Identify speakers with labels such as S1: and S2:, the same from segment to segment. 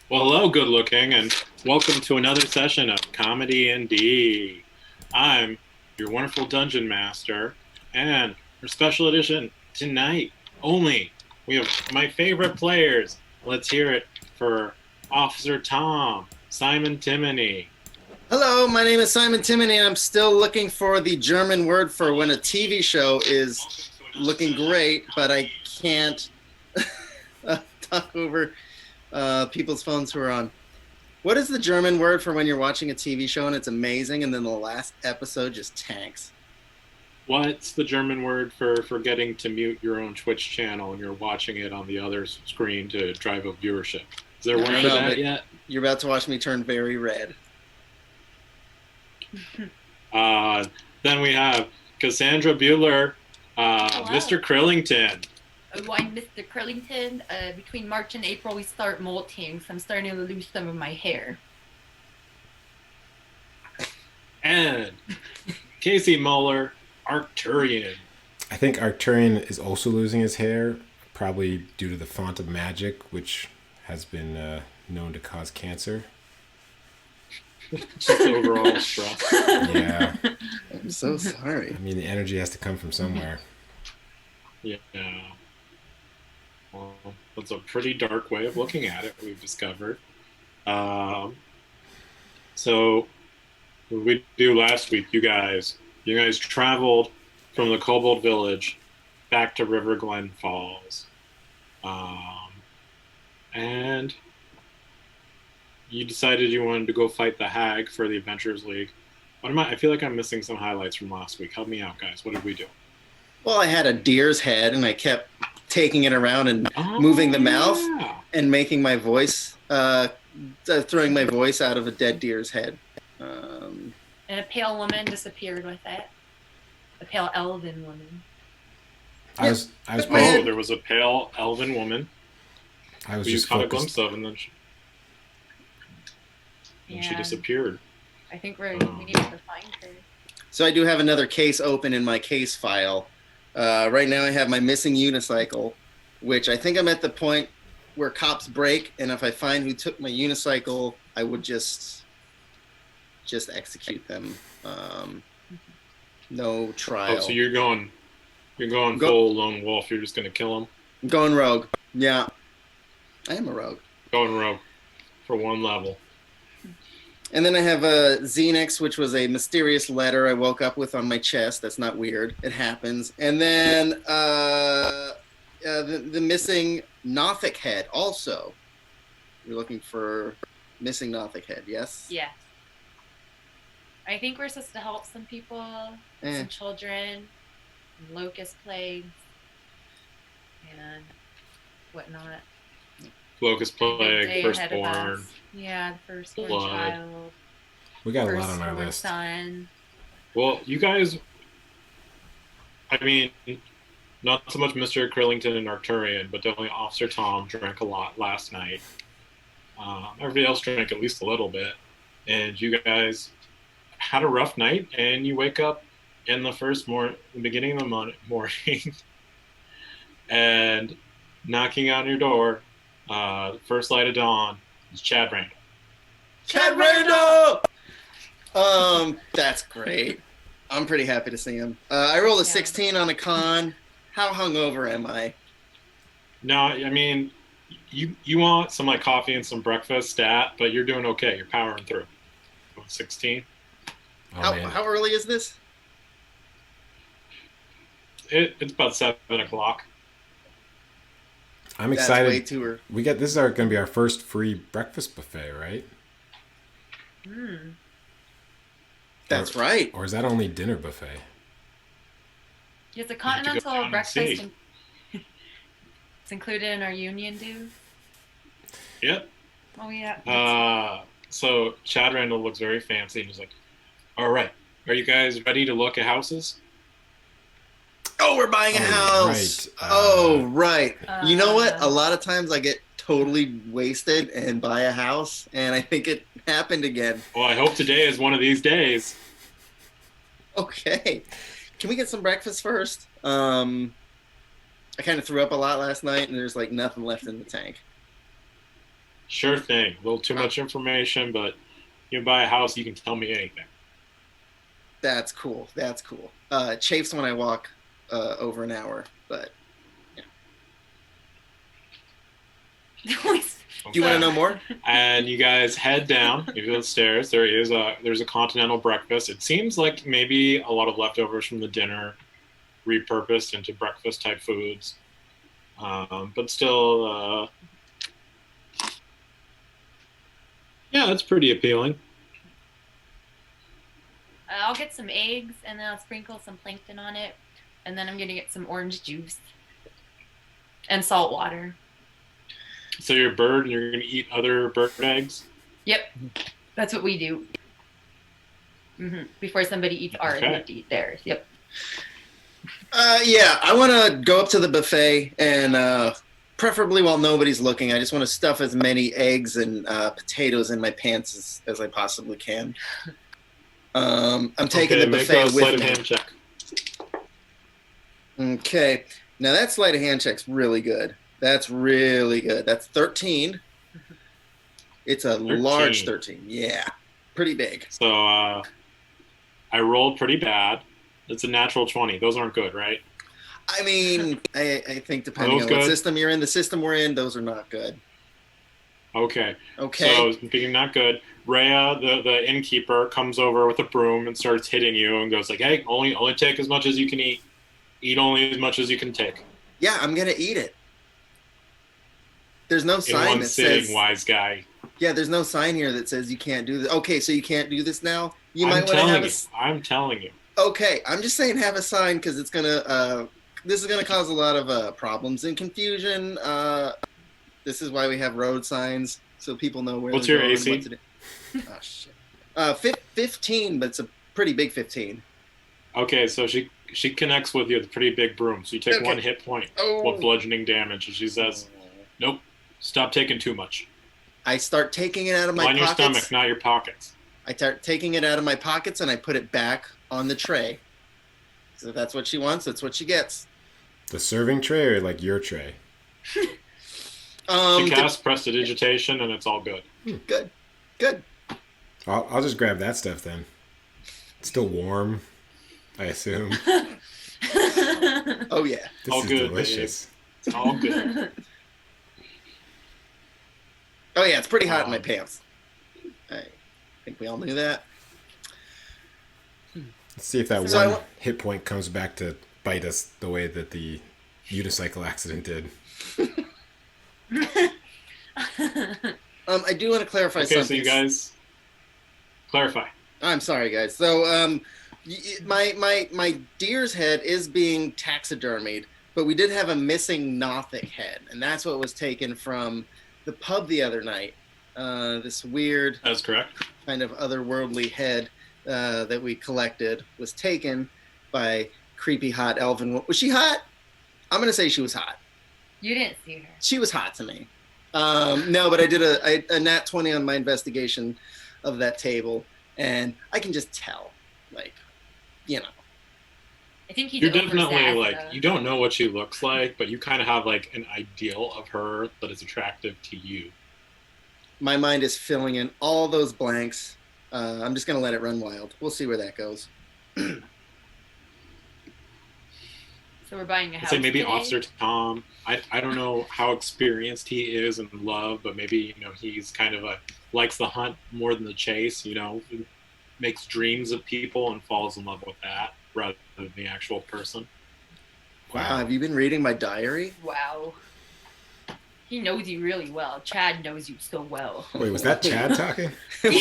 S1: Well, hello, good looking, and welcome to another session of Comedy&D. I'm your wonderful dungeon master, and for special edition tonight only, we have my favorite players. Let's hear it for Officer Tom, Simon Timoney.
S2: Hello, my name is Simon Timoney, and I'm still looking for the German word for when a TV show is looking great, but I can't talk over people's phones who are on. What is the German word for when you're watching a TV show and it's amazing, and then the last episode just tanks?
S1: What's the German word for forgetting to mute your own Twitch channel and you're watching it on the other screen to drive up viewership? Is there one for that yet?
S2: You're about to watch me turn very red.
S1: Then we have Cassandra Bueller, Mr. Krillington.
S3: I'm Mr. Curlington. Between March and April, we start molting, so I'm starting to lose some of my hair.
S1: And Casey Muller, Arcturian.
S4: I think Arcturian is also losing his hair, probably due to the font of magic, which has been known to cause cancer.
S1: Just overall stress.
S4: Yeah.
S2: I'm so sorry.
S4: I mean, the energy has to come from somewhere.
S1: Yeah. Well, that's a pretty dark way of looking at it, we've discovered. So, what we do last week, you guys traveled from the Kobold Village back to River Glen Falls. And you decided you wanted to go fight the Hag for the Adventurers League. I feel like I'm missing some highlights from last week. Help me out, guys. What did we do?
S2: Well, I had a deer's head, and I kept taking it around and moving the mouth and making my voice, throwing my voice out of a dead deer's head.
S3: And a pale woman disappeared with it. A pale elven woman.
S1: There was a pale elven woman
S4: I was
S1: who you
S4: just
S1: caught a
S4: focused.
S1: glimpse of, and then she disappeared.
S3: I think we need to find her.
S2: So I do have another case open in my case file. Right now I have my missing unicycle, which I think I'm at the point where cops break, and if I find who took my unicycle, I would just execute them. No trial.
S1: Oh, so you're going full lone wolf. You're just going to kill him?
S2: I'm going rogue. Yeah. I am a rogue.
S1: Going rogue for one level.
S2: And then I have a Xenix, which was a mysterious letter I woke up with on my chest. That's not weird. It happens. And then the missing Nothic head also. You're looking for missing Nothic head, yes?
S3: Yeah. I think we're supposed to help some people, some children, locust plagues, and whatnot.
S1: Locust plague, firstborn.
S3: Yeah, firstborn
S1: blood.
S3: child.
S4: We got a lot on our list.
S3: Son.
S1: Well, you guys, I mean, not so much Mr. Krillington and Arcturian, but definitely Officer Tom drank a lot last night. Everybody else drank at least a little bit. And you guys had a rough night, and you wake up in the beginning of the morning, and knocking on your door, first light of dawn, is Chad Randall.
S2: Chad Randall! That's great. I'm pretty happy to see him. I rolled a 16 on a con. How hungover am I?
S1: No, I mean, you want some like coffee and some breakfast stat, but you're doing okay. You're powering through. 16.
S2: How early is this?
S1: It's about 7 o'clock.
S4: I'm excited.
S2: That's way too early.
S4: This is going to be our first free breakfast buffet, right?
S2: That's right.
S4: Or is that only dinner buffet?
S3: It's a continental breakfast. It's included in our union dues.
S1: Yep.
S3: Oh yeah.
S1: So Chad Randall looks very fancy, and he's like, "All right, are you guys ready to look at houses?"
S2: Oh, we're buying a house. Right. You know what? A lot of times I get totally wasted and buy a house, and I think it happened again.
S1: Well, I hope today is one of these days.
S2: Okay. Can we get some breakfast first? I kind of threw up a lot last night, and there's like nothing left in the tank.
S1: Sure thing. A little too much information, but you buy a house, you can tell me anything.
S2: That's cool. That's cool. Chafes when I walk over an hour, but do you want to know more?
S1: And you guys head down. You go upstairs. There's a continental breakfast. It seems like maybe a lot of leftovers from the dinner repurposed into breakfast type foods, but still, yeah, that's pretty appealing.
S3: I'll get some eggs and then I'll sprinkle some plankton on it, and then I'm gonna get some orange juice and salt water.
S1: So you're a bird and you're going to eat other bird eggs?
S3: Yep, that's what we do. Before somebody eats ours, we have to eat theirs. Yep.
S2: Yeah, I want to go up to the buffet and preferably while nobody's looking, I just want to stuff as many eggs and potatoes in my pants as I possibly can. I'm taking the buffet with
S1: sleight of
S2: me.
S1: hand check.
S2: Okay, now that sleight of hand check's really good. That's really good. That's 13. It's a 13. Large 13. Yeah, pretty big.
S1: So I rolled pretty bad. It's a natural 20. Those aren't good, right?
S2: I mean, I think depending on what system you're in, the system we're in, those are not good.
S1: Okay. So being not good, Rhea, the innkeeper, comes over with a broom and starts hitting you and goes like, "Hey, only take as much as you can eat. Eat only as much as you can take."
S2: Yeah, I'm gonna eat it. There's no sign
S1: in one
S2: that
S1: sitting,
S2: says,
S1: wise guy.
S2: Yeah, there's no sign here that says you can't do this. Okay, so you can't do this now?
S1: I'm telling you.
S2: Okay, I'm just saying have a sign because it's gonna this is gonna cause a lot of problems and confusion. This is why we have road signs so people know where.
S1: What's
S2: they're
S1: your
S2: going,
S1: AC?
S2: what to do. Oh shit. 15, but it's a pretty big 15.
S1: Okay, so she connects with you with a pretty big broom. So you take 1 hit point. What bludgeoning damage? And she says, "Nope, stop taking too much."
S2: I start taking it out of my pockets.
S1: On your stomach, not your pockets.
S2: I start taking it out of my pockets and I put it back on the tray. So if that's what she wants, that's what she gets.
S4: The serving tray or like your tray?
S1: She casts prestidigitation and it's all good.
S2: Good.
S4: I'll just grab that stuff then. It's still warm, I assume.
S2: Oh yeah.
S4: This
S1: all
S4: is
S1: good,
S4: delicious.
S1: It's all good.
S2: Oh yeah, it's pretty hot in my pants. I think we all knew that.
S4: Let's see if that one hit point comes back to bite us the way that the unicycle accident did.
S2: I do want to clarify something.
S1: Okay, so you guys clarify.
S2: I'm sorry, guys. So my deer's head is being taxidermied, but we did have a missing Nothic head, and that's what was taken from the pub the other night. This weird,
S1: that's correct,
S2: kind of otherworldly head that we collected was taken by creepy hot elven. Was she hot? I'm gonna say she was hot.
S3: You didn't see her.
S2: She was hot to me. No, but I did a nat 20 on my investigation of that table, and I can just tell, like, you know.
S3: I think
S1: you're definitely like you don't know what she looks like, but you kind of have like an ideal of her that is attractive to you.
S2: My mind is filling in all those blanks. I'm just gonna let it run wild. We'll see where that goes.
S3: So we're buying a house.
S1: I'd say maybe
S3: today?
S1: Officer Tom. I don't know how experienced he is in love, but maybe he's kind of likes the hunt more than the chase. Makes dreams of people and falls in love with that rather than the actual person.
S2: Wow, have you been reading my diary?
S3: Wow. He knows you really well. Chad knows you so well.
S4: Wait, was that Chad talking?
S1: That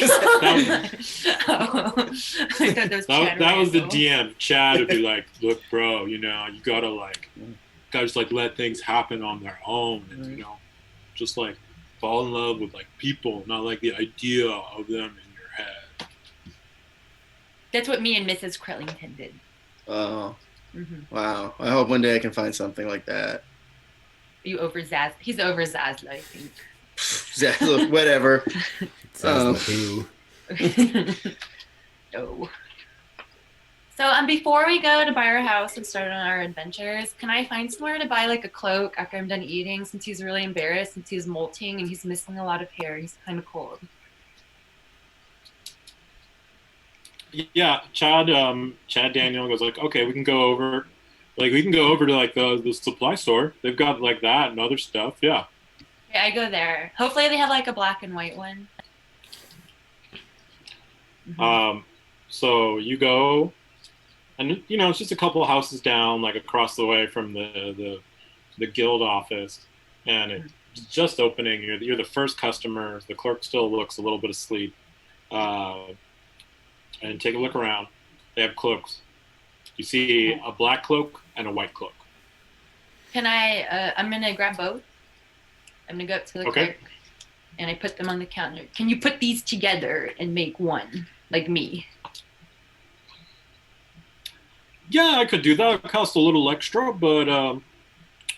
S1: was the DM. Chad would be like, "Look, bro, you gotta just let things happen on their own, and just fall in love with people, not the idea of them in your head."
S3: That's what me and Mrs. Crellington did.
S2: Oh, wow! I hope one day I can find something like that.
S3: You over Zaz? He's over Zazla, I think.
S2: Zazla, whatever.
S4: Zazla who?
S3: No. So before we go to buy our house and start on our adventures, can I find somewhere to buy like a cloak after I'm done eating? Since he's really embarrassed, since he's molting and he's missing a lot of hair, he's kind of cold.
S1: Yeah, Chad Daniel goes like, okay, we can go over, to like the supply store. They've got like that and other stuff. Yeah.
S3: Okay, I go there. Hopefully they have like a black and white one.
S1: So you go, and it's just a couple of houses down, like across the way from the guild office, and it's just opening. You're the first customer. The clerk still looks a little bit asleep. And take a look around. They have cloaks. You see a black cloak and a white cloak.
S3: Can I? I'm gonna grab both. I'm gonna go up to the clerk, and I put them on the counter. Can you put these together and make one, like me?
S1: Yeah, I could do that. It costs a little extra, but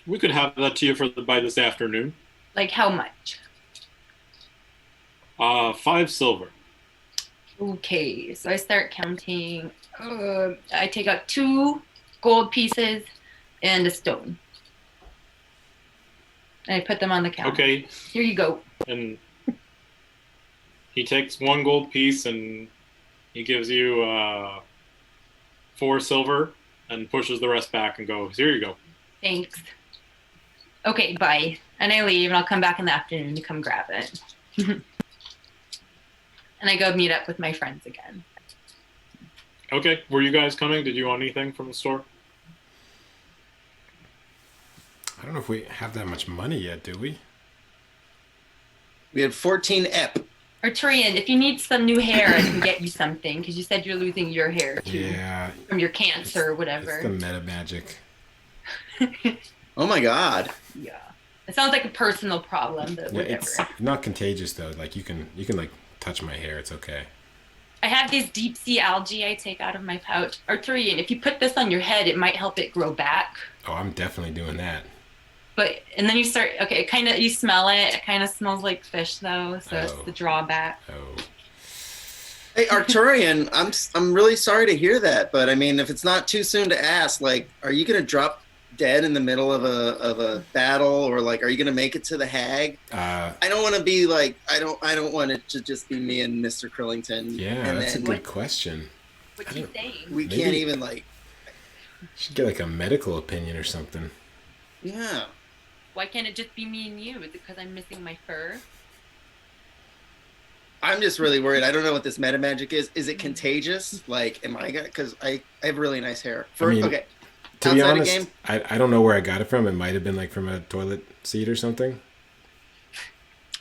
S1: we could have that to you by this afternoon.
S3: Like how much?
S1: 5 silver.
S3: Okay, so I start counting. I take out 2 gold pieces and a stone. And I put them on the counter.
S1: Okay.
S3: Here you go.
S1: And he takes 1 gold piece and he gives you 4 silver and pushes the rest back and goes, here you go.
S3: Thanks. Okay, bye. And I leave and I'll come back in the afternoon to come grab it. And I go meet up with my friends again.
S1: Okay. Were you guys coming? Did you want anything from the store?
S4: I don't know if we have that much money yet, do we?
S2: We had 14 ep.
S3: Arturian, if you need some new hair, I can get you something because you said you're losing your hair too.
S4: Yeah.
S3: From your cancer or whatever.
S4: It's the meta magic.
S2: Oh my god.
S3: Yeah. It sounds like a personal problem, but whatever.
S4: It's not contagious though. Like you can like touch my hair. It's okay.
S3: I have this deep sea algae I take out of my pouch. Arturian, if you put this on your head, it might help it grow back.
S4: Oh, I'm definitely doing that.
S3: And then you start, okay, you smell it. It kind of smells like fish though, so it's the drawback.
S4: Oh.
S2: Hey, Arturian, I'm really sorry to hear that, but I mean, if it's not too soon to ask, like, are you gonna drop dead in the middle of a battle, or like, are you gonna make it to the Hag? I don't want to be like, I don't want it to just be me and Mr. Krillington.
S4: Yeah, that's a good question.
S3: What's he saying?
S2: We can't even like.
S4: Should get like a medical opinion or something.
S2: Yeah.
S3: Why can't it just be me and you? Is it because I'm missing my fur?
S2: I'm just really worried. I don't know what this meta magic is. Is it contagious? Like, am I gonna? Because I have really nice hair. Okay.
S4: To be honest, I don't know where I got it from. It might have been like from a toilet seat or something.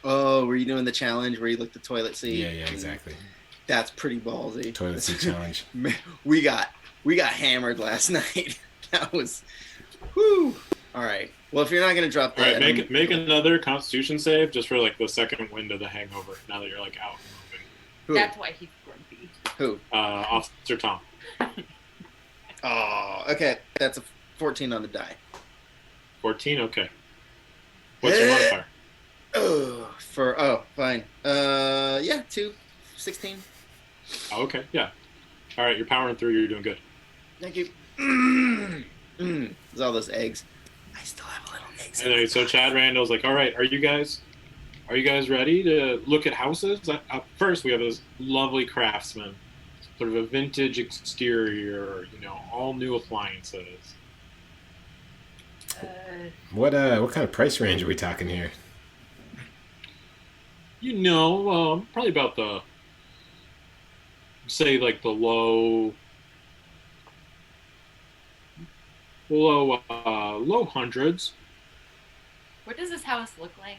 S2: Oh, were you doing the challenge where you licked the toilet seat?
S4: Yeah, exactly.
S2: That's pretty ballsy.
S4: Toilet seat challenge.
S2: We got hammered last night. That was, whoo. All right. Well, if you're not gonna drop that,
S1: all right, make another Constitution save just for like the second wind of the hangover. Now that you're like out and moving.
S2: Who?
S3: That's why he's grumpy.
S2: Who?
S1: Officer Tom.
S2: Oh, okay. That's a 14 on the die.
S1: 14. Okay. What's your modifier?
S2: Fine. Yeah, 2, 16.
S1: Oh, okay. Yeah. All right, you're powering through. You're doing good.
S2: Thank you. There's all those eggs. I still have a little eggs.
S1: Anyway, so Chad Randall's like, all right, are you guys ready to look at houses? First, we have this lovely craftsman, sort of a vintage exterior, all new appliances.
S4: What kind of price range are we talking here?
S1: Probably about the low hundreds.
S3: What does this house look like?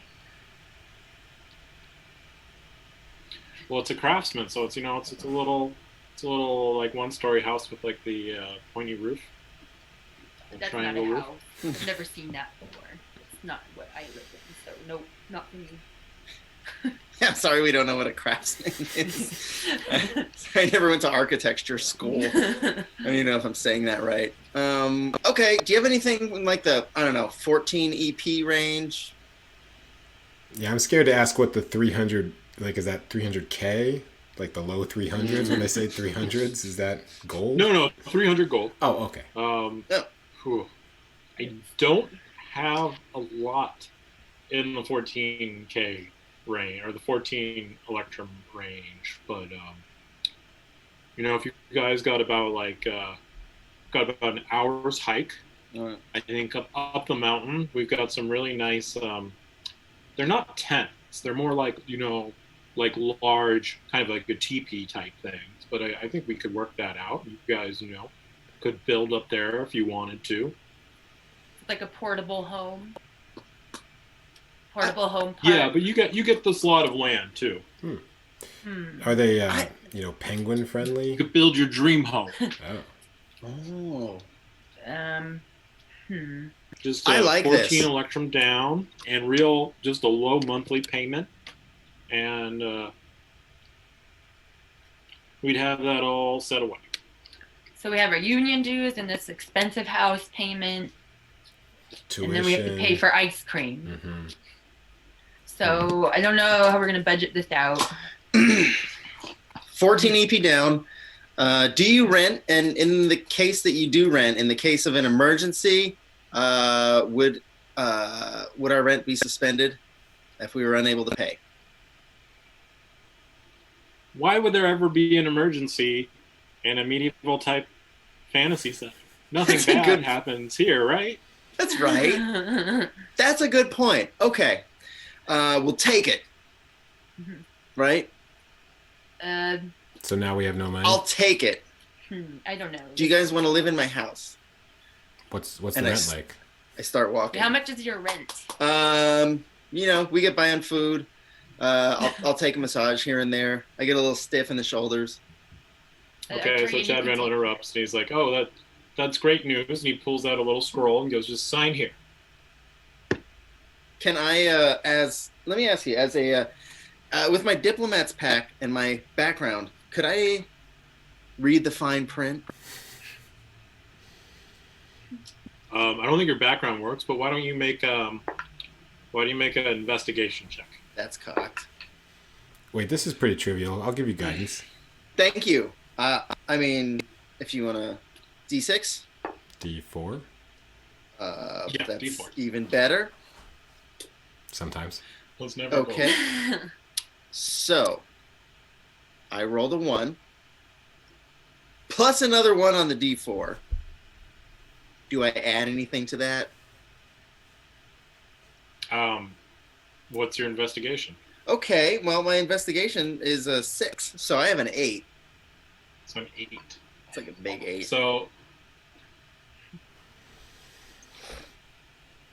S1: Well, it's a craftsman, so it's it's a little like 1-story house with like the pointy roof.
S3: That's not a house. I've never seen that before. It's not what I live in, so nope, not for me.
S2: Yeah, sorry, we don't know what a craftsman is. I never went to architecture school. I don't even know if I'm saying that right. Okay, do you have anything in like the, 14 EP range?
S4: Yeah, I'm scared to ask what the 300, like, is that 300K? Like the low 300s when they say 300s? Is that gold?
S1: No, 300 gold.
S4: Oh, okay.
S2: Oh.
S1: Whew. I don't have a lot in the 14K range or the 14 Electrum range, but if you guys got about an hour's hike,
S2: All right.
S1: I think up the mountain, we've got some really nice. They're not tents; they're more like large, kind of like a teepee type things. But I think we could work that out. You guys, could build up there if you wanted to.
S3: Like a portable home. Portable home park.
S1: Yeah, but you get this lot of land too.
S4: Are they penguin friendly?
S1: You could build your dream home.
S2: Oh.
S1: Just
S2: I like
S1: 14
S2: this.
S1: Electrum down and just a low monthly payment, and we'd have that all set away.
S3: So we have our union dues and this expensive house payment,
S4: Tuition.
S3: and then we have to pay for ice cream.
S4: Mm-hmm.
S3: So I don't know how we're going to budget this out.
S2: 14 EP down. Do you rent? And in the case that you do rent, in the case of an emergency, would our rent be suspended if we were unable to pay?
S1: Why would there ever be an emergency in a medieval type fantasy set? Nothing
S2: That's a
S1: bad
S2: good-
S1: happens here, right?
S2: That's right. That's a good point. Okay. We'll take it. Right?
S4: So now we have no money.
S2: I'll take it.
S3: I don't know.
S2: Do you guys want to live in my house?
S4: What's the
S2: And I
S4: rent
S2: s-
S4: like?
S2: I start walking.
S3: How much is your rent?
S2: We get by on food. I'll take a massage here and there. I get a little stiff in the shoulders.
S1: Okay, so Chad Randall interrupts and he's like, "Oh, that's great news." And he pulls out a little scroll and goes, "Just sign here."
S2: Can I, let me ask you, as a, with my diplomat's pack and my background, could I read the fine print?
S1: I don't think your background works, but why don't you make an investigation check?
S2: That's cocked.
S4: Wait, this is pretty trivial. I'll give you guidance.
S2: Thank you. If you want to, D6?
S4: D4
S1: Yeah,
S2: that's
S1: D4.
S2: even better.
S4: sometimes.
S1: Let's never
S2: Okay. So, I rolled a 1, plus another 1 on the D4. Do I add anything to that?
S1: What's your investigation?
S2: Okay, well, my investigation is a 6, so I have an 8.
S1: It's an 8.
S2: It's like a big 8.
S1: So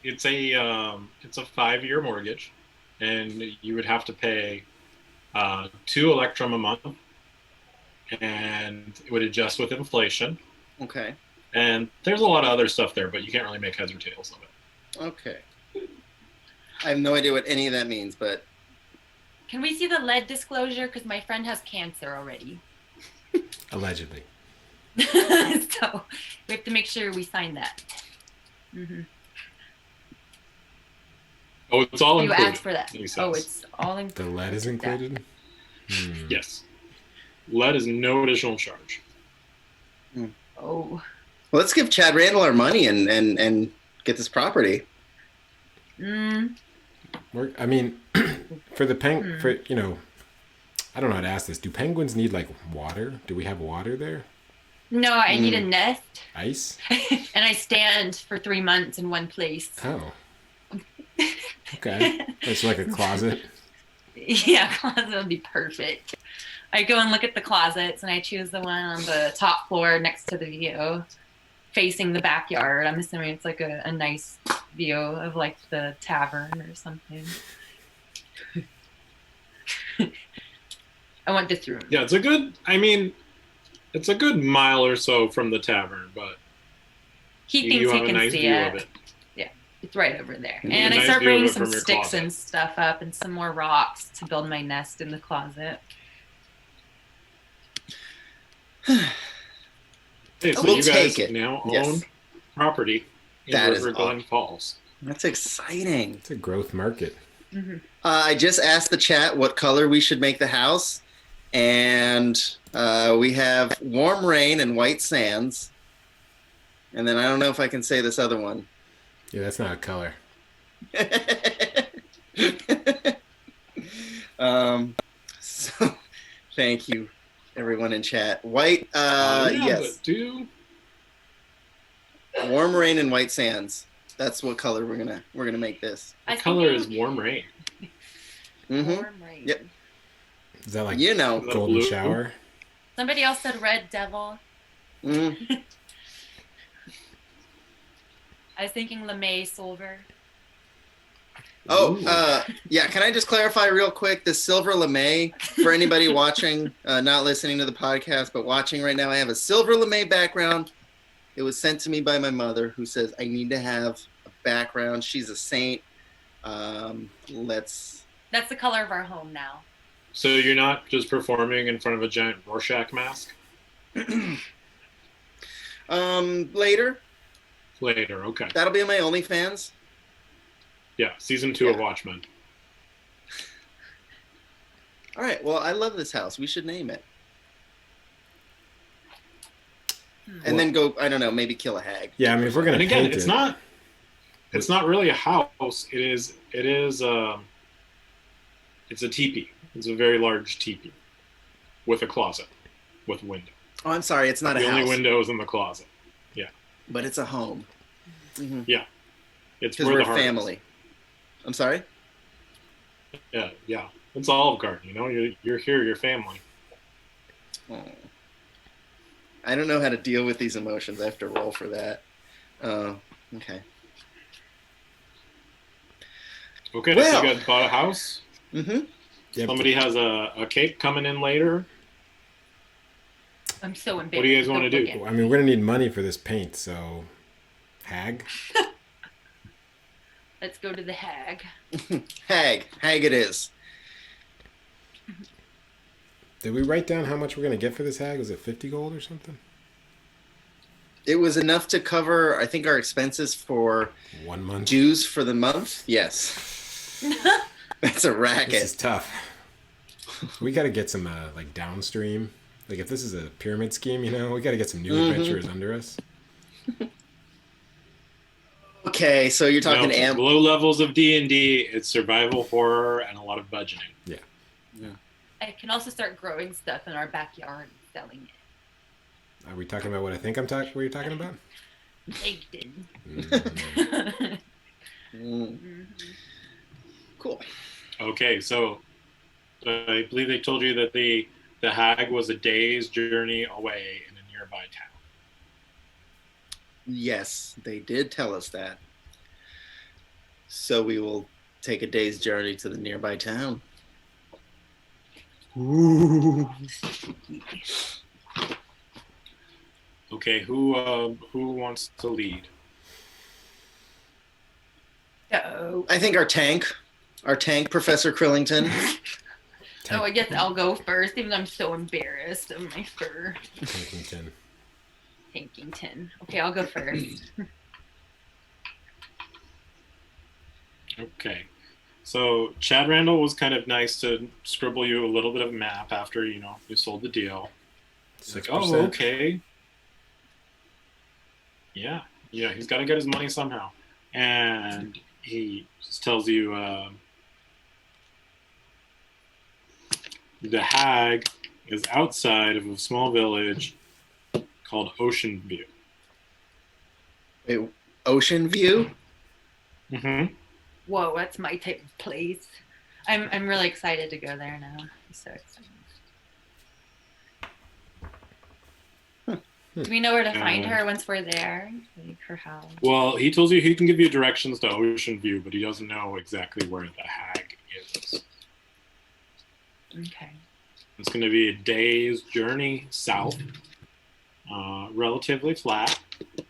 S1: it's a 5-year mortgage, and you would have to pay 2 Electrum a month, and it would adjust with inflation.
S2: Okay.
S1: And there's a lot of other stuff there, but you can't really make heads or tails of it.
S2: Okay. I have no idea what any of that means, but
S3: Can we see the lead disclosure? Because my friend has cancer already.
S4: Allegedly.
S3: So we have to make sure we sign that. Mm-hmm.
S1: Oh, it's all
S3: You
S1: included.
S3: asked for that.
S1: he says.
S3: Oh, it's all in.
S4: The lead is included?
S1: Yes. Lead is no additional charge.
S3: Oh.
S2: let's give Chad Randall our money and get this property.
S4: I mean, for the I don't know how to ask this. Do penguins need like water? Do we have water there?
S3: No, I need a nest,
S4: Ice?
S3: and I stand for 3 months in one place.
S4: Oh. Okay. It's like a closet.
S3: Yeah, closet would be perfect. I go and look at the closets, and I choose the one on the top floor next to the view, facing the backyard. I'm assuming it's like a nice view of like the tavern or something. I want this room.
S1: Yeah, it's a good mile or so from the tavern, but
S3: He
S1: you
S3: thinks he
S1: have a
S3: can
S1: nice
S3: see
S1: view
S3: it.
S1: of it.
S3: It's right over there.
S1: You
S3: And
S1: get a
S3: I
S1: nice
S3: start
S1: view of
S3: bringing
S1: it
S3: some
S1: from your
S3: sticks
S1: closet.
S3: and stuff up and some more rocks to build my nest in the closet.
S1: Hey, so
S2: We'll
S1: you
S2: take
S1: guys
S2: it.
S1: now
S2: Yes.
S1: own property in
S2: That is
S1: River Glen
S2: awesome.
S1: Falls.
S2: That's exciting.
S4: It's a growth market.
S3: Mm-hmm.
S2: I just asked the chat what color we should make the house, And we have warm rain and white sands. And then I don't know if I can say this other one.
S4: Yeah, that's not a color.
S2: So thank you, everyone in chat. White,
S1: Yeah,
S2: yes.
S1: but
S2: Warm rain and white sands. That's what color we're gonna make this.
S1: what color is warm rain?
S2: Mm-hmm.
S3: Warm rain.
S2: Yep.
S4: Is that like
S2: You know.
S4: golden
S1: Blue?
S4: shower?
S3: Somebody else said red devil.
S2: Mm.
S3: I was thinking LeMay silver.
S2: Oh,
S1: Ooh.
S2: yeah. Can I just clarify real quick? The silver LeMay, for anybody watching, not listening to the podcast, but watching right now, I have a silver LeMay background. It was sent to me by my mother, who says I need to have a background. She's a saint.
S3: That's the color of our home now.
S1: So you're not just performing in front of a giant Rorschach mask?
S2: Later.
S1: Later, okay.
S2: That'll be on my OnlyFans.
S1: Yeah, season 2 of Watchmen.
S2: All right. Well, I love this house. We should name it. And then go, I don't know, maybe kill a hag.
S4: Yeah, I mean, if we're gonna
S1: And again,
S4: paint
S1: it's
S4: it,
S1: not really a house. It's a teepee. It's a very large teepee with a closet with a window.
S2: Oh, I'm sorry. It's not a
S1: The only
S2: house,
S1: window is in the closet. Yeah.
S2: but it's a home. Mm-hmm.
S1: Yeah. It's
S2: Because
S1: where
S2: we're
S1: the heart is.
S2: family. I'm sorry?
S1: Yeah, yeah. It's Olive Garden, you know? You're here, you're family.
S2: Oh. I don't know how to deal with these emotions. I have to roll for that. Okay.
S1: Okay,
S2: Well.
S1: so you guys bought a house.
S2: Mm-hmm.
S4: Yep.
S1: Somebody has a cake coming in later.
S3: I'm so embarrassed.
S1: What do you guys wanna do?
S4: I mean, we're gonna need money for this paint, so Hag.
S3: Let's go to the Hag.
S2: Hag it is.
S4: Did we write down how much we're gonna get for this Hag? Was it 50 gold or something?
S2: It was enough to cover, I think, our expenses for
S4: 1 month.
S2: dues for the month. Yes. That's a racket.
S4: This is tough. We got to get some like downstream. Like if this is a pyramid scheme, you know, we got to get some new adventurers under us.
S2: Okay, so you're talking
S1: low levels of D&D. It's survival horror and a lot of budgeting.
S4: Yeah.
S3: I can also start growing stuff in our backyard and selling it.
S4: Are we talking about what I think I'm talking? What you're talking about?
S3: Baked in.
S2: Mm. Cool.
S1: Okay, so I believe they told you that the Hag was a day's journey away in a nearby town.
S2: Yes, they did tell us that. So we will take a day's journey to the nearby town. Ooh.
S1: Okay, who wants to lead?
S3: Oh.
S2: I think our tank, Professor Krillington.
S3: Oh, I guess I'll go first, even though I'm so embarrassed of my fur.
S4: Tankington.
S3: Tankington. Okay, I'll go first.
S1: Okay. So Chad Randall was kind of nice to scribble you a little bit of a map after, you sold the deal. It's like,
S4: 6%.
S1: oh, okay. Yeah, he's got to get his money somehow. And he just tells you the Hag is outside of a small village called Ocean View.
S2: Wait, Ocean View?
S1: Mm-hmm.
S3: Whoa, that's my type of place. I'm really excited to go there now. I'm so excited. Do we know where to find her once we're there? Like her house?
S1: Well, he tells you he can give you directions to Ocean View, but he doesn't know exactly where the Hag is.
S3: Okay.
S1: It's going to be a day's journey south, relatively flat.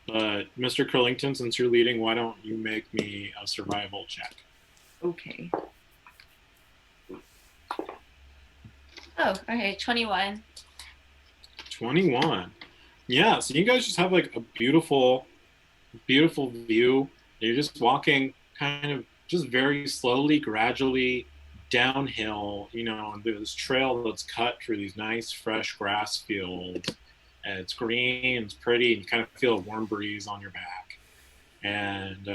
S1: But Mr. Krillington, since you're leading, why don't you make me a survival check?
S3: Okay. Oh, okay, 21.
S1: 21. Yeah, so you guys just have like a beautiful, beautiful view. You're just walking kind of just very slowly, gradually downhill, and there's this trail that's cut through these nice fresh grass fields, and it's green, it's pretty, and you kind of feel a warm breeze on your back. And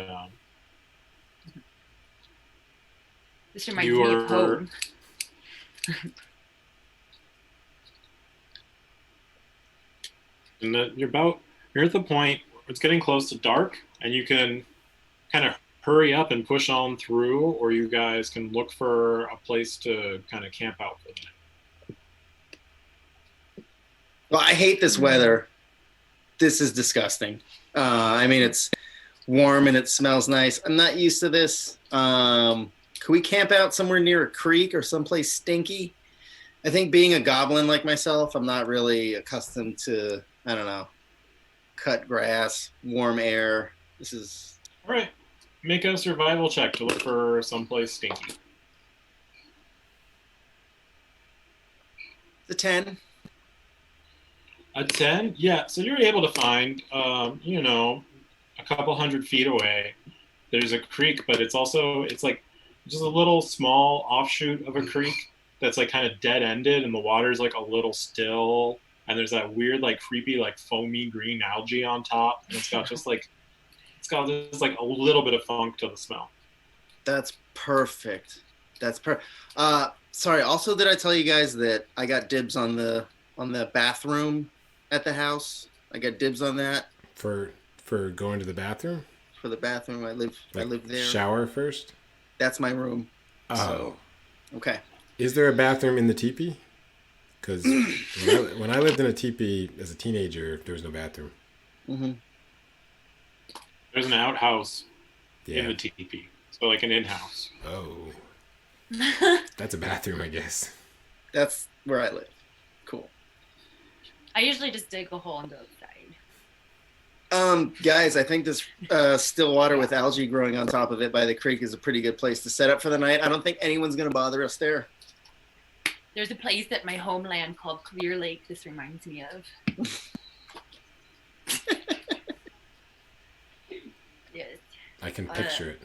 S3: This reminds me of home.
S1: And you're at the point where it's getting close to dark, and you can kind of hurry up and push on through, or you guys can look for a place to kind of camp out for the night.
S2: Well, I hate this weather. This is disgusting. I mean, it's warm and it smells nice. I'm not used to this. Could we camp out somewhere near a creek or someplace stinky? I think being a goblin like myself, I'm not really accustomed to, I don't know, cut grass, warm air. This is...
S1: All right. Make a survival check to look for someplace stinky.
S2: The 10.
S1: A 10? Yeah, so you're able to find, a couple 100 feet away, there's a creek, but it's like just a little small offshoot of a creek that's like kind of dead-ended, and the water's like a little still, and there's that weird, like creepy, like foamy green algae on top, and it's got just like a little bit of funk to the smell.
S2: That's perfect. Sorry, also did I tell you guys that I got dibs on the bathroom at the house? I got dibs on that.
S4: For going to the bathroom?
S2: For the bathroom. I live there.
S4: Shower first?
S2: That's my room.
S4: Oh.
S2: So, okay.
S4: Is there a bathroom in the teepee? Because when I lived in a teepee as a teenager, there was no bathroom.
S2: Mm-hmm.
S1: There's an outhouse in the teepee, so like an in-house.
S4: Oh. That's a bathroom, I guess.
S2: That's where I live. Cool.
S3: I usually just dig a hole and go outside.
S2: Guys, I think this still water with algae growing on top of it by the creek is a pretty good place to set up for the night. I don't think anyone's going to bother us there.
S3: There's a place at my homeland called Clear Lake this reminds me of. Yes.
S4: I can picture it.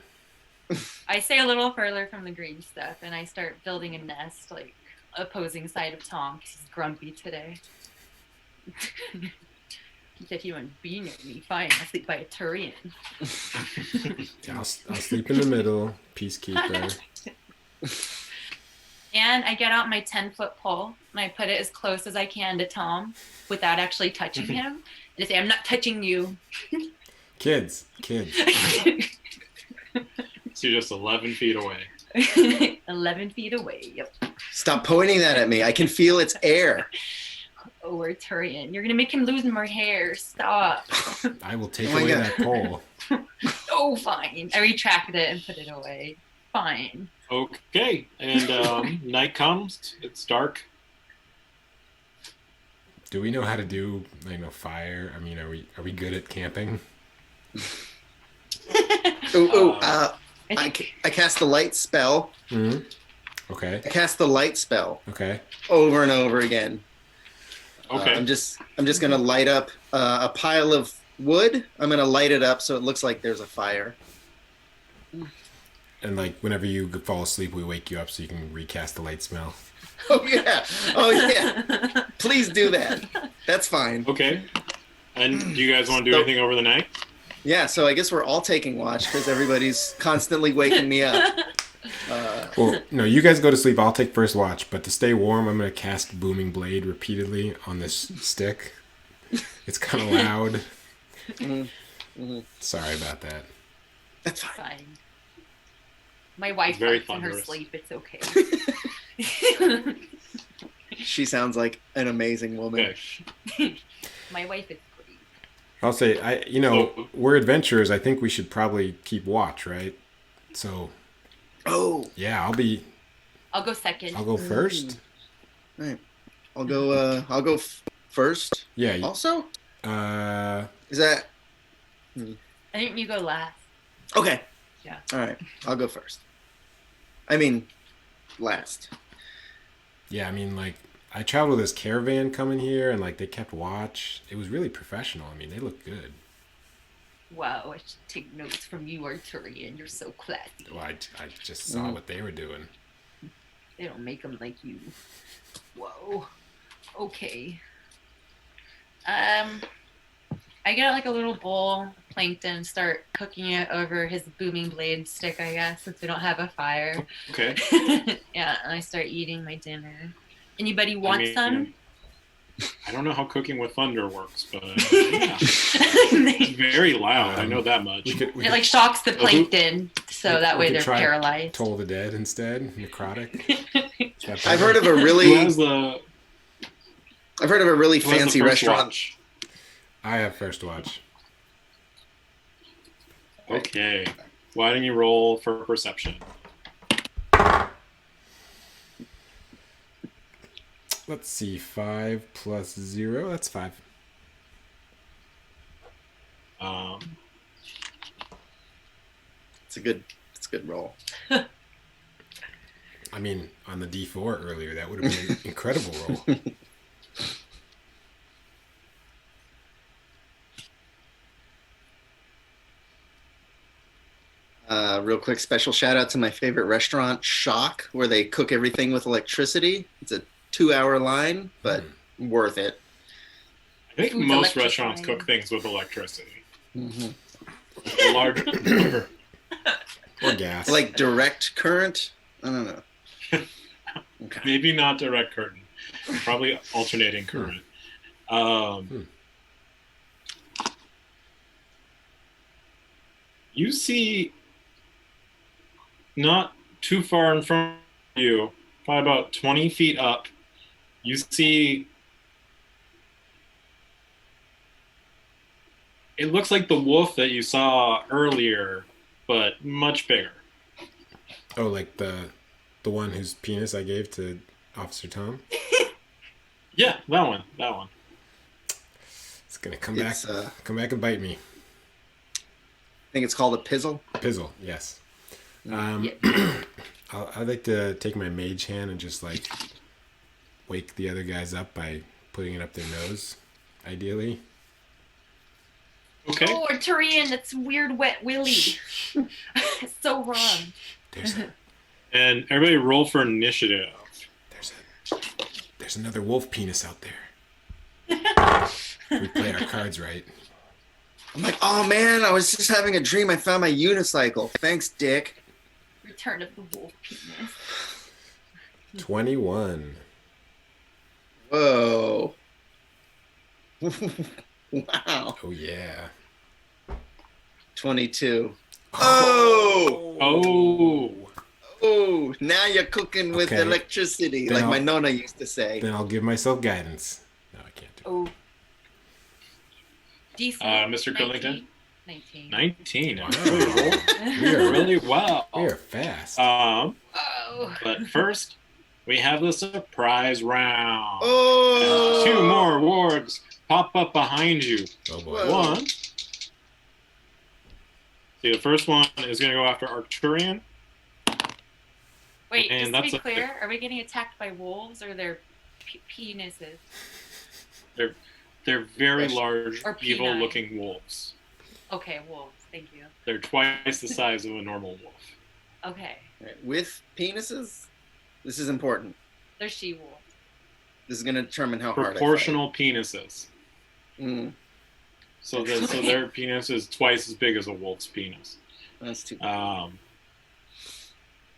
S3: I stay a little further from the green stuff, and I start building a nest, like opposing side of Tom, because he's grumpy today. He said he wouldn't be near me. Fine, I'll sleep by a Turian.
S4: I'll sleep in the middle, peacekeeper.
S3: And I get out my 10-foot pole, and I put it as close as I can to Tom without actually touching him. And I say, I'm not touching you.
S4: Kids.
S1: So you're just 11 feet away.
S3: 11 feet away, yep.
S2: Stop pointing that at me. I can feel its air.
S3: Oh, we're Turian. You're going to make him lose more hair. Stop.
S4: I will take away that pole.
S3: Oh, fine. I retracted it and put it away. Fine.
S1: Okay, and night comes. It's dark.
S4: Do we know how to do fire? I mean, are we good at camping?
S2: I cast the light spell.
S4: Mm-hmm. Okay.
S2: I cast the light spell.
S4: Okay.
S2: Over and over again.
S1: Okay.
S2: I'm just gonna light up a pile of wood. I'm gonna light it up so it looks like there's a fire.
S4: And like whenever you fall asleep, we wake you up so you can recast the light spell.
S2: Oh yeah. Please do that. That's fine.
S1: Okay. And do you guys want to do anything over the night?
S2: Yeah. So I guess we're all taking watch because everybody's constantly waking me up.
S4: Well, no, you guys go to sleep. I'll take first watch. But to stay warm, I'm going to cast Booming Blade repeatedly on this stick. It's kind of loud.
S2: Mm-hmm.
S4: Sorry about that.
S2: That's fine.
S3: Fine. My wife
S1: Very
S3: fights in her
S1: thunderous.
S3: sleep. It's okay.
S2: She sounds like an amazing woman.
S1: Okay.
S3: My wife is great.
S4: I'll say, we're adventurers. I think we should probably keep watch, right? So, yeah,
S3: I'll go second.
S4: I'll go first.
S2: Right. I'll go first.
S4: Yeah.
S2: Also? Is that...
S3: I think you go last.
S2: Okay.
S3: Yeah.
S2: All right. I'll go first. I mean, last.
S4: Yeah, I mean, like, I traveled with this caravan coming here, and, like, they kept watch. It was really professional. I mean, they look good.
S3: Wow, I should take notes from you, Arturian. You're so classy.
S4: Well, I just saw what they were doing.
S3: They don't make them like you. Whoa. Okay. I get like a little bowl of plankton and start cooking it over his booming blade stick, I guess, since we don't have a fire.
S1: Okay.
S3: Yeah, and I start eating my dinner. Anybody want some?
S1: I don't know how cooking with thunder works, but yeah. It's very loud. I know that much.
S3: It like shocks the plankton, so that way they're paralyzed.
S4: Toll the Dead instead, necrotic.
S2: I've heard of a really fancy restaurant.
S1: Watch?
S4: I have first watch.
S1: Okay. Why don't you roll for perception?
S4: Let's see, 5 plus 0, that's 5.
S2: It's a good roll.
S4: I mean, on the D4 earlier, that would have been an incredible roll.
S2: Real quick special shout out to my favorite restaurant, Shock, where they cook everything with electricity. It's a 2-hour line, but worth it.
S1: I think most restaurants cook things with electricity.
S2: Mm-hmm.
S1: A large
S4: or gas.
S2: Like direct current? I don't know. Okay.
S1: Maybe not direct current. Probably alternating current. You see, not too far in front of you, probably about 20 feet up, you see, it looks like the wolf that you saw earlier, but much bigger.
S4: Oh, like the one whose penis I gave to Officer Tom?
S1: Yeah, that one.
S4: It's gonna come back and bite me.
S2: I think it's called a pizzle.
S4: Pizzle, yes. I'd like to take my mage hand and just like wake the other guys up by putting it up their nose, ideally.
S1: Okay.
S3: Oh, Arturian, that's weird wet willy. It's so wrong.
S1: And everybody roll for initiative.
S4: There's another wolf penis out there. We play our cards right.
S2: I'm like, oh man, I was just having a dream. I found my unicycle. Thanks, Dick.
S3: Return of the wolf penis.
S4: 21.
S2: Whoa. Wow.
S4: Oh yeah.
S2: 22.
S1: Oh.
S2: Oh, now you're cooking with electricity, like my nonna used to say.
S4: Then I'll give myself guidance. No, I can't do it.
S3: Oh. DC.
S1: Mr. Curlington?
S3: 19.
S1: 19.
S4: Wow.
S1: We are really well.
S4: We are fast.
S1: But first, we have the surprise round.
S2: Oh!
S1: 2 more wards pop up behind you.
S4: Oh boy.
S1: One. See, the first one is going to go after Arcturian.
S3: Wait,
S1: And
S3: just to
S1: that's
S3: be clear, are we getting attacked by wolves or their penises?
S1: They're very large,
S3: Or
S1: evil-looking wolves.
S3: Okay, wolves. Thank you.
S1: They're twice the size of a normal wolf.
S3: Okay.
S2: With penises? This is important.
S3: They're she-wolves.
S2: This is going to determine how hard I fight.
S1: Proportional penises.
S2: Mm,
S1: So their penis is twice as big as a wolf's penis.
S2: that's too bad.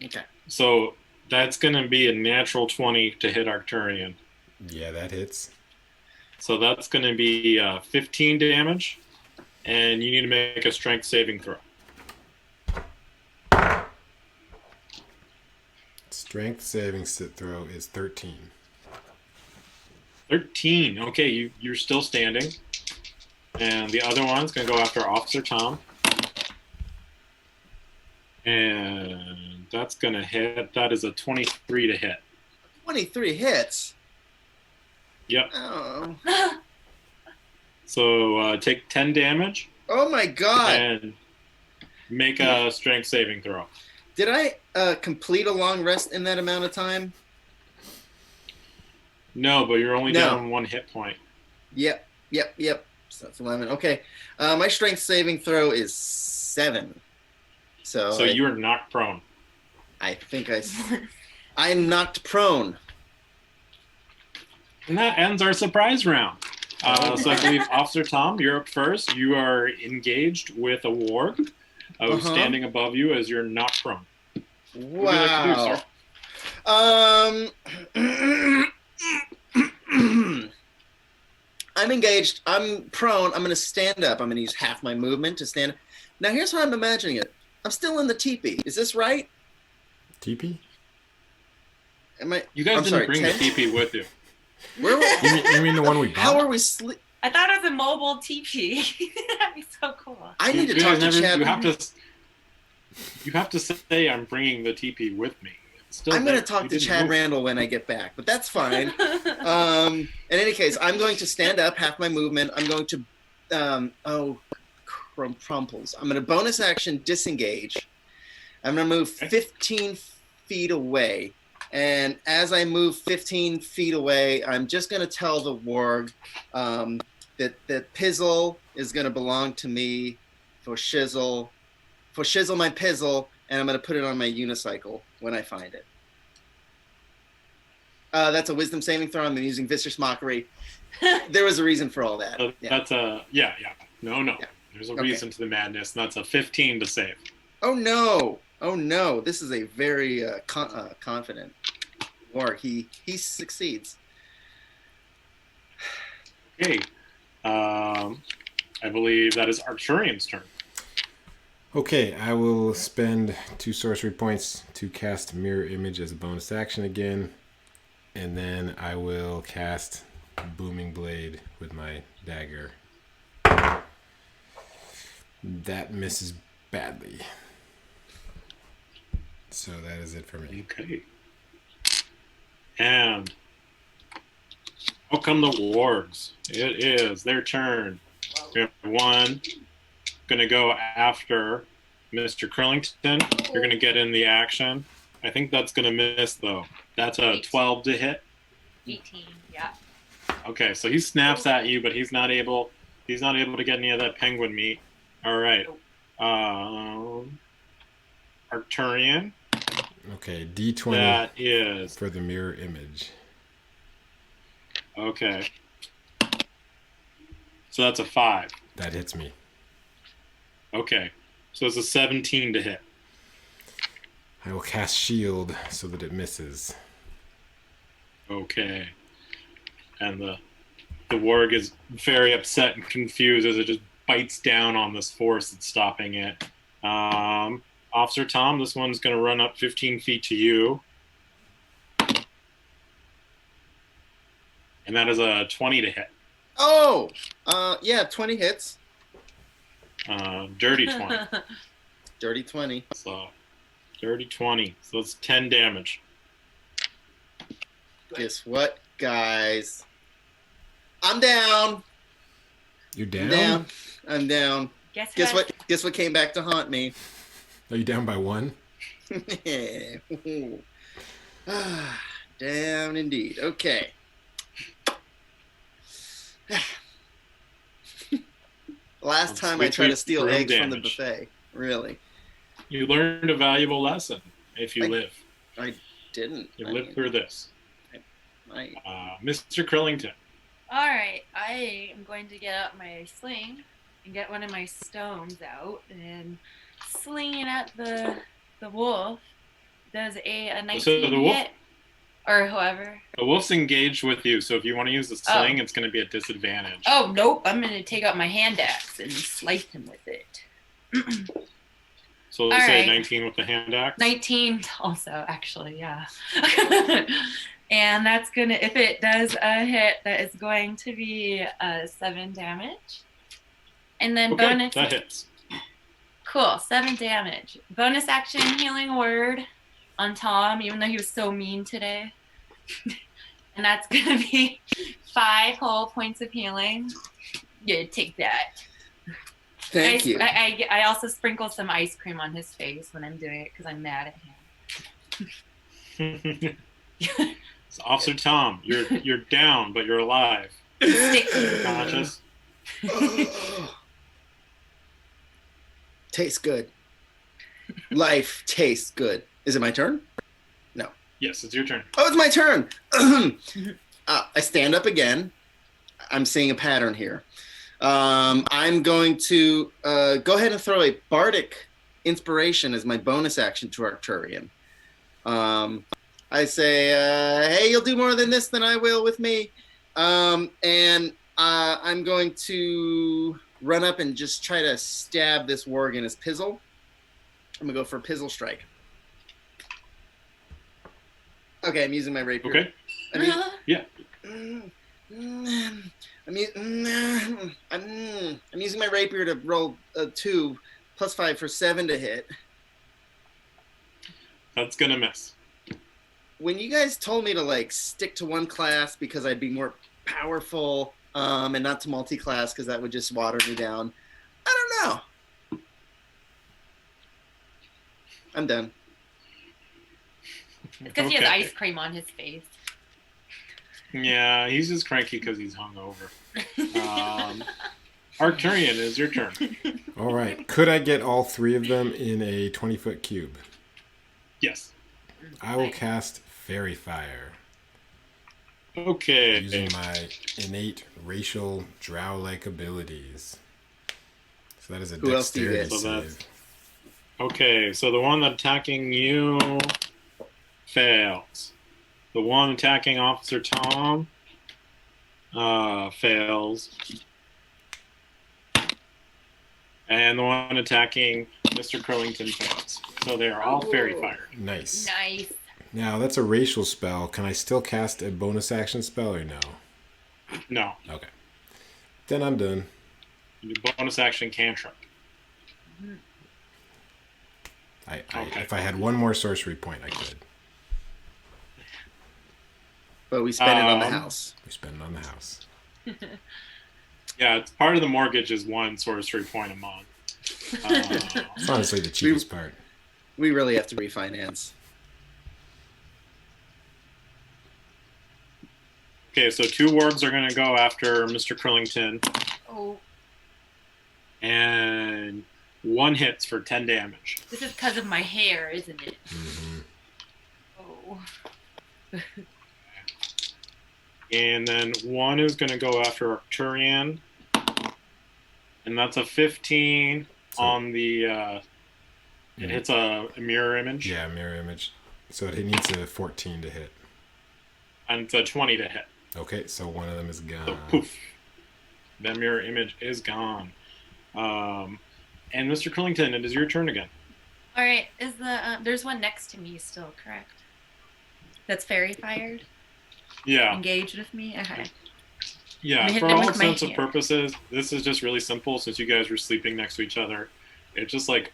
S2: Okay.
S1: So that's going to be a natural 20 to hit Arcturian.
S4: Yeah, that hits.
S1: So that's going to be 15 damage, and you need to make a strength saving throw.
S4: Strength saving throw is 13.
S1: 13. Okay, you're still standing. And the other one's going to go after Officer Tom. And that's going to hit. That is a 23 to hit.
S2: 23 hits?
S1: Yep.
S2: Oh.
S1: So take 10 damage.
S2: Oh my god.
S1: And make a strength saving throw.
S2: Did I complete a long rest in that amount of time?
S1: No, but you're only down 1 hit point.
S2: Yep. So that's 11. Okay. My strength saving throw is 7. So
S1: you are knocked prone.
S2: I think I I am knocked prone.
S1: And that ends our surprise round. So I believe Officer Tom, you're up first. You are engaged with a warg standing above you as you're not prone.
S2: Wow.
S1: What would you like to do, sir?
S2: I'm engaged. I'm prone. I'm going to stand up. I'm going to use half my movement to stand. Now, here's how I'm imagining it. I'm still in the teepee. Is this right?
S4: Teepee?
S2: Am I?
S1: You guys didn't bring the teepee with you.
S2: Where were
S4: You mean the one we bought?
S2: How are we sleep?
S3: I thought it was a mobile teepee. That'd be so cool.
S2: I need to talk to Chad.
S1: You have to say I'm bringing the teepee with me.
S2: I'm going to talk to Chad Randall when I get back, but that's fine. In any case, I'm going to stand up, half my movement. I'm going to, crumples. I'm going to bonus action disengage. I'm going to move 15 feet away. And as I move 15 feet away, I'm just going to tell the warg that Pizzle is going to belong to me for shizzle my pizzle, and I'm going to put it on my unicycle when I find it. That's a wisdom saving throw. I'm using vicious mockery. There was a reason for all that.
S1: That's No. Yeah. There's a reason to the madness, and that's a 15 to save.
S2: Oh no! This is a very confident warg. He succeeds.
S1: Okay. I believe that is Arcturian's turn.
S4: Okay, I will spend 2 sorcery points to cast Mirror Image as a bonus action again. And then I will cast Booming Blade with my dagger. That misses badly. So that is it for me.
S1: Okay. And out come the wargs. It is their turn. We have one going to go after Mr. Curlington. You're going to get in the action. I think that's going to miss, though. That's a 18. 12 to hit.
S3: 18, yeah.
S1: Okay, so he snaps at you, but he's not able to get any of that penguin meat. All right. Arcturian.
S4: Okay, D20
S1: that is
S4: for the mirror image.
S1: Okay. So that's a 5.
S4: That hits me.
S1: Okay. So it's a 17 to hit.
S4: I will cast shield so that it misses.
S1: Okay. And the warg is very upset and confused as it just bites down on this force that's stopping it. Officer Tom, this one's going to run up 15 feet to you. And that is a 20 to hit.
S2: Oh! Yeah, 20 hits.
S1: Dirty 20.
S2: Dirty 20.
S1: So, dirty 20. So it's 10 damage.
S2: Guess what, guys? I'm down.
S4: You're down?
S2: I'm down. Guess what? Guess what came back to haunt me?
S4: Are you down by 1?
S2: Down indeed. Okay. Last time I tried to steal eggs from the buffet. Really.
S1: You learned a valuable lesson if you live.
S2: I didn't.
S1: You lived through this. Mr. Crillington.
S3: All right, I am going to get out my sling and get one of my stones out and sling it at the wolf. Does a 19 hit? Or whoever.
S1: The wolf's engaged with you, so if you want to use the sling, it's going to be a disadvantage.
S3: Oh, nope. I'm going to take out my hand axe and slice him with it.
S1: So let's say 19 with the hand axe?
S3: 19 also, actually, yeah. And that's going to, if it does a hit, that is going to be 7 damage. And then bonus.
S1: That hits.
S3: Cool, 7 damage. Bonus action healing word on Tom, even though he was so mean today. And that's going to be 5 whole points of healing. Yeah, take that.
S2: Thank you.
S3: I also sprinkle some ice cream on his face when I'm doing it because I'm mad at him.
S1: So Officer Tom, you're down, but you're alive. You're conscious.
S2: Tastes good. Life tastes good. Is it my turn? No.
S1: Yes, it's your turn.
S2: Oh, it's my turn. I stand up again. I'm seeing a pattern here. I'm going to go ahead and throw a bardic inspiration as my bonus action to Arcturian. I say, hey, you'll do more than this than I will with me. And I'm going to run up and just try to stab this warg in his pizzle. I'm going to go for a pizzle strike. Okay, I'm using my rapier.
S1: Okay.
S2: I mean,
S1: Yeah.
S2: I'm using my rapier to roll a 2 plus 5 for 7 to hit.
S1: That's gonna miss.
S2: When you guys told me to like stick to one class because I'd be more powerful, and not to multi-class because that would just water me down, I don't know. I'm done.
S3: It's because he has ice cream on his face.
S1: Yeah, he's just cranky because he's hungover. Arcturian, is your turn.
S4: All right. Could I get all 3 of them in a 20-foot cube?
S1: Yes.
S4: I will cast Fairy Fire.
S1: Okay.
S4: Using my innate racial drow-like abilities. So that is a
S2: Who else do you
S4: dexterity
S2: get?
S1: So that's-
S4: save.
S1: Okay, so the one attacking you fails. The one attacking Officer Tom fails. And the one attacking Mr. Curlington fails. So they are all fairy fire.
S4: Nice.
S3: Nice.
S4: Now, that's a racial spell. Can I still cast a bonus action spell or no?
S1: No.
S4: Okay. Then I'm done.
S1: You bonus action cantrip. Okay.
S4: If I had one more sorcery point, I could.
S2: But we spend it on the house.
S4: We spend it on the house.
S1: Yeah, it's part of the mortgage is 1 sorcery point a month.
S4: It's honestly the cheapest part.
S2: We really have to refinance.
S1: Okay, so 2 wargs are going to go after Mr. Curlington,
S3: Oh,
S1: and 1 hits for 10 damage.
S3: this is because of my hair, isn't it?
S4: Mm-hmm.
S3: Oh.
S1: And then 1 is going to go after Arcturian, and that's a 15
S4: So-
S1: on the... it hits a mirror image,
S4: Yeah, mirror image. So it needs a 14 to hit.
S1: and it's a 20 to hit.
S4: Okay, so one of them is
S1: So
S4: gone.
S1: poof, that mirror image is gone. And Mr. Curlington, it is your turn again.
S3: All right, is the there's one next to me still, correct? That's fairy fired,
S1: Yeah,
S3: engaged with me. Okay.
S1: yeah.
S3: I'm
S1: For
S3: hitting
S1: all
S3: with my
S1: intents and
S3: hand.
S1: purposes, this is just really simple. Since you guys were sleeping next to each other, it's just like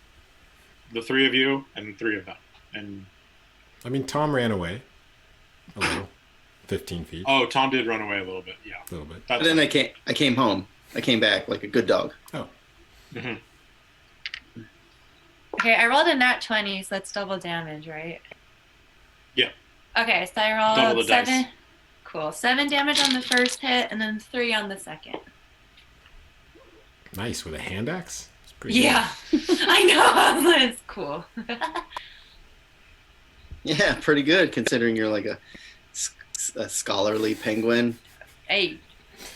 S1: the 3 of you and 3 of them. And
S4: I mean, Tom ran away a little. 15 feet.
S1: oh, Tom did run away a little bit. Yeah,
S4: A little bit.
S1: that's
S2: But then I came home. I came back like a good dog.
S4: Oh,
S1: Mhm.
S3: Okay, I rolled a nat 20, so that's double damage, right?
S1: Yeah.
S3: Okay, so I rolled
S1: Double the
S3: 7.
S1: dice.
S3: Cool. 7 damage on the first hit, and then 3 on the second.
S4: nice. With a hand axe? It's pretty
S3: Yeah, I know. It's cool.
S2: Yeah, pretty good considering you're like a scholarly penguin
S3: Hey,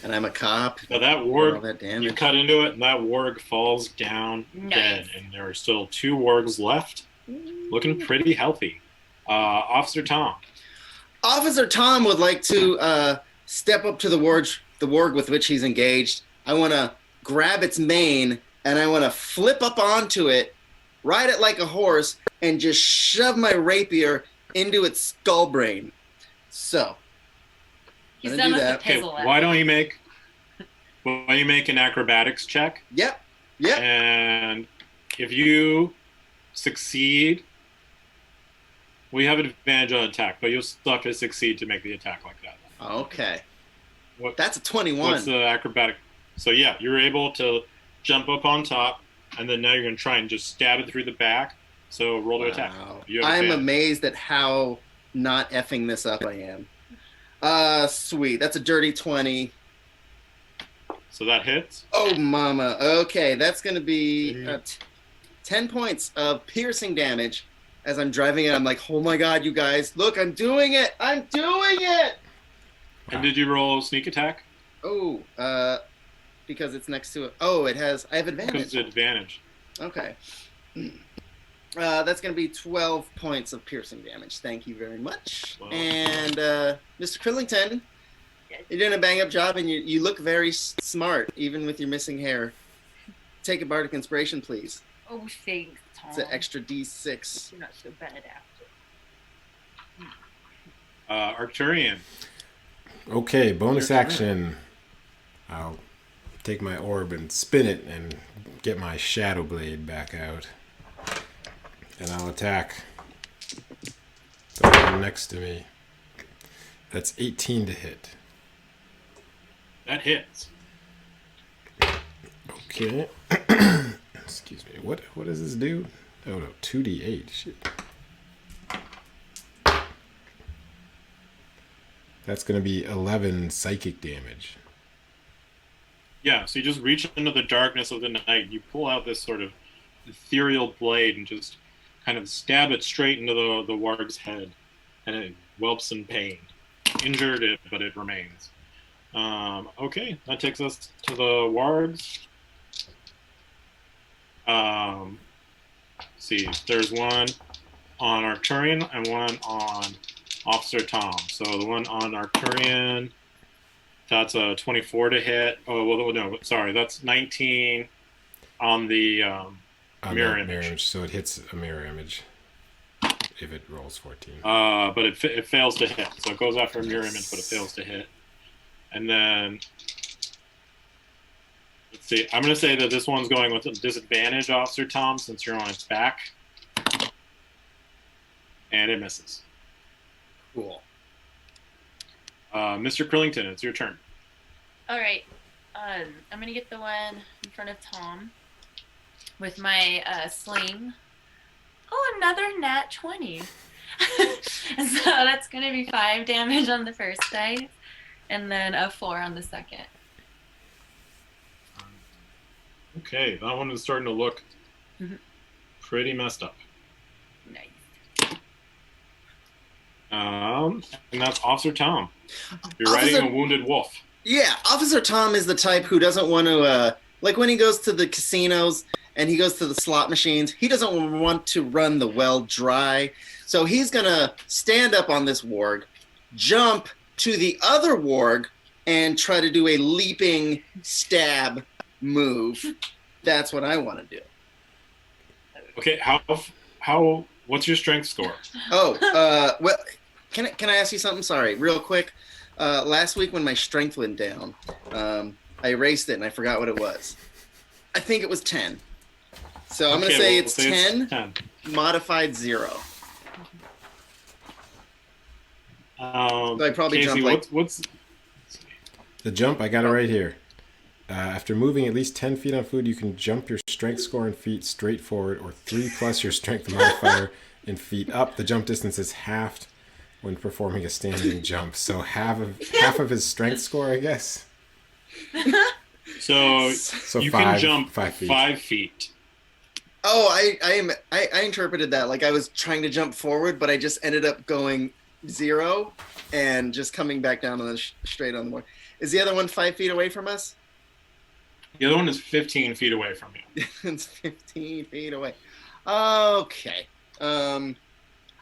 S2: and I'm a cop.
S1: So that
S2: All
S1: warg,
S2: that
S1: you
S2: damage.
S1: cut into it, and that warg falls down
S3: Nice.
S1: dead. And there are still 2 wargs left, looking pretty healthy. Officer Tom.
S2: Officer Tom would like to step up to the warg with which he's engaged. I want to grab its mane and I want to flip up onto it, ride it like a horse, and just shove my rapier into its skull brain. So,
S3: he's
S2: Gonna
S3: done
S2: do
S3: with
S2: that.
S3: the
S1: Okay,
S3: pizzle.
S1: why don't you make an acrobatics check?
S2: yep.
S1: And if you succeed, we have an advantage on attack, but you'll still have to succeed to make the attack like that.
S2: Okay.
S1: What,
S2: That's a 21.
S1: what's the acrobatic? So yeah, you're able to jump up on top, and then now you're going to try and just stab it through the back. So roll to attack.
S2: Wow.
S1: You have
S2: I'm
S1: advantage.
S2: amazed at how not effing this up I am. Sweet. That's a dirty 20.
S1: So that hits.
S2: Oh, mama. Okay, that's going to be 10 points of piercing damage as I'm driving it, I'm like, oh my God, you guys, look, I'm doing it. I'm doing it.
S1: And did you roll sneak attack?
S2: Oh, because it's next to it. Oh, I have
S1: Because
S2: advantage.
S1: it's advantage.
S2: Okay. That's going to be 12 points of piercing damage. Thank you very much.
S1: Wow.
S2: And Mr. Krillington, you're doing a bang up job, and you look very smart, even with your missing hair. Take a bardic inspiration, please.
S3: Oh, thanks, Tom.
S2: It's an extra D6.
S3: You're not so bad after.
S1: Arcturian.
S4: Okay, bonus action. I'll take my orb and spin it and get my shadow blade back out. And I'll attack the one next to me. That's 18 to hit.
S1: That hits.
S4: Okay. Excuse me. What does this do? Oh no, 2d8. Shit. That's going to be 11 psychic damage.
S1: Yeah, so you just reach into the darkness of the night, you pull out this sort of ethereal blade and just kind of stab it straight into the warg's head, and it whelps in pain. Injured it, but it remains. Okay, that takes us to the wargs. Let's see, there's one on Arcturian and one on Officer Tom. So the one on Arcturian, that's a 24 to hit. Oh, well, no, sorry, that's 19 on the mirror image.
S4: So it hits a mirror image if it rolls 14.
S1: But it fails to hit. So it goes after a mirror image, but it fails to hit. And then, let's see, I'm going to say that this one's going with a disadvantage, Officer Tom, since you're on its back. And it misses.
S2: Cool.
S1: Mr. Krillington, it's your turn.
S3: All right. I'm going to get the one in front of Tom with my sling. Oh, another nat 20. So that's going to be 5 damage on the first dice, and then a 4 on the second.
S1: Okay, that one is starting to look pretty messed up.
S3: Nice.
S1: And that's Officer Tom. You're riding a wounded wolf.
S2: Yeah, Officer Tom is the type who doesn't want to, like when he goes to the casinos and he goes to the slot machines, he doesn't want to run the well dry. So he's going to stand up on this warg, jump to the other warg, and try to do a leaping stab move. That's what I want to do.
S1: Okay, what's your strength score?
S2: Oh, well, can I ask you something? Sorry, real quick. Last week when my strength went down, I erased it and I forgot what it was. I think it was 10. So I'm going to say it's 10 modified 0. So I probably
S1: Casey,
S2: jumped like...
S1: what's
S4: The jump, I got it right here. After moving at least 10 feet on food, you can jump your strength score in feet straight forward, or 3 plus your strength modifier in feet up. The jump distance is halved when performing a standing jump. So half of his strength score, I guess.
S1: So you can jump
S4: 5 feet.
S1: 5 feet.
S2: Oh, I interpreted that like I was trying to jump forward, but I just ended up going 0 and just coming back down on the straight on the board. Is the other one 5 feet away from us?
S1: The other one is 15 feet away from you.
S2: It's 15 feet away. Okay. I'm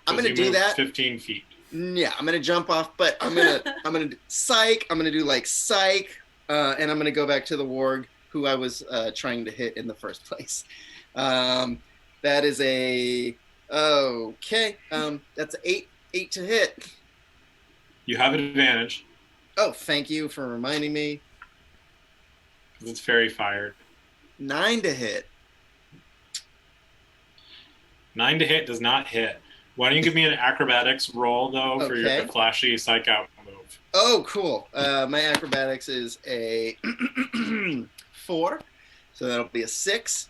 S2: gonna do that.
S1: 15 feet.
S2: Yeah, I'm gonna jump off, but I'm gonna psych. I'm gonna do like psych, and I'm gonna go back to the warg who I was trying to hit in the first place. That is a okay. That's 8 to hit.
S1: You have an advantage.
S2: Oh, thank you for reminding me.
S1: It's fairy fired.
S2: 9 to hit.
S1: 9 to hit does not hit. Why don't you give me an acrobatics roll, though, for your flashy psych out move?
S2: Oh, cool. My acrobatics is a 4, so that'll be a 6.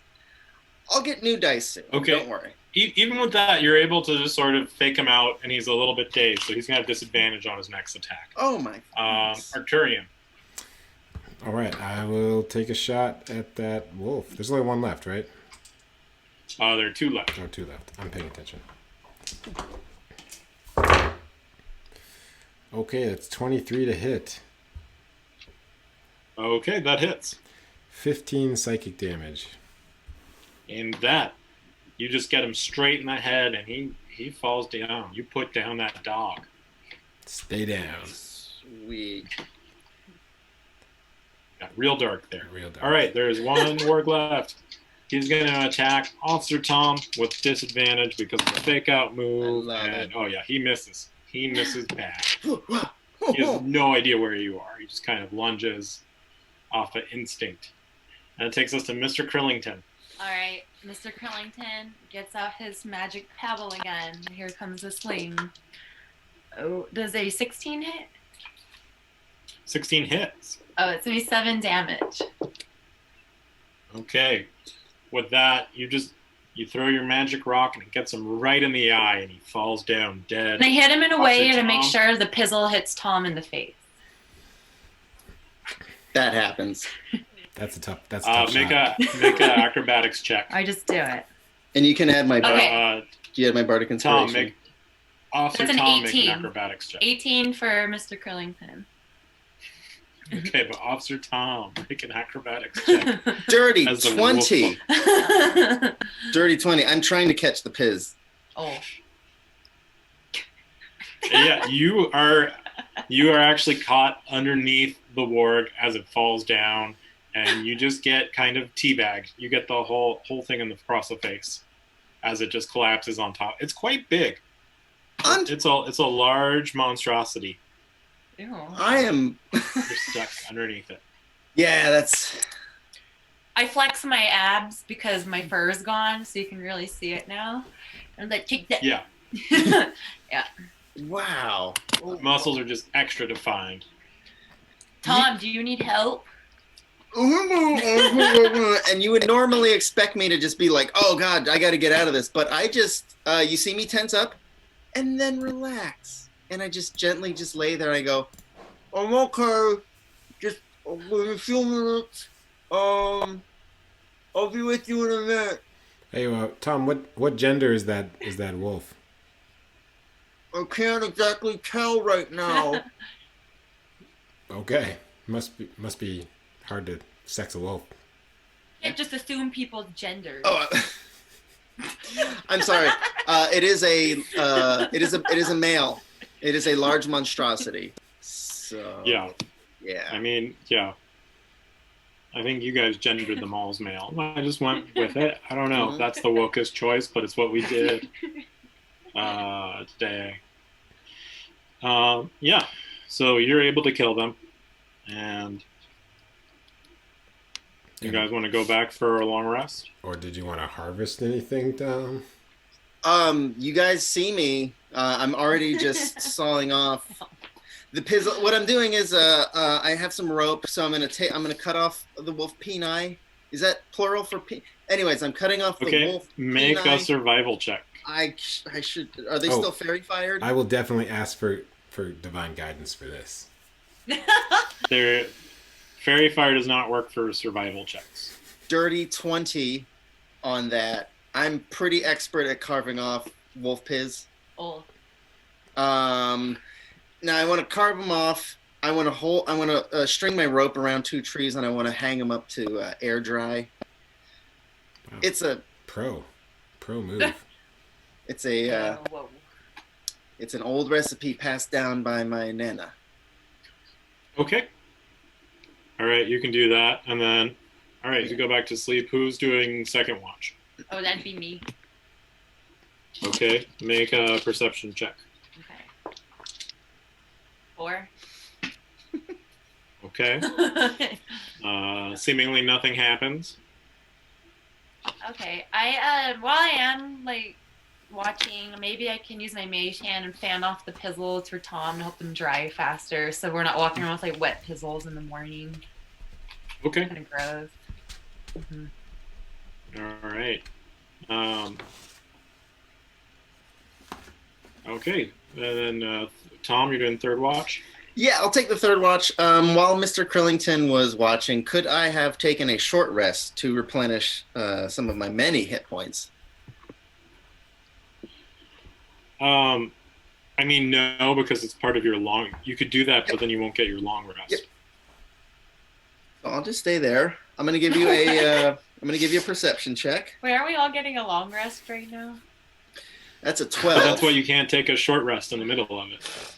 S2: I'll get new dice soon.
S1: Okay.
S2: Don't worry.
S1: Even with that, you're able to just sort of fake him out, and he's a little bit dazed, so he's going to have disadvantage on his next attack.
S2: Oh, my goodness.
S1: Arcturian.
S4: All right, I will take a shot at that wolf. There's only one left, right?
S1: There are 2 left.
S4: Oh, 2 left. I'm paying attention. Okay, that's 23 to hit.
S1: Okay, that hits.
S4: 15 psychic damage.
S1: And that, you just get him straight in the head, and he falls down. You put down that dog.
S4: Stay down.
S2: Sweet.
S1: Got real dark there.
S4: Real dark.
S1: All right, there's one warg left. He's going to attack Officer Tom with disadvantage because of the fake out move.
S2: I love it.
S1: Oh yeah, he misses. He misses bad. He has no idea where you are. He just kind of lunges off of instinct. And it takes us to Mr. Krillington.
S3: All right, Mr. Krillington gets out his magic pebble again. Here comes the sling. Oh, does a 16 hit?
S1: 16 hits.
S3: Oh, it's gonna be 7 damage.
S1: Okay. With that, you throw your magic rock and it gets him right in the eye and he falls down dead.
S3: And I hit him in a way
S1: Officer
S3: to make
S1: Tom.
S3: sure the pizzle hits Tom in the face.
S2: That happens.
S4: That's a tough shot.
S1: Make a acrobatics check.
S3: I just do it.
S2: And you can add my
S3: Okay.
S2: do you add my bardic inspiration?
S1: Tom, make Officer
S3: That's an
S1: Tom make
S3: 18.
S1: an acrobatics check.
S3: 18 for Mr. Krillington.
S1: Okay, but Officer Tom, make an acrobatics check.
S2: Dirty
S1: As the
S2: 20. Dirty 20. I'm trying to catch the Piz.
S3: Oh.
S1: Yeah, you are actually caught underneath the warg as it falls down, and you just get kind of teabagged. You get the whole thing across the face as it just collapses on top. It's quite big. It's a large monstrosity.
S3: Ew.
S2: I am.
S1: You're stuck underneath it.
S2: Yeah, that's.
S3: I flex my abs because my fur is gone, so you can really see it now. And like, take that.
S1: Yeah,
S3: Yeah.
S2: Wow.
S1: muscles are just extra defined.
S3: Tom, do you need help?
S2: And you would normally expect me to just be like, oh God, I got to get out of this. But I just, you see me tense up and then relax. And I just gently just lay there. I go, I'm okay. Just in a few minutes. I'll be with you in a minute.
S4: Hey, Tom, what gender is that wolf?
S2: I can't exactly tell right now.
S4: Okay, must be hard to sex a wolf.
S3: You can't just assume people's genders.
S2: Oh, I'm sorry. It is a male. It is a large monstrosity. So
S1: Yeah,
S2: yeah.
S1: I mean, yeah. I think you guys gendered them all as male. I just went with it. I don't know if that's the wokest choice, but it's what we did today. Yeah, so you're able to kill them, and you guys want to go back for a long rest?
S4: Or did you want to harvest anything, Tom?
S2: You guys see me. I'm already just sawing off the pizzle. What I'm doing is, I have some rope, so I'm gonna cut off the wolf peni. Is that plural for p? Anyways, I'm cutting off the
S1: Okay,
S2: wolf
S1: make
S2: peni.
S1: a survival check.
S2: I should. Are they still fairy fired?
S4: I will definitely ask for divine guidance for this.
S1: Their fairy fire does not work for survival checks.
S2: Dirty 20 on that. I'm pretty expert at carving off wolf piz.
S3: Oh.
S2: Now I want to carve them off. I want to string my rope around 2 trees, and I want to hang them up to air dry.
S4: Wow.
S2: It's a
S4: Pro move.
S2: it's a
S3: Whoa.
S2: it's an old recipe passed down by my nana.
S1: Okay. All right, you can do that, and then, all right, you go back to sleep. Who's doing second watch?
S3: Oh, that'd be me.
S1: Okay, make a perception check.
S3: Okay. 4.
S1: Okay. Seemingly nothing happens.
S3: Okay. While I am like watching, maybe I can use my mage hand and fan off the pizzles for Tom to help them dry faster, so we're not walking around with like wet pizzles in the morning.
S1: Okay.
S3: Kind of gross. Mm-hmm.
S1: All right. Okay, and then Tom, you're doing third watch.
S2: Yeah, I'll take the third watch. While Mr. Krillington was watching, could I have taken a short rest to replenish some of my many hit points?
S1: I mean, no, because it's part of your long. You could do that, but then you won't get your long rest.
S2: Yep. So I'll just stay there. I'm gonna give you a perception check.
S3: Wait, are we all getting a long rest right now?
S2: That's a
S1: But
S2: 12.
S1: that's why you can't take a short rest in the middle of it.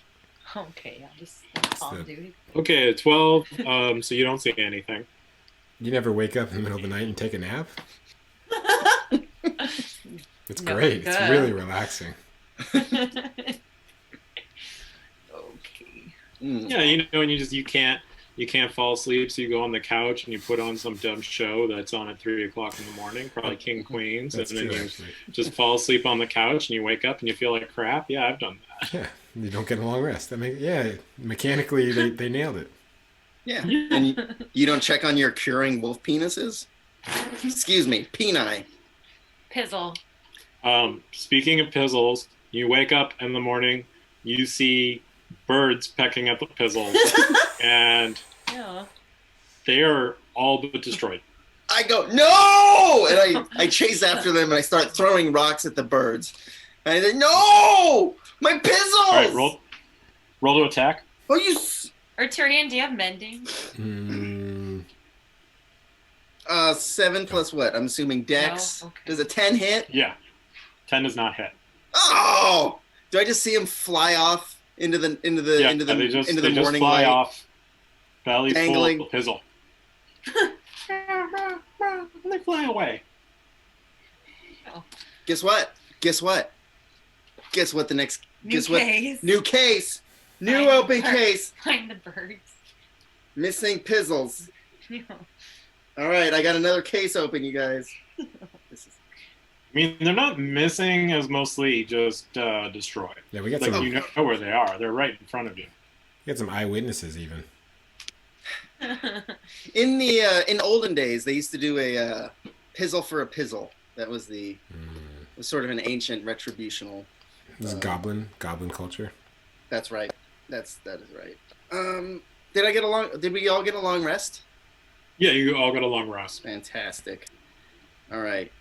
S3: Okay, I'll just call duty.
S1: Okay, 12. So you don't see anything.
S4: You never wake up in the middle of the night and take a nap? It's
S3: No,
S4: great. It's
S3: good.
S4: really relaxing.
S3: Okay.
S1: Yeah, and you can't fall asleep, so you go on the couch and you put on some dumb show that's on at 3 o'clock in the morning, probably King Queens,
S4: That's
S1: and then
S4: true,
S1: you
S4: actually.
S1: just fall asleep on the couch and you wake up and you feel like crap. Yeah, I've done that.
S4: Yeah, you don't get a long rest. Mechanically, they nailed it.
S2: Yeah. And you don't check on your curing wolf penises? Excuse me, peni.
S3: Pizzle.
S1: Speaking of pizzles, you wake up in the morning, you see birds pecking at the pizzles, and
S3: Yeah.
S1: they are all but destroyed.
S2: I go, no! And I chase after them and I start throwing rocks at the birds. And I say, no! My pizzles!
S1: All right, roll to attack.
S2: Oh, you...
S3: Arturian, do you have mending?
S2: 7 plus what? I'm assuming dex.
S3: No? Okay.
S2: Does a 10 hit?
S1: Yeah, 10 does not hit.
S2: Oh! Do I just see him fly off into the
S1: They just
S2: morning
S1: fly
S2: light?
S1: off, belly
S2: Dangling.
S1: full of pizzle. And they fly away.
S2: Guess what? Guess what? Guess what the next... Guess what? New case! New
S3: Find
S2: open
S3: the birds.
S2: case!
S3: Find the birds.
S2: Missing pizzles.
S3: Yeah.
S2: All right, I got another case open, you guys. This is...
S1: I mean, they're not missing, as mostly just destroyed.
S4: Yeah, we got
S1: Like,
S4: some.
S1: you know where they are. They're right in front of you.
S4: We got some eyewitnesses even.
S2: In olden days, they used to do a pizzle for a pizzle. That was was sort of an ancient retributional.
S4: This is goblin culture.
S2: That's right. That is right. Did we all get a long rest?
S1: Yeah, you all got a long rest.
S2: Fantastic. All right.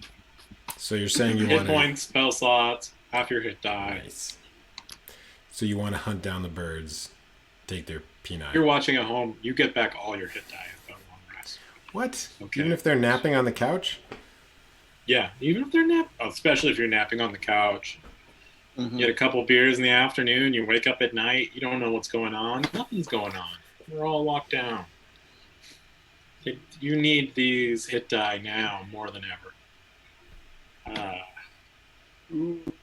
S4: So you're saying you
S1: Hit
S4: want to...
S1: points, spell slots, half your hit die.
S4: Nice. So you want to hunt down the birds, take their peni.
S1: You're watching at home. You get back all your hit die after a long rest.
S4: What?
S1: Okay.
S4: Even if they're napping on the couch?
S1: Yeah, even if they're especially if you're napping on the couch.
S2: Mhm.
S1: You get a couple beers in the afternoon. You wake up at night. You don't know what's going on. Nothing's going on. We're all locked down. You need these hit die now more than ever.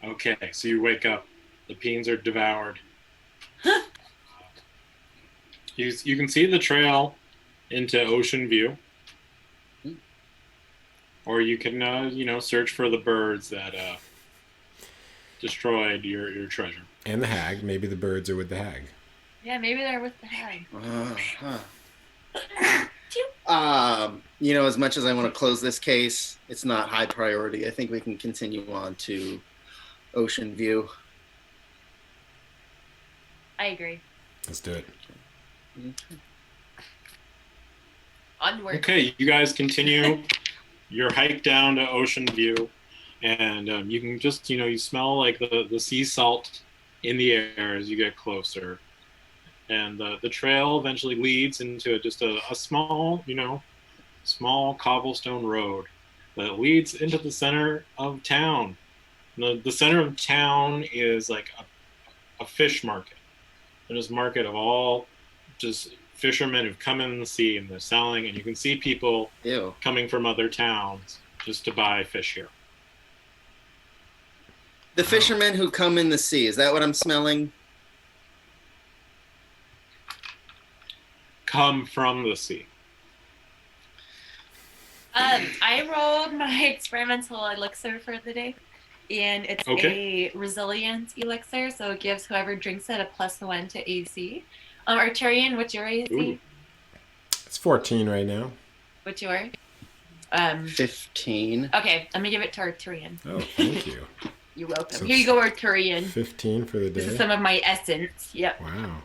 S1: Okay, so you wake up. The peens are devoured. You can see the trail into Ocean View, or you can search for the birds that destroyed your treasure.
S4: And the hag. Maybe the birds are with the hag.
S3: Yeah, maybe they're with the hag.
S2: As much as I want to close this case, it's not high priority. I think we can continue on to Ocean View.
S3: I agree.
S4: Let's do it.
S3: Onward.
S1: Okay, you guys continue your hike down to Ocean View, and you can just, you smell like the sea salt in the air as you get closer. And the trail eventually leads into just a small, small cobblestone road that leads into the center of town. The center of town is like a fish market. There's a market of all just fishermen who've come in the sea and they're selling, and you can see people
S2: Ew.
S1: coming from other towns just to buy fish here.
S2: The fishermen who come in the sea. Is that what I'm smelling?
S1: Come from the sea.
S3: I rolled my experimental elixir for the day, and it's
S1: Okay.
S3: a resilience elixir, so it gives whoever drinks it a +1 to AC. Arturian, what's your AC?
S1: Ooh.
S4: It's 14 right now.
S3: What's yours?
S2: 15.
S3: Okay, I'm gonna give it to Arturian.
S4: Oh, thank you.
S3: You're welcome.
S4: So
S3: Here you go, Arturian.
S4: 15 for the day.
S3: This is some of my essence. Yep.
S4: Wow.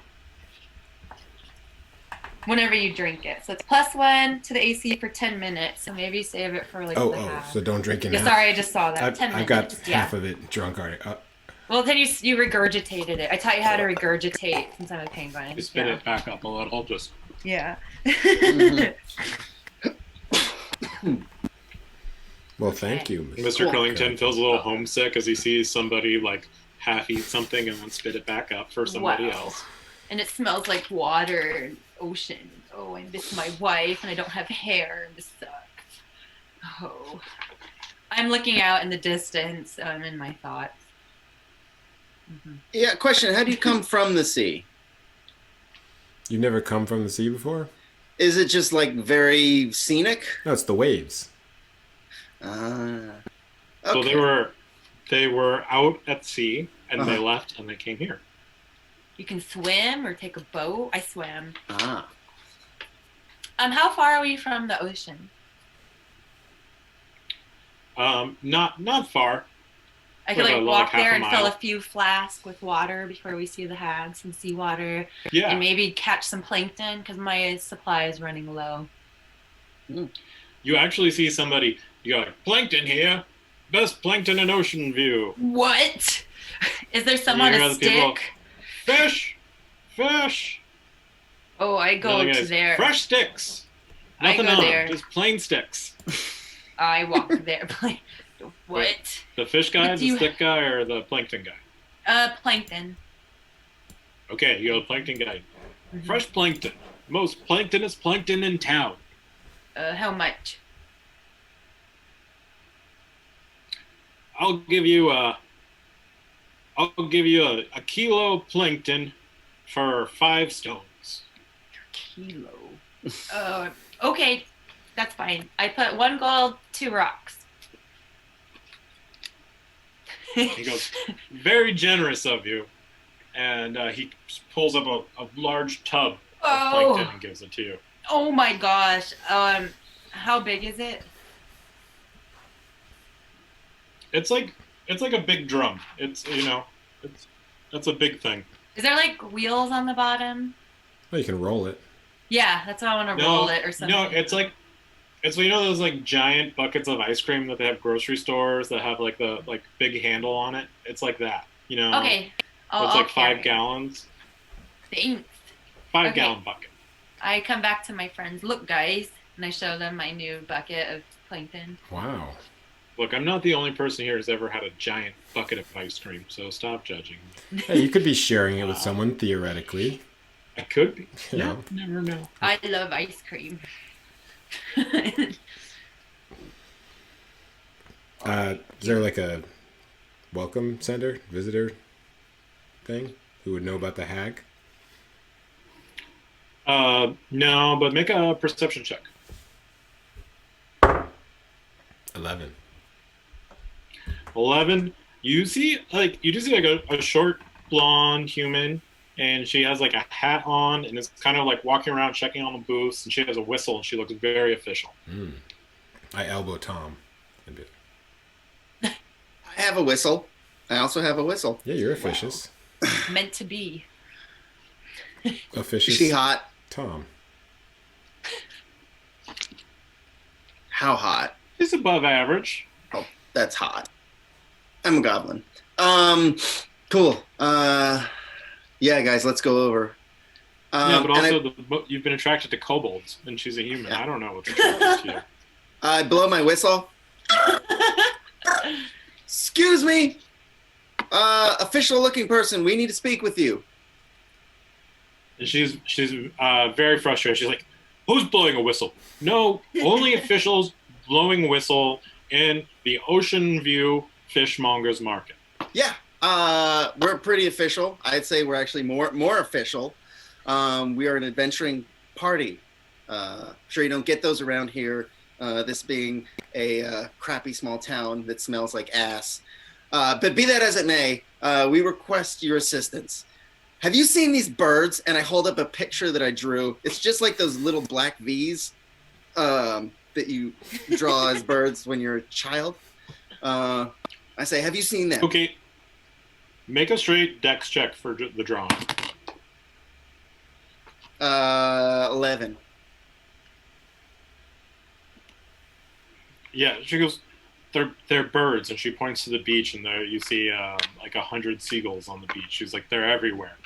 S3: Whenever you drink it, so it's +1 to the AC for 10 minutes. So maybe save it for like the half.
S4: So don't drink it
S3: Yeah,
S4: now.
S3: sorry, I just saw that.
S4: I've
S3: 10 minutes.
S4: got
S3: yeah.
S4: half of it drunk already.
S3: Well, Well, then you regurgitated it. I taught you how to regurgitate since I'm a penguin.
S1: You spin
S3: Yeah.
S1: it back up a little, just
S3: Yeah.
S4: Well, thank you,
S1: Mr.
S2: Cool.
S1: Curlington feels a little homesick as he sees somebody like half eat something and then spit it back up for somebody
S3: Wow.
S1: else.
S3: And it smells like water and ocean. Oh, I miss my wife and I don't have hair and this sucks. Oh. I'm looking out in the distance. I'm in my thoughts.
S2: Yeah, question. How do you come from the sea?
S4: You've never come from the sea before?
S2: Is it just like very scenic?
S4: No, it's the waves.
S2: Okay.
S1: So they were out at sea and they left and they came here.
S3: You can swim or take a boat. I swam.
S2: Ah.
S3: How far are we from the ocean?
S1: Not far.
S3: I could
S1: Like
S3: like
S1: a-
S3: walk
S1: like half
S3: there
S1: a
S3: and fill
S1: mile.
S3: a few flasks with water before we see the hags, some seawater,
S1: Yeah.
S3: and maybe catch some plankton because my supply is running low.
S1: You actually see somebody, you go like, plankton here. Best plankton in Ocean View.
S3: What? Is there some on
S1: You
S3: a
S1: hear the people,
S3: stick?
S1: Fish! Fish!
S3: Oh, I
S1: The other
S3: go to
S1: guy's,
S3: there.
S1: Fresh sticks!
S3: I
S1: Nothing
S3: go
S1: on,
S3: there.
S1: just plain sticks.
S3: I walk there. What?
S1: The fish guy,
S3: What do
S1: the
S3: you-
S1: stick guy, or the plankton guy?
S3: Plankton.
S1: Okay, you go the plankton guy.
S3: Mhm.
S1: Fresh plankton. Most planktonous plankton in town.
S3: How much?
S1: I'll give you a kilo plankton for 5 stones.
S3: Kilo. Okay, that's fine. I put 1 gold, 2 rocks.
S1: He goes, very generous of you. And he pulls up a large tub of plankton and gives it to you.
S3: Oh my gosh. How big is it?
S1: It's like a big drum. It's that's a big thing.
S3: Is there like wheels on the bottom?
S4: Well, you can roll it.
S3: Yeah, that's why I want to roll it or something.
S1: No, it's those like giant buckets of ice cream that they have grocery stores that have like the big handle on it. It's like that,
S3: Okay.
S1: So it's
S3: I'll
S1: like 5
S3: carry it.
S1: gallons.
S3: Thanks.
S1: 5
S3: Okay.
S1: gallon bucket.
S3: I come back to my friends. Look, guys, and I show them my new bucket of plankton.
S4: Wow.
S1: Look, I'm not the only person here who's ever had a giant bucket of ice cream, so stop judging.
S4: Hey, you could be sharing it with someone theoretically.
S1: I could be.
S4: You
S1: Yeah,
S4: know.
S1: never know.
S3: I love ice cream.
S4: Is there like a welcome center, visitor thing? Who would know about the hag?
S1: No, but make a perception check.
S4: 11.
S1: 11. You do see a short blonde human, and she has like a hat on, and is kind of like walking around checking on the booths, and she has a whistle, and she looks very official.
S4: I elbow Tom.
S2: I have a whistle. I also have a whistle.
S4: Yeah, you're officious.
S3: Meant to be.
S4: Officious
S2: Is she hot?
S4: Tom.
S2: How hot?
S1: She's above average.
S2: Oh, that's hot. I'm a goblin. Cool. Yeah, guys, let's go over.
S1: Yeah, but
S2: and
S1: also you've been attracted to kobolds, and she's a human. I don't know what's attracted to you.
S2: I blow my whistle. Excuse me, official-looking person. We need to speak with you.
S1: And she's very frustrated. She's like, "Who's blowing a whistle? No, only officials blowing whistle in the Ocean View Fishmongers Market."
S2: Yeah, we're pretty official. I'd say we're actually more official. We are an adventuring party. Sure, you don't get those around here. This being a crappy small town that smells like ass. But be that as it may, we request your assistance. Have you seen these birds? And I hold up a picture that I drew. It's just like those little black V's that you draw as birds when you're a child. I say, have you seen them?
S1: Okay, make a straight dex check for the drawing.
S2: 11.
S1: Yeah, she goes, they're birds, and she points to the beach, and there you see like 100 seagulls on the beach. She's like, they're everywhere.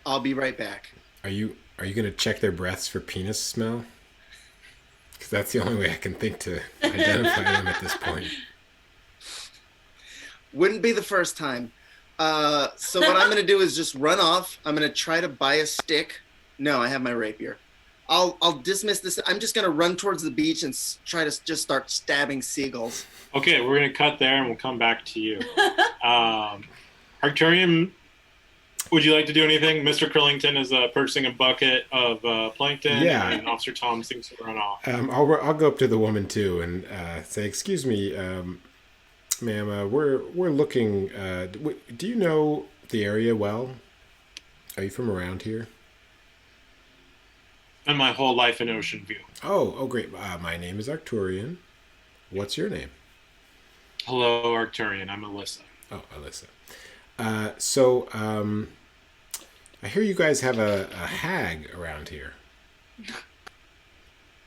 S2: I'll be right back.
S4: Are you gonna check their breaths for penis smell? Because that's the only way I can think to identify them at this point.
S2: Wouldn't be the first time. So what I'm going to do is just run off. I'm going to try to buy a stick. No, I have my rapier. I'll dismiss this. I'm just going to run towards the beach and try to just start stabbing seagulls.
S1: Okay, we're gonna cut there, and we'll come back to you. Arcturian, would you like to do anything? Mr. Krillington is purchasing a bucket of plankton,
S4: Yeah.
S1: and Officer Tom seems to run off.
S4: I'll go up to the woman too and say, "Excuse me, ma'am. We're looking. Do you know the area well? Are you from around here?"
S1: And my whole life in Ocean View.
S4: Oh, great. My name is Arcturian. What's your name?
S1: Hello, Arcturian. I'm Alyssa.
S4: Oh, Alyssa. So, I hear you guys have a hag around here.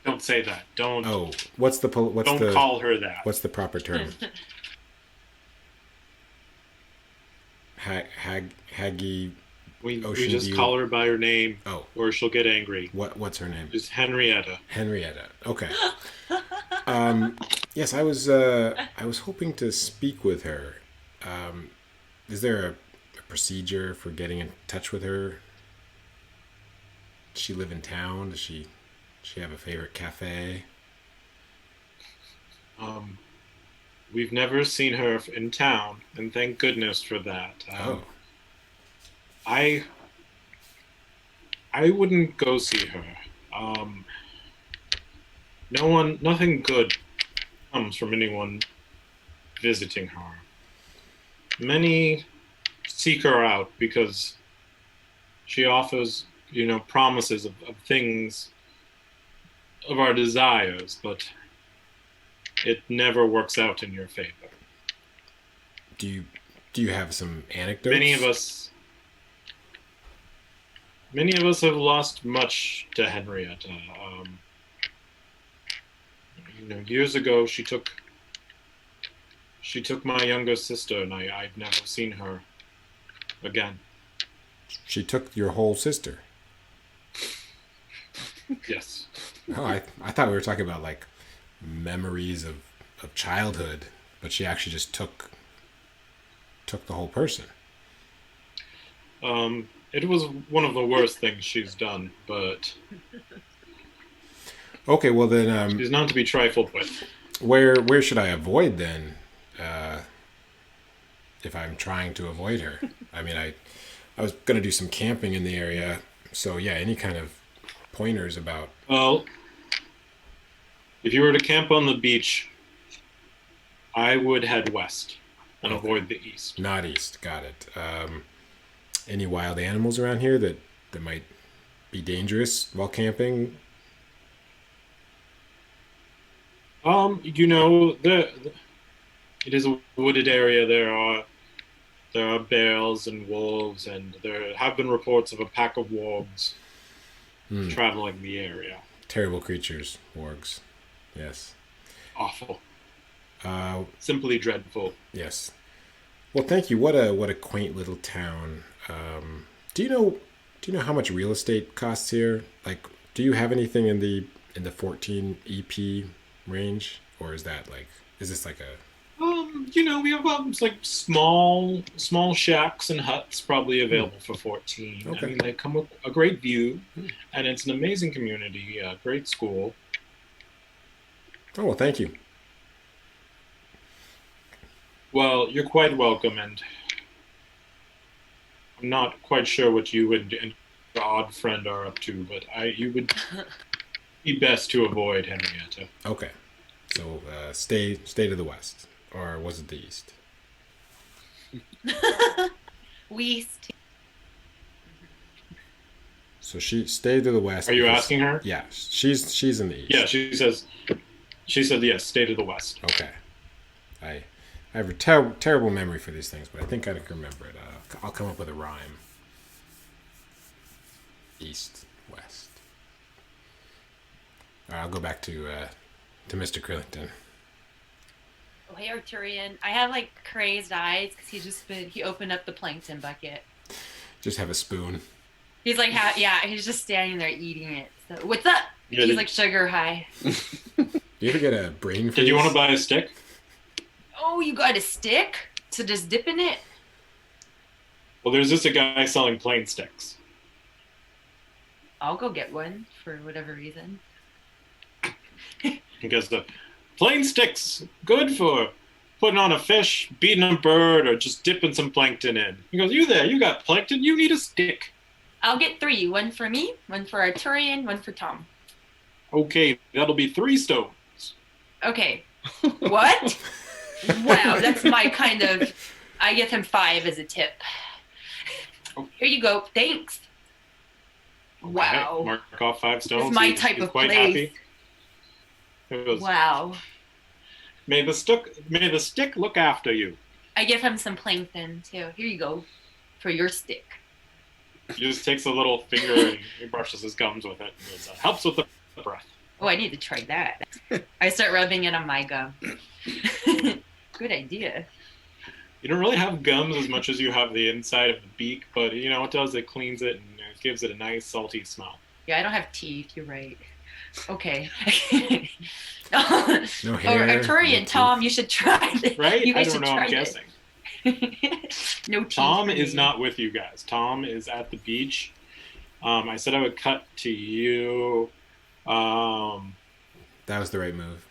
S1: Don't say that. Don't.
S4: Oh, what's the
S1: Call her that.
S4: What's the proper term? Haggy.
S1: We
S4: Ocean
S1: just
S4: View.
S1: call her by her name,
S4: Oh,
S1: or she'll get angry.
S4: what's her name?
S1: It's Henrietta.
S4: Henrietta. Okay. Yes, I was hoping to speak with her. Is there a procedure for getting in touch with her? Does she live in town? Does she have a favorite cafe?
S1: We've never seen her in town, and thank goodness for that.
S4: Oh,
S1: I wouldn't go see her. Nothing good comes from anyone visiting her. Many seek her out because she offers, promises of things, of our desires, but it never works out in your favor.
S4: do you have some anecdotes?
S1: Many of us have lost much to Henrietta. Years ago, she took my younger sister, and I've never seen her again.
S4: She took your whole sister.
S1: Yes.
S4: Oh, I thought we were talking about like memories of childhood, but she actually just took the whole person.
S1: It was one of the worst things she's done, but
S4: Okay, well then,
S1: she's not to be trifled with.
S4: where should I avoid then? If I'm trying to avoid her, I mean, I was gonna do some camping in the area, so yeah, any kind of pointers about.
S1: Well, if you were to camp on the beach, I would head west and avoid the east.
S4: Not east, got it. Any wild animals around here that might be dangerous while camping?
S1: It is a wooded area. There are bears and wolves, and there have been reports of a pack of wargs traveling the area.
S4: Terrible creatures, wargs. Yes.
S1: Awful.
S4: Uh,
S1: Simply dreadful.
S4: yes. Well, thank you. What a quaint little town. Do you know how much real estate costs here? Like, do you have anything in the 14 EP range, or is this like a?
S1: We have like small shacks and huts probably available for 14.
S4: Okay.
S1: I mean, they come with a great view, and it's an amazing community, a great school.
S4: Oh, well, thank you.
S1: Well, you're quite welcome, and I'm not quite sure what you and your odd friend are up to, but you would be best to avoid Henrietta.
S4: Okay. So stay to the west, or was it the east?
S3: West.
S4: So she stayed to the west.
S1: Are you
S4: because-
S1: asking her?
S4: Yeah, she's in the east.
S1: Yeah, she said yes, stay to the west.
S4: Okay. I have a terrible memory for these things, but I think I can remember it. I'll come up with a rhyme. East, west. All right, I'll go back to Mr. Krillington.
S3: Oh, hey, Arturian. I have like crazed eyes because he opened up the plankton bucket.
S4: Just have a spoon.
S3: He's like, yeah, he's just standing there eating it. So, what's up?
S1: Yeah,
S3: He's like sugar high.
S4: You ever get a brain freeze?
S1: Did you want to buy a stick?
S3: Oh, you got a stick to just dip in it?
S1: Well, there's just a guy selling plain sticks.
S3: I'll go get one for whatever reason.
S1: Because the plain sticks, good for putting on a fish, beating a bird, or just dipping some plankton in. He goes, you there, you got plankton, you need a stick.
S3: I'll get 3. One for me, one for Arturian, one for Tom.
S1: Okay, that'll be 3 stones.
S3: Okay. What? Wow, that's my kind of... I give him 5 as a tip. Here you go. Thanks. Wow.
S1: Okay, mark off 5 stones.
S3: This is my type
S1: He's
S3: of
S1: quite
S3: place.
S1: happy. He goes,
S3: Wow.
S1: May the stick look after you.
S3: I give him some plankton, too. Here you go. For your stick.
S1: He just takes a little finger and he brushes his gums with it. And it helps with the breath.
S3: Oh, I need to try that. I start rubbing it on my gum. Good idea.
S1: You don't really have gums as much as you have the inside of the beak, but you know what it does? It cleans it and it gives it a nice salty smell.
S3: Yeah, I don't have teeth. You're right. Okay.
S4: No hair.
S3: Arturian,
S4: no
S3: Tom, you should try this.
S1: Right?
S3: You
S1: I
S3: guys
S1: don't
S3: should
S1: know, I'm
S3: try
S1: guessing.
S3: No teeth.
S1: Tom
S3: for
S1: is
S3: me.
S1: not with you guys. Tom is at the beach. I said I would cut to you.
S4: That was the right move.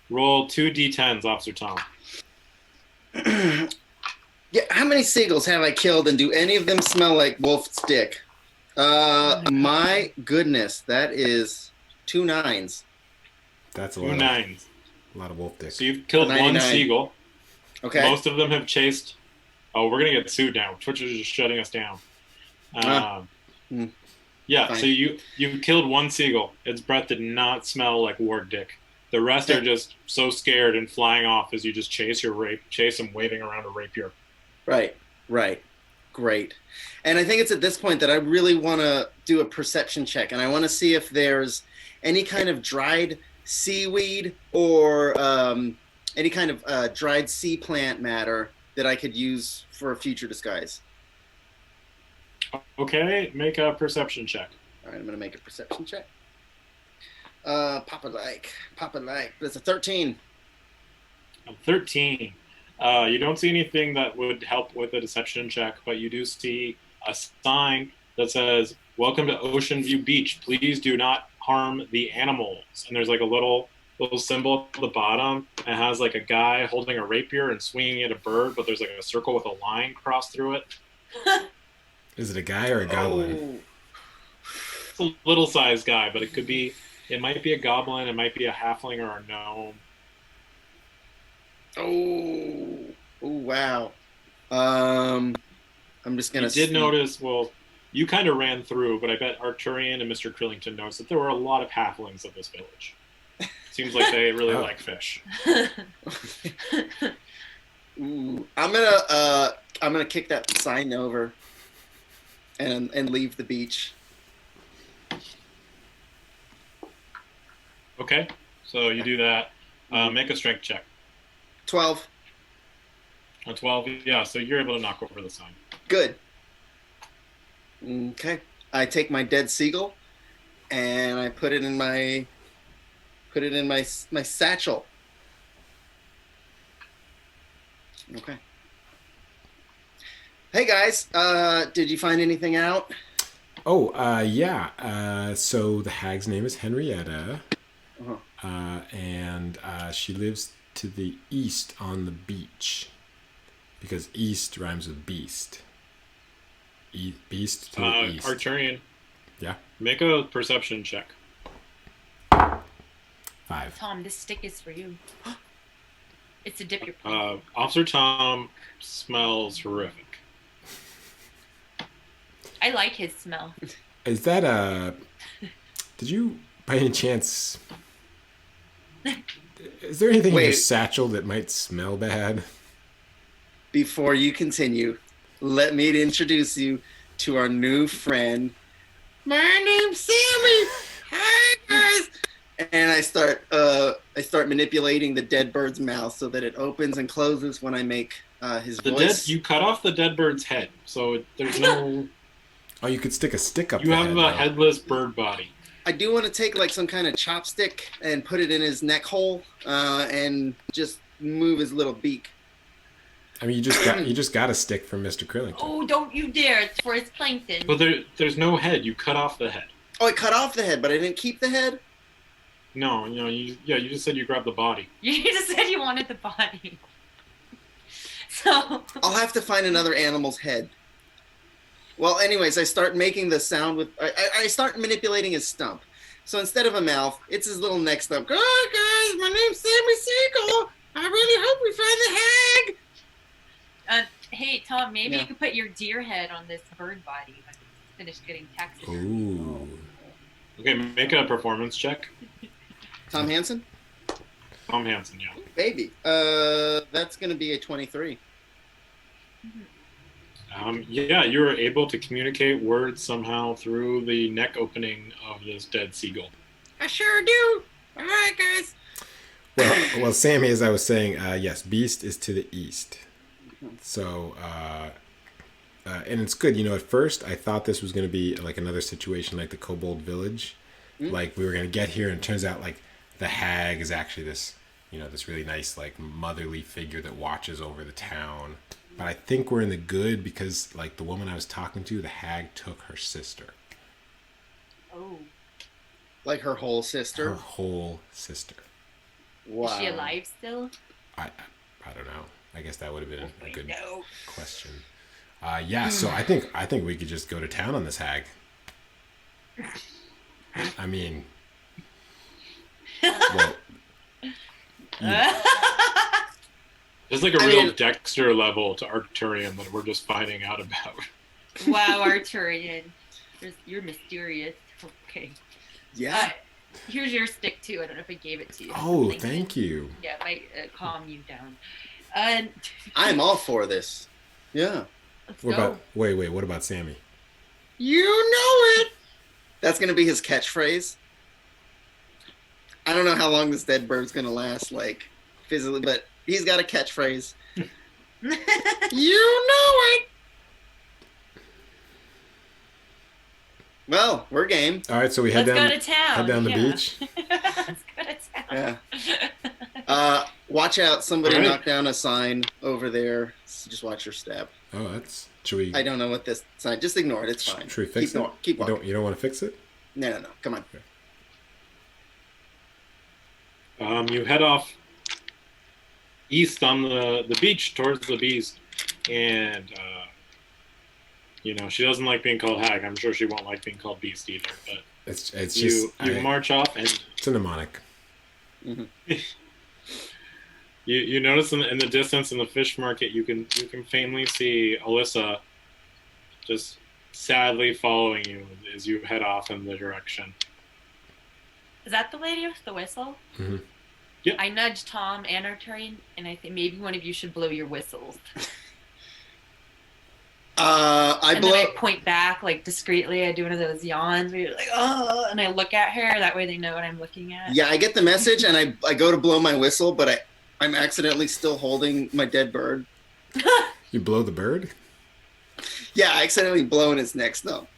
S1: Roll 2 d10s, Officer Tom.
S2: Yeah, how many seagulls have I killed, and do any of them smell like wolf's dick? My goodness, that is 2 9s.
S4: That's a
S1: 2
S4: lot.
S1: 9s.
S4: A lot of wolf dick.
S1: So you've killed 1
S2: 99.
S1: seagull.
S2: Okay.
S1: Most of them have chased. Oh, we're gonna get sued now. Twitch is just shutting us down. Yeah.
S2: Fine.
S1: So you killed 1 seagull. Its breath did not smell like wart dick. The rest are just so scared and flying off as you just chase them waving around a rapier.
S2: Right. Great. And I think it's at this point that I really want to do a perception check, and I want to see if there's any kind of dried seaweed or any kind of dried sea plant matter that I could use for a future disguise.
S1: Okay, make a perception check.
S2: All right, I'm going to make a perception check. Papa like. That's a 13.
S1: 13. You don't see anything that would help with a deception check, but you do see a sign that says, "Welcome to Ocean View Beach. Please do not harm the animals." And there's like a little symbol at the bottom. And it has like a guy holding a rapier and swinging at a bird, but there's like a circle with a line crossed through it.
S4: Is it a guy or a goblin?
S1: It's a little sized guy, but it might be a goblin, it might be a halfling or a gnome.
S2: Oh, wow. I'm just going to...
S1: You did notice, well, you kind of ran through, but I bet Arturian and Mr. Krillington noticed that there were a lot of halflings in this village. Seems like they really like fish.
S2: Ooh, I'm gonna kick that sign over and leave the beach.
S1: Okay, so you do that. Make a strength check.
S2: 12.
S1: A 12, yeah, so you're able to knock over the sign.
S2: Good. Okay. I take my dead seagull and I put it in my satchel. Okay. Hey guys, did you find anything out?
S4: Oh, yeah. So the hag's name is Henrietta, and she lives to the east on the beach, because east rhymes with beast. Beast to the east.
S1: Arturian.
S4: Yeah.
S1: Make a perception check.
S4: 5.
S3: Tom, this stick is for you. It's to dip your plate.
S1: Officer Tom smells horrific.
S3: I like his smell.
S4: Is that did you by any chance, is there anything in your
S2: Wait.
S4: satchel that might smell bad?
S2: Before you continue, let me introduce you to our new friend. My name's Sammy. Hi guys. And I start manipulating the dead bird's mouth so that it opens and closes when I make his voice.
S1: You cut off the dead bird's head, so there's no.
S4: Oh, you could stick a stick up.
S1: You have a headless bird body.
S2: I do want to take like some kind of chopstick and put it in his neck hole and just move his little beak.
S4: I mean, you just got a stick from Mr. Krillington.
S3: Oh, don't you dare! It's for his plankton.
S1: But there's no head. You cut off the head.
S2: Oh, I cut off the head, but I didn't keep the head?
S1: No, you just said you grabbed the body.
S3: You just said you wanted the body. So
S2: I'll have to find another animal's head. Well, anyways, I start making the sound with... I start manipulating his stump. So instead of a mouth, it's his little neck stump. Oh, guys, my name's Sammy Seagull. I really hope we find the hag.
S3: Hey, Tom, maybe
S2: Yeah.
S3: you could put your deer head on this bird body when it's finished getting taxidermied.
S4: Ooh.
S1: Okay, make a performance check.
S2: Tom Hansen?
S1: Tom Hansen, yeah.
S2: Baby. That's going to be a 23.
S1: Yeah, you were able to communicate words somehow through the neck opening of this dead seagull.
S2: I sure do. All right, guys.
S4: Well, Sammy, as I was saying, yes, Beast is to the east. So, and it's good. At first I thought this was going to be like another situation like the Kobold Village. Like we were going to get here and it turns out like the hag is actually this, this really nice like motherly figure that watches over the town. But I think we're in the good because like the woman I was talking to, the hag took her sister.
S3: Oh.
S2: Like her whole sister?
S4: Her whole sister.
S2: Wow.
S3: Is she alive still?
S4: I don't know. I guess that would have been a good
S3: No.
S4: question. Yeah, so I think we could just go to town on this hag. I mean, well,
S1: There's like a real Dexter level to Arcturian that we're just finding out about.
S3: Wow, Arturian. You're mysterious. Okay.
S2: Yeah.
S3: Here's your stick, too. I don't know if I gave it to you.
S4: oh, thank you.
S3: Yeah, it might calm you down.
S2: I'm all for this. Yeah.
S3: Let's
S4: What
S3: go.
S4: about wait? What about Sammy?
S2: You know it. That's going to be his catchphrase. I don't know how long this dead bird's going to last, like, physically, but he's got a catchphrase. You know it. Well, we're game.
S4: All right, so we head
S3: Let's
S4: down.
S3: go to town.
S4: Head down the
S3: yeah.
S4: beach.
S3: Let's go to town.
S2: Yeah. Watch out. Somebody
S1: All right.
S2: knocked down a sign over there. So just watch your step.
S4: Oh, that's. Should we?
S2: I don't know what this sign. Just ignore it. It's fine.
S4: Should we fix
S2: Keep
S4: it?
S2: going. Keep walking.
S4: You don't want to fix it?
S2: No. Come on.
S1: You head off east on the beach towards the beast, and she doesn't like being called hag. I'm sure she won't like being called beast either. But
S4: It's
S1: you
S4: just
S1: march off, and
S4: it's a mnemonic.
S2: Mm-hmm.
S1: you notice in the distance in the fish market you can faintly see Alyssa just sadly following you as you head off in the direction.
S3: Is that the lady with the whistle?
S4: Mm-hmm.
S1: Yep.
S3: I nudged Tom and Arturian, and I think maybe one of you should blow your whistles.
S2: I
S3: Then I point back, like, discreetly. I do one of those yawns where you're like, oh, and I look at her. That way they know what I'm looking at.
S2: Yeah, I get the message, and I go to blow my whistle, but I'm accidentally still holding my dead bird.
S4: You blow the bird?
S2: Yeah, I accidentally blow in its neck stump.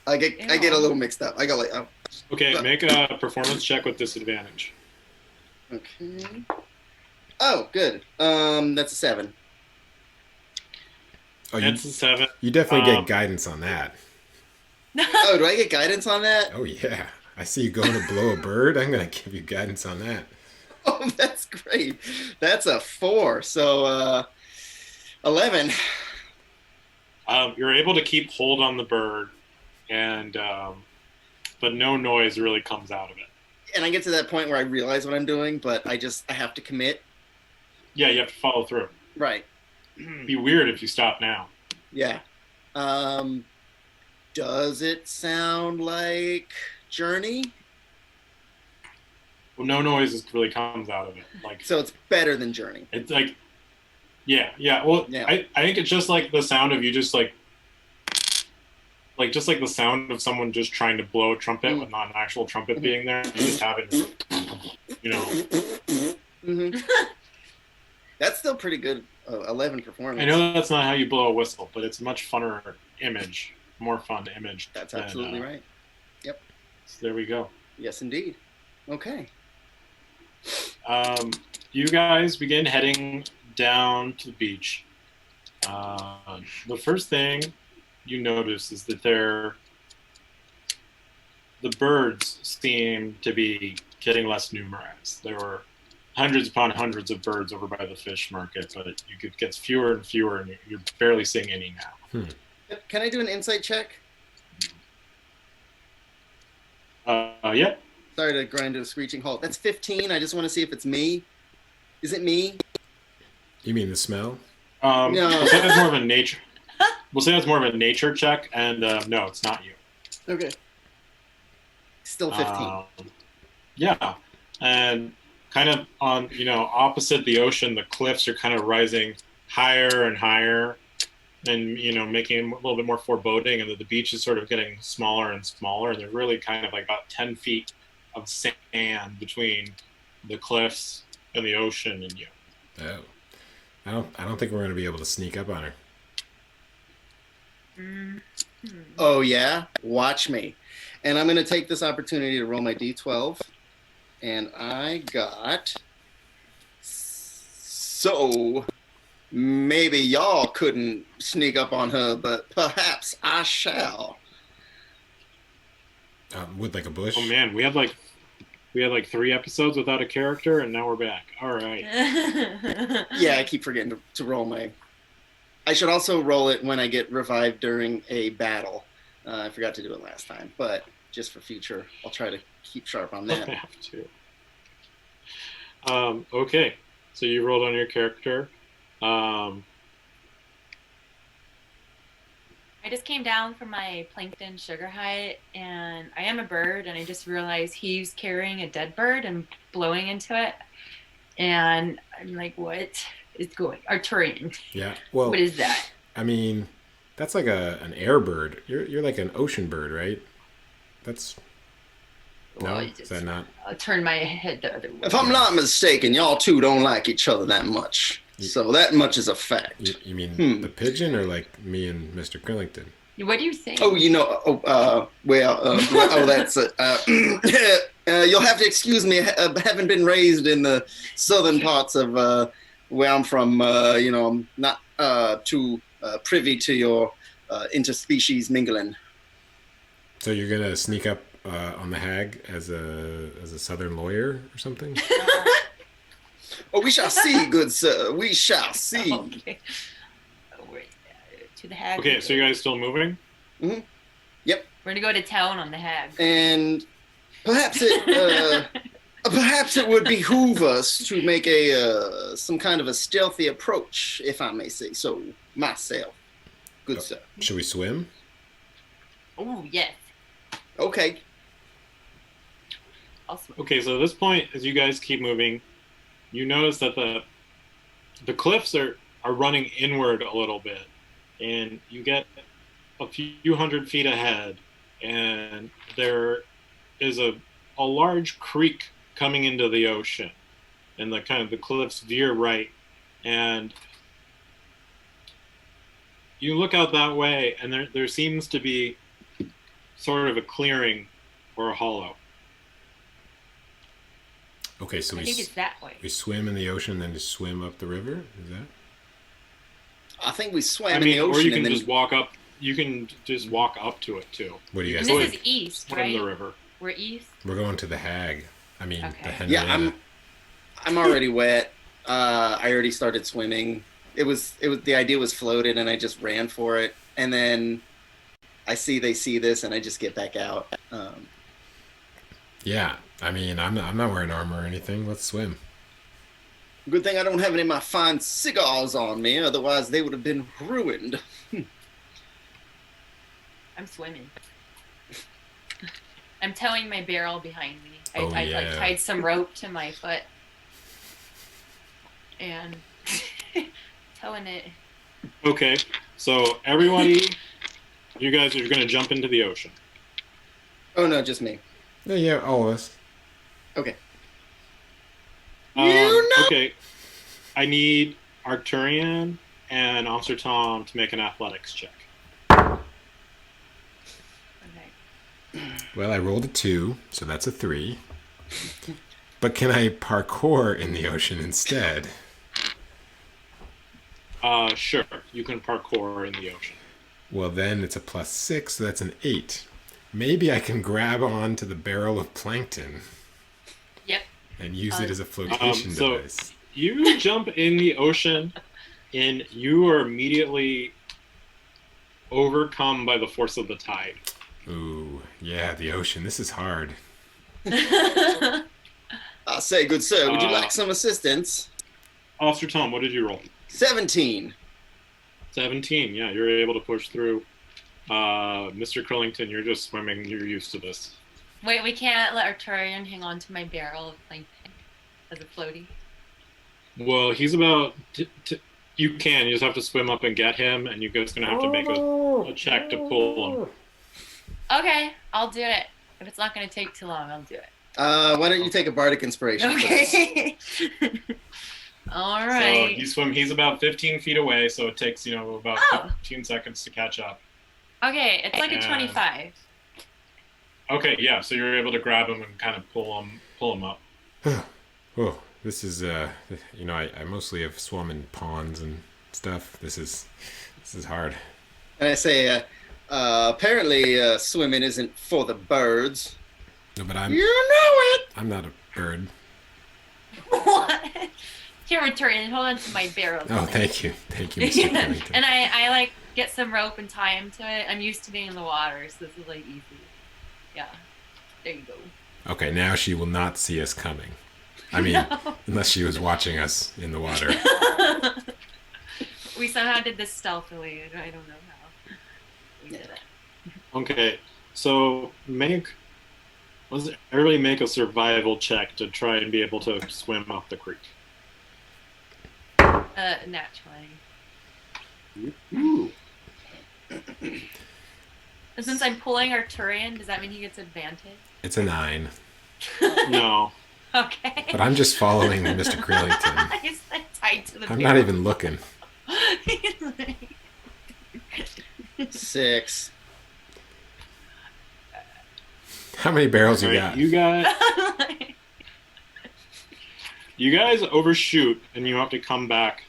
S2: I get a little mixed up. I go like, oh.
S1: Okay, make a performance check with disadvantage.
S2: Okay. Oh, good. That's a 7.
S4: Oh,
S1: That's a 7.
S4: you definitely get guidance on that.
S2: Oh, do I get guidance on that?
S4: Oh yeah, I see you going to blow a bird. I'm gonna give you guidance on that.
S2: Oh, that's great. That's a 4. So 11.
S1: You're able to keep hold on the bird, and but no noise really comes out of it.
S2: And I get to that point where I realize what I'm doing, but I have to commit.
S1: Yeah, you have to follow through.
S2: Right.
S1: It'd be weird if you stop now.
S2: Yeah. Does it sound like Journey?
S1: Well, no noise really comes out of it. Like,
S2: So it's better than Journey.
S1: it's like, yeah. Well,
S2: Yeah.
S1: I think it's just like the sound of you just like like just like the sound of someone just trying to blow a trumpet with not an actual trumpet being there. You just have it, you know.
S2: Mm-hmm. That's still pretty good. 11 performance.
S1: I know that's not how you blow a whistle, but it's a much funner image, more fun image.
S2: That's absolutely right. Yep.
S1: So there we go.
S2: Yes, indeed. Okay.
S1: You guys begin heading down to the beach. The first thing you notice is that the birds seem to be getting less numerous. There were hundreds upon hundreds of birds over by the fish market, but it gets fewer and fewer, and you're barely seeing any now.
S2: Can I do an insight check?
S1: Yep.
S2: Sorry to grind to a screeching halt. That's 15. I just want to see if it's me. Is it me?
S4: You mean the smell?
S2: No.
S1: We'll say that's more of a nature. We'll say that's more of a nature check, and no, it's not you.
S2: Okay. Still 15.
S1: Yeah, and kind of on opposite the ocean, the cliffs are kind of rising higher and higher, and making it a little bit more foreboding, and the beach is sort of getting smaller and smaller, and they're really kind of like about 10 feet of sand between the cliffs and the ocean and you.
S4: Oh. I don't think we're going to be able to sneak up on her.
S2: Oh, yeah? Watch me. And I'm going to take this opportunity to roll my D12. And I got... So, maybe y'all couldn't sneak up on her, but perhaps I shall.
S4: With like a bush?
S1: Oh, man, we had like 3 episodes without a character, and now we're back. All right.
S2: Yeah, I keep forgetting to roll my... I should also roll it when I get revived during a battle. I forgot to do it last time, but just for future, I'll try to keep sharp on that.
S1: I have to. Okay, so you rolled on your character.
S3: I just came down from my plankton sugar hut, and I am a bird, and I just realized he's carrying a dead bird and blowing into it. And I'm like, what is going? Arturian.
S4: Yeah. Well,
S3: what is that?
S4: I mean, that's like an air bird. You're like an ocean bird, right? That's
S3: Well,
S4: no. Is that not?
S3: I'll turn my head the other way.
S2: If I'm not mistaken, y'all two don't like each other that much. So that much is a fact.
S4: You mean the pigeon, or like me and Mr. Krillington?
S3: What do you think?
S2: Oh, that's you'll have to excuse me. Having been raised in the southern parts of where I'm from, I'm not too privy to your interspecies mingling.
S4: So you're gonna sneak up on the Hag as a southern lawyer or something?
S2: Oh, we shall see, good sir. We shall see.
S3: Okay. To the Hag.
S1: Okay, so you guys still moving?
S2: Mm-hmm. Yep.
S3: We're gonna go to town on the Hag.
S2: And perhaps it would behoove us to make some kind of a stealthy approach, if I may say so myself. Good sir.
S4: Should we swim?
S3: Oh yes.
S2: Okay.
S3: I'll swim.
S1: Okay, so at this point, as you guys keep moving, you notice that the cliffs are running inward a little bit, and you get a few hundred feet ahead, and there is a large creek coming into the ocean, and the cliffs veer right, and you look out that way, and there seems to be sort of a clearing or a hollow.
S4: Okay, so
S3: I think it's that way.
S4: we swim in the ocean, then just swim up the river. Is that?
S2: I think we swam in the ocean.
S1: Or you can
S2: and then...
S1: just walk up. You can just walk up to it too.
S4: What do you guys
S3: And
S4: think?
S3: this is east,
S1: Swim
S3: right?
S1: the river.
S3: We're east.
S4: We're going to the Hag. I mean,
S3: Okay.
S4: the Henrietta.
S2: Yeah, I'm already wet. I already started swimming. The idea was floated, and I just ran for it. And then they see this, and I just get back out.
S4: Yeah, I mean, I'm not wearing armor or anything. Let's swim.
S2: Good thing I don't have any of my fine cigars on me, otherwise they would have been ruined.
S3: I'm swimming. I'm towing my barrel behind me. I
S4: yeah.
S3: tied some rope to my foot and towing it.
S1: Okay, so everybody You guys are going to jump into the ocean.
S2: Oh no, just me.
S4: Yeah, all of us.
S2: Okay.
S1: Okay. I need Arcturian and Officer Tom to make an athletics check.
S3: Okay.
S4: Well, I rolled a 2, so that's a 3. But can I parkour in the ocean instead?
S1: Sure. You can parkour in the ocean.
S4: Well, then it's a +6, so that's an 8. Maybe I can grab onto the barrel of plankton.
S3: Yep.
S4: And use it as a flotation device.
S1: You jump in the ocean, and you are immediately overcome by the force of the tide.
S4: Ooh, yeah, the ocean. This is hard.
S2: I say, good sir, would you like some assistance?
S1: Officer Tom, what did you roll?
S2: 17.
S1: 17. Yeah, you're able to push through. Mr. Curlington, you're just swimming. You're used to this.
S3: Wait, we can't let Arturian hang on to my barrel of plankton as a floaty.
S1: Well, he's about. You can. You just have to swim up and get him, and you're just gonna have to make a check to pull him.
S3: Okay, I'll do it. If it's not going to take too long, I'll do it.
S2: Why don't you take a bardic inspiration?
S3: Okay. All right.
S1: So you swim. He's about 15 feet away, so it takes about 15 seconds to catch up.
S3: Okay, it's like a 25.
S1: Okay, yeah. So you're able to grab him and kind of pull him up.
S4: Oh, this is I mostly have swum in ponds and stuff. This is hard.
S2: And I say, apparently swimming isn't for the birds.
S4: No, but I'm.
S2: You know it.
S4: I'm not a bird.
S3: What? Here, Arturian, hold on to my barrel.
S4: Oh, thank you, Mr. Pennington.
S3: And I like get some rope and tie him to it. I'm used to being in the water, so this is like easy. Yeah, there you go.
S4: Okay, now she will not see us coming. I mean, unless she was watching us in the water.
S3: We somehow did this stealthily. I don't know how. We did it.
S1: Okay, so everybody make a survival check to try and be able to swim up the creek.
S3: Naturally.
S1: Ooh.
S3: Since I'm pulling Arturian, does that mean he gets advantage?
S4: It's a 9.
S1: No.
S3: Okay.
S4: But I'm just following Mr. Crillington.
S3: He's like tied to the
S4: I'm
S3: barrel.
S4: not even looking.
S2: 6.
S4: How many barrels you
S1: Right,
S4: got?
S1: You guys overshoot, and you have to come back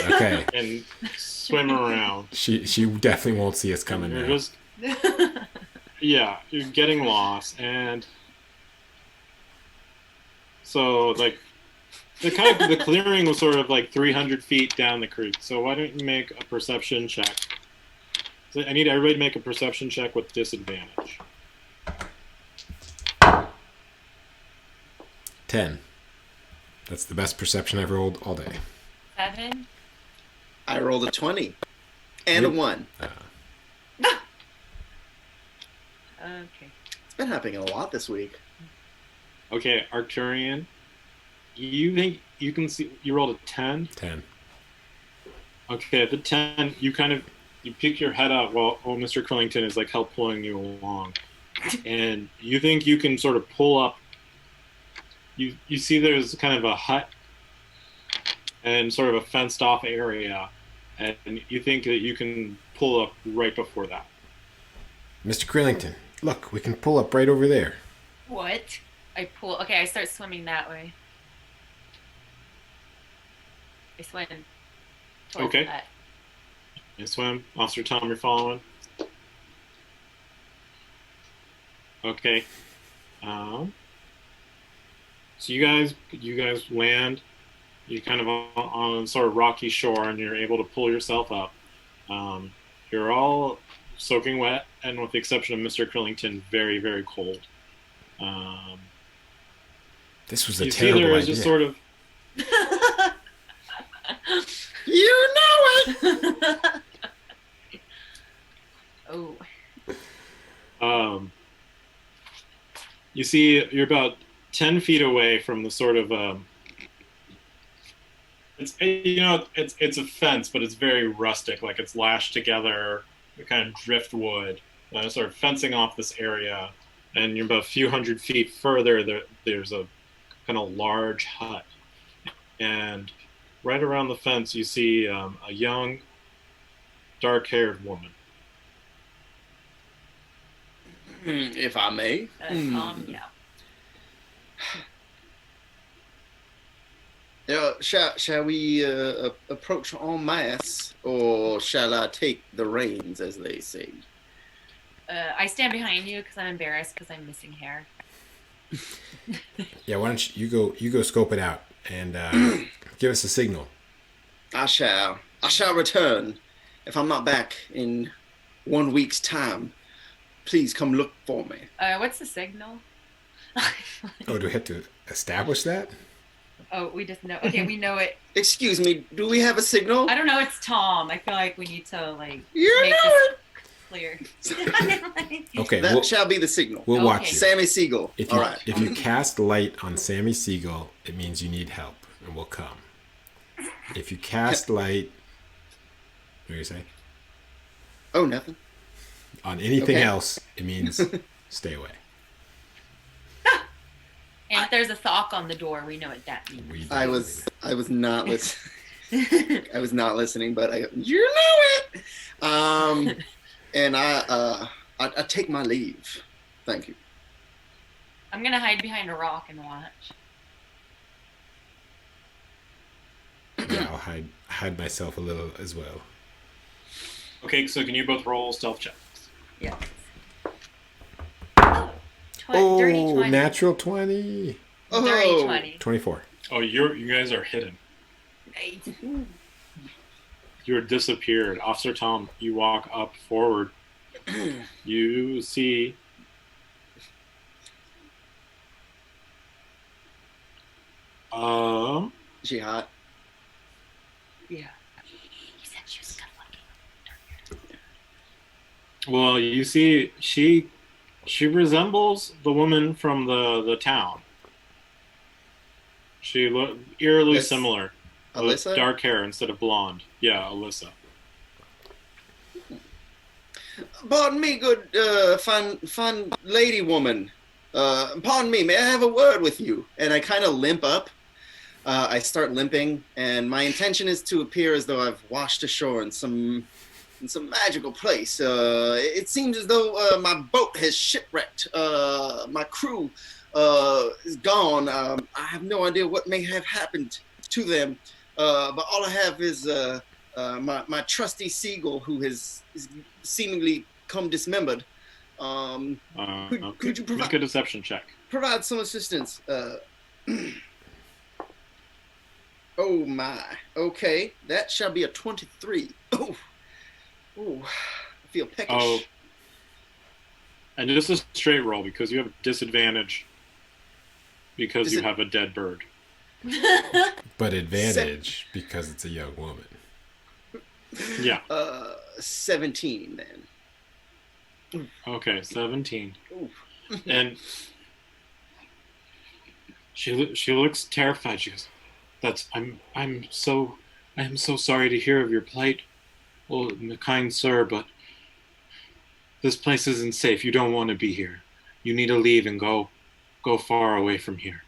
S4: Okay.
S1: and swim around.
S4: She definitely won't see us coming
S1: You're
S4: now.
S1: just you're getting lost, and so like the clearing was sort of like 300 feet down the creek. So why don't you make a perception check? So I need everybody to make a perception check with disadvantage.
S4: 10. That's the best perception I've rolled all day.
S3: 7.
S2: I rolled a 20 and a 1.
S3: Okay.
S2: It's been happening a lot this week.
S1: Okay, Arcturian, you think you can see? You rolled a 10.
S4: 10.
S1: Okay, at the 10, you peek your head up while Mr. Crillington is like help pulling you along, and you think you can sort of pull up. You see there's kind of a hut and sort of a fenced off area, and you think that you can pull up right before that.
S4: Mr. Crillington, look, we can pull up right over there.
S3: What? I pull. Okay, I start swimming that way. I swim. Towards
S1: Okay.
S3: that.
S1: You swim. Officer Tom, you're following. Okay. So you guys land. You kind of on sort of rocky shore, and you're able to pull yourself up. You're all soaking wet, and with the exception of Mr. Crillington, very, very cold.
S4: This was a
S1: you see
S4: terrible
S1: there is
S4: idea.
S1: just sort of
S2: You know it!
S3: Oh.
S1: You see you're about 10 feet away from the sort of it's a fence, but it's very rustic, like it's lashed together kind of driftwood, sort of fencing off this area. And you're about a few hundred feet further, there's a kind of large hut. And right around the fence, you see a young, dark-haired woman.
S2: If I may.
S3: Yeah.
S2: Shall we approach en masse, or shall I take the reins, as they say?
S3: I stand behind you because I'm embarrassed because I'm missing hair.
S4: Yeah, why don't you go scope it out and give us a signal.
S2: I shall return. If I'm not back in 1 week's time, please come look for me.
S3: What's the signal?
S4: Oh, do we have to establish that?
S3: Oh, we just know. Okay, we know it.
S2: Excuse me, do we have a signal?
S3: I don't know. It's Tom. I feel like we need to make
S2: You know
S3: this
S2: it.
S3: clear.
S4: Okay,
S2: That shall be the signal.
S4: we'll watch
S3: Okay.
S4: you.
S2: Sammy Siegel.
S4: If
S2: All
S4: you
S2: right.
S4: if you cast light on Sammy Siegel, it means you need help, and we'll come. If you cast light, what do you say?
S2: Oh, nothing.
S4: On anything
S2: Okay.
S4: else, it means stay away.
S3: And if there's a sock on the door, we know what that means.
S4: We
S2: I
S4: don't
S2: was not listening. I was not listening, but you know it. And I take my leave. Thank you.
S3: I'm gonna hide behind a rock and watch.
S4: Yeah, I'll hide myself a little as well.
S1: Okay, so can you both roll stealth checks?
S3: Yeah.
S4: Oh,
S3: Dirty 20.
S4: natural 20.
S3: Dirty
S2: Oh.
S3: 20.
S4: 24.
S1: Oh, you guys are hidden.
S3: Right.
S1: You're disappeared. Officer Tom, you walk up forward. You see
S2: She hot.
S3: Yeah. He said she was good looking.
S1: well, you see she resembles the woman from the town. She look eerily
S2: Yes.
S1: similar. With
S2: Alyssa?
S1: dark hair instead of blonde. Yeah, Alyssa.
S2: Pardon me, good, fine lady woman. Pardon me, may I have a word with you? And I kind of limp up. I start limping, and my intention is to appear as though I've washed ashore in some magical place. It seems as though my boat has shipwrecked. My crew is gone. I have no idea what may have happened to them. But all I have is my trusty seagull, who has seemingly come dismembered. Could you
S1: make a deception check?
S2: provide some assistance? Oh my. Okay, that shall be a 23. Oh, I feel peckish.
S1: Oh, and just a straight roll because you have a disadvantage because you have a dead bird.
S4: But advantage because it's a young woman.
S1: Yeah.
S2: 17 then.
S1: Okay, 17.
S2: Ooh.
S1: And she looks terrified. She goes, I'm so sorry to hear of your plight, well, kind sir, but this place isn't safe. You don't want to be here. You need to leave and go far away from here.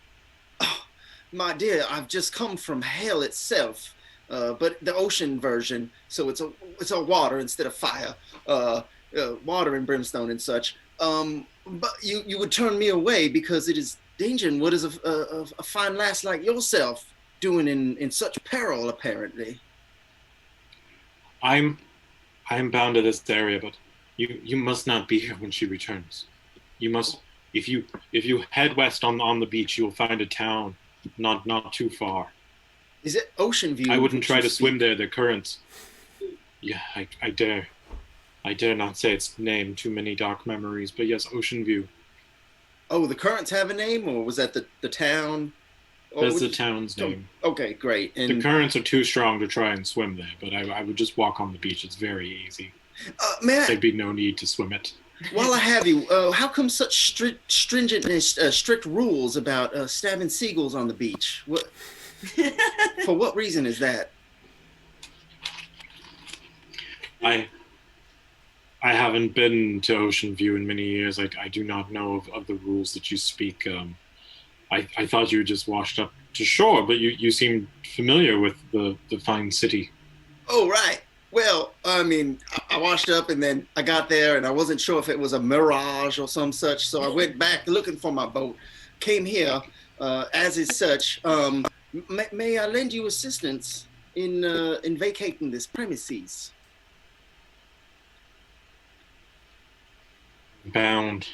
S2: Oh, my dear, I've just come from hell itself, but the ocean version, so it's a water instead of fire, water and brimstone and such. But you would turn me away because it is danger. And what is a fine lass like yourself doing in such peril, apparently?
S1: I'm bound to this area, but you must not be here when she returns. You must, if you head west on the beach, you will find a town not too far.
S2: Is it Ocean View?
S1: I wouldn't try to swim there. The currents. Yeah, I dare not say its name. Too many dark memories. But yes, Ocean View.
S2: Oh, the currents have a name, or was that the town?
S1: That's the town's name.
S2: Okay, great. And
S1: The currents are too strong to try and swim there, but I would just walk on the beach. It's very easy.
S2: man,
S1: There'd be no need to swim it.
S2: while I have you, how come such stringent and strict rules about stabbing seagulls on the beach? What? For what reason is that?
S1: I I haven't been to Ocean View in many years. I do not know of the rules that you speak. I thought you just washed up to shore, but you seem familiar with the fine city.
S2: Oh, right. Well, I mean, I washed up and then I got there and I wasn't sure if it was a mirage or some such. So I went back looking for my boat, came here as is such. May I lend you assistance in vacating this premises?
S1: Bound,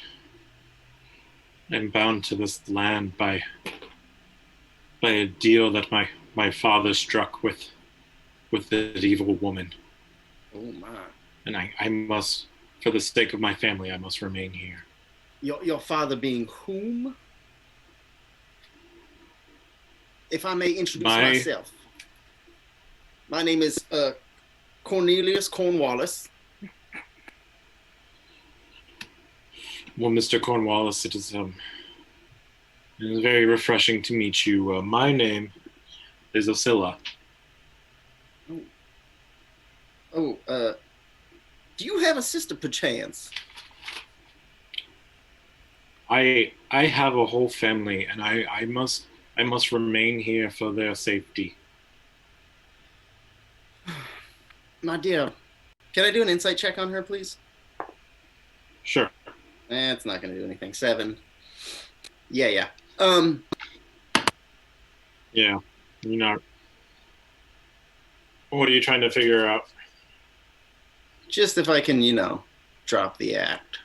S1: I'm bound to this land by a deal that my father struck with that evil woman,
S2: Oh my!
S1: and I must, for the sake of my family, I must remain here.
S2: Your father being whom? If I may introduce myself, my name is Cornelius Cornwallis.
S1: Well, Mr. Cornwallis, it is very refreshing to meet you. My name is Oscilla.
S2: Oh, do you have a sister, perchance?
S1: I have a whole family, and I must remain here for their safety.
S2: My dear, can I do an insight check on her, please?
S1: Sure.
S2: It's not going to do anything. 7. Yeah.
S1: Yeah. You know, what are you trying to figure out?
S2: Just if I can, drop the act.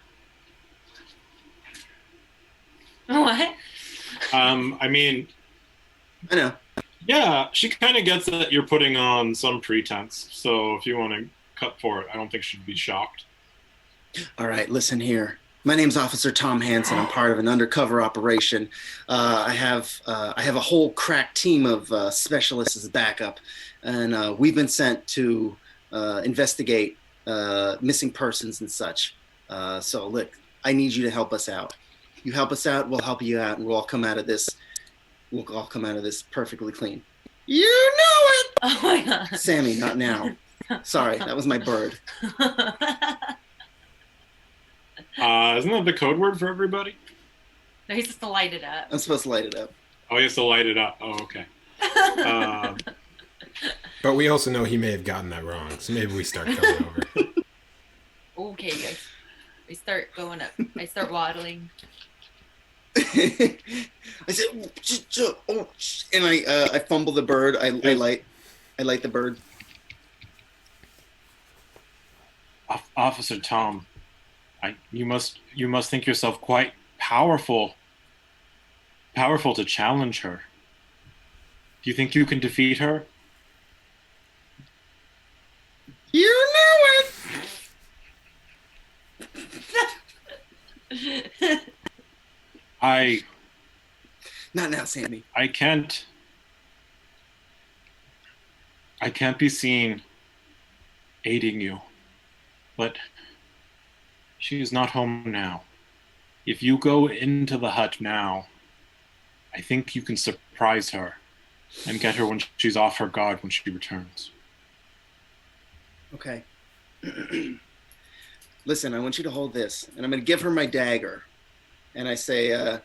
S3: What?
S1: I mean,
S2: I know.
S1: yeah, she kind of gets that you're putting on some pretense. So if you want to cut for it, I don't think she'd be shocked.
S2: All right, listen here. My name's Officer Tom Hansen. I'm part of an undercover operation. I have a whole crack team of specialists as backup, and we've been sent to investigate missing persons and such. So look, I need you to help us out. You help us out, we'll help you out, and we'll all come out of this. We'll all come out of this perfectly clean. You know it.
S3: Oh my god.
S2: Sammy, not now. Sorry, that was my bird.
S1: Isn't that the code word for everybody?
S3: No, he's supposed to light it up.
S2: I'm supposed to light it up.
S1: Oh, he has to light it up. Oh, okay.
S4: But we also know he may have gotten that wrong, so maybe we start coming over.
S3: Okay, guys. I start going up. I start waddling.
S2: I said, oh, and I fumble the bird. I light the bird.
S1: Officer Tom, you must think yourself quite powerful to challenge her. Do you think you can defeat her?
S2: You know it. Not now, Sammy.
S1: I can't be seen aiding you, but she is not home now. If you go into the hut now, I think you can surprise her and get her when she's off her guard when she returns.
S2: Okay. Listen, I want you to hold this, and I'm going to give her my dagger. And I say,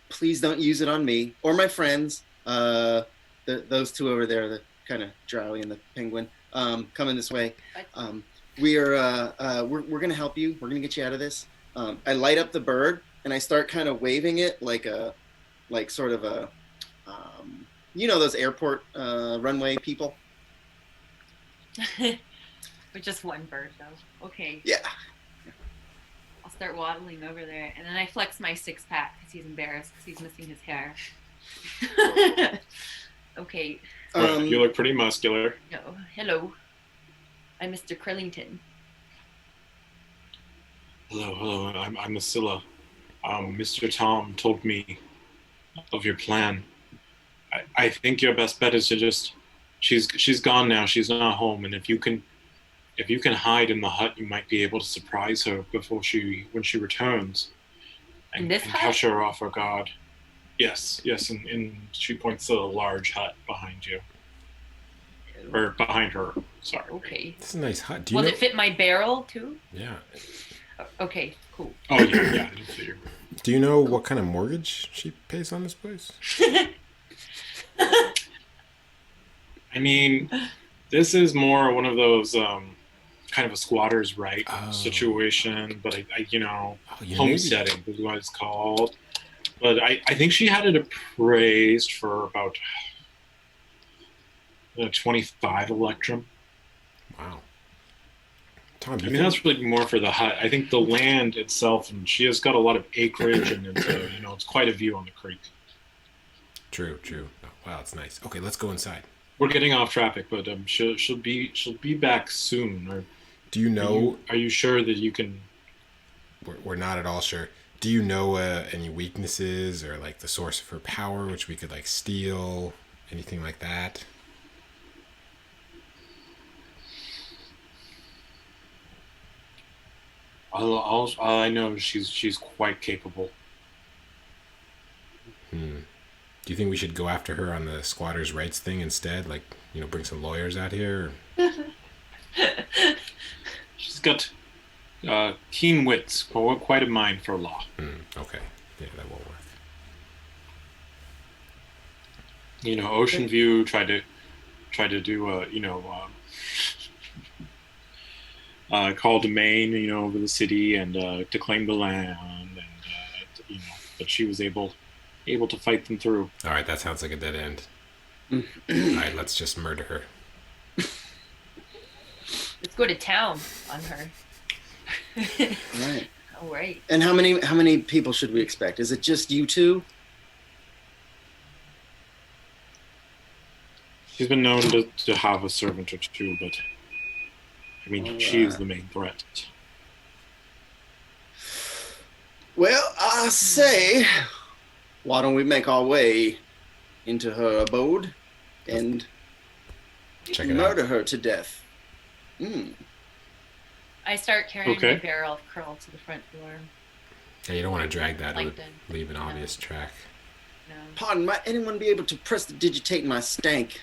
S2: please don't use it on me or my friends. Those two over there, the kind of Drowy and the penguin, coming this way. We're going to help you. We're going to get you out of this. I light up the bird, and I start kind of waving it like sort of a, those airport runway people.
S3: With just one bird, though. Okay.
S2: Yeah.
S3: I'll start waddling over there, and then I flex my 6-pack because he's embarrassed because he's missing his hair. Okay.
S1: You look pretty muscular.
S3: No. Hello. I'm Mr. Krillington.
S1: Hello. I'm Ascilla. Mr. Tom told me of your plan. I think your best bet is to just. She's gone now. She's not home, and if you can hide in the hut, you might be able to surprise her when she returns, and catch her off her guard. Yes, and she points to a large hut behind you. or behind her. Sorry.
S3: Okay.
S4: It's a nice hut. Do you
S3: Will
S4: know?
S3: it fit my barrel too?
S4: Yeah.
S3: Okay, cool.
S1: Oh yeah. I just figured.
S4: Do you know what kind of mortgage she pays on this place?
S1: I mean, this is more one of those kind of a squatter's right situation, but I
S4: Maybe.
S1: homesteading is what it's called. But I think she had it appraised for about 25 electrum.
S4: Wow. Tom, do
S1: I
S4: you
S1: mean,
S4: think?
S1: that's really more for the hut. I think the land itself, and she has got a lot of acreage, and it's quite a view on the creek.
S4: True. Oh, wow, it's nice. Okay, let's go inside.
S1: We're getting off traffic, but she'll be back soon. Or
S4: Do you know?
S1: are you sure that you can?
S4: We're not at all sure. Do you know any weaknesses or like the source of her power, which we could like steal, anything like that?
S1: All I know is she's quite capable.
S4: Do you think we should go after her on the squatters' rights thing instead? Like, bring some lawyers out here?
S1: She's got keen wits, quite a mind for law.
S4: Okay. Yeah, that won't work.
S1: Ocean View tried to do call domain, over the city and to claim the land, and but she was able to fight them through.
S4: All right, that sounds like a dead end. All right, let's just murder her.
S3: Let's go to town on her.
S2: Right.
S3: All right.
S2: And how many people should we expect? Is it just you two?
S1: She's been known to have a servant or two, but I mean, she is the main threat.
S2: Well, I say, why don't we make our way into her abode and
S4: Check it
S2: murder
S4: out.
S2: her to death?
S3: I start carrying
S1: Okay.
S3: my barrel of curl to the front door.
S4: Yeah, you don't want to drag that. It would
S3: Plankton.
S4: leave an obvious track.
S3: No.
S2: Pardon, might anyone be able to prestidigitate my stank?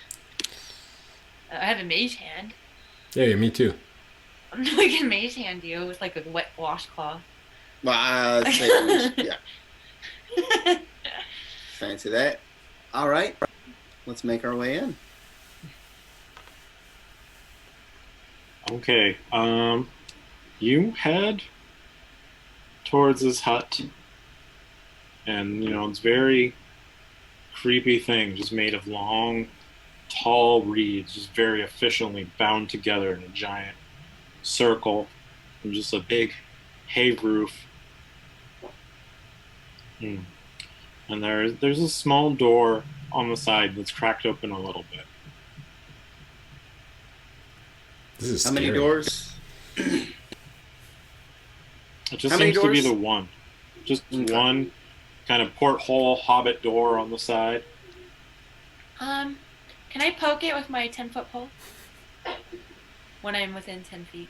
S3: I have a mage hand.
S4: Yeah, me too.
S3: We can mage hand you with like a wet washcloth.
S2: Well, I'd say, yeah, fancy that. All right, let's make our way in.
S1: Okay. You head towards this hut, and it's very creepy thing, just made of long, tall reeds, just very efficiently bound together in a giant circle, and just a big hay roof. And there's a small door on the side that's cracked open a little bit.
S4: This is
S2: How
S4: scary.
S2: many doors?
S1: It just
S2: How many
S1: seems to be
S2: doors?
S1: the one. Just
S2: Okay.
S1: one kind of porthole hobbit door on the side.
S3: Can I poke it with my 10-foot pole? When I'm within 10 feet.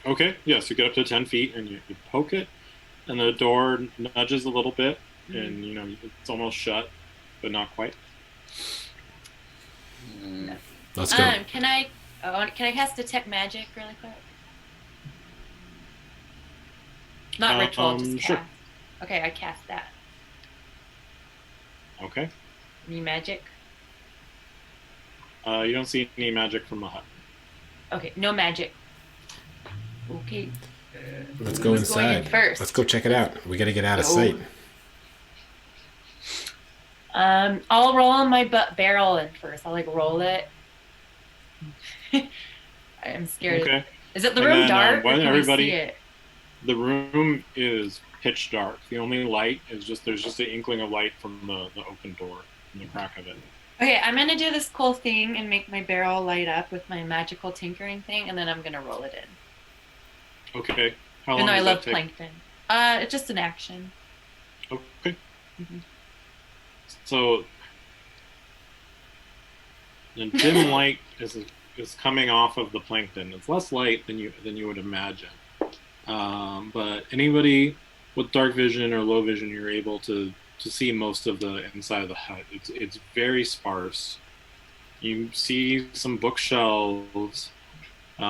S1: Okay, yes, you get up to 10 feet and you poke it, and the door nudges a little bit, and it's almost shut, but not quite.
S4: Let's go.
S3: Can I cast detect magic really quick? Not ritual, just cast.
S1: Sure.
S3: Okay, I cast that.
S1: Okay.
S3: Any magic?
S1: You don't see any magic from the hut.
S3: Okay, no magic. Okay.
S4: Let's go
S3: Who's going in
S4: inside.
S3: first?
S4: Let's go check it out. We got to get out of
S3: Oh.
S4: sight.
S3: I'll roll on my barrel in first. I'll like roll it. I'm scared.
S1: Okay.
S3: Is it the
S1: And
S3: room
S1: then,
S3: dark?
S1: when
S3: or can
S1: everybody-
S3: we see it?
S1: The room is pitch dark. The only light is there's just an inkling of light from the open door, from the crack of it.
S3: Okay, I'm gonna do this cool thing and make my barrel light up with my magical tinkering thing, and then I'm gonna roll it in.
S1: Okay. How long
S3: Even though I
S1: does
S3: love
S1: that take?
S3: plankton. It's just an action.
S1: Okay.
S3: Mhm.
S1: So the dim light is coming off of the plankton. It's less light than you would imagine. But anybody with dark vision or low vision, you're able to see most of the inside of the hut. It's very sparse. You see some bookshelves. It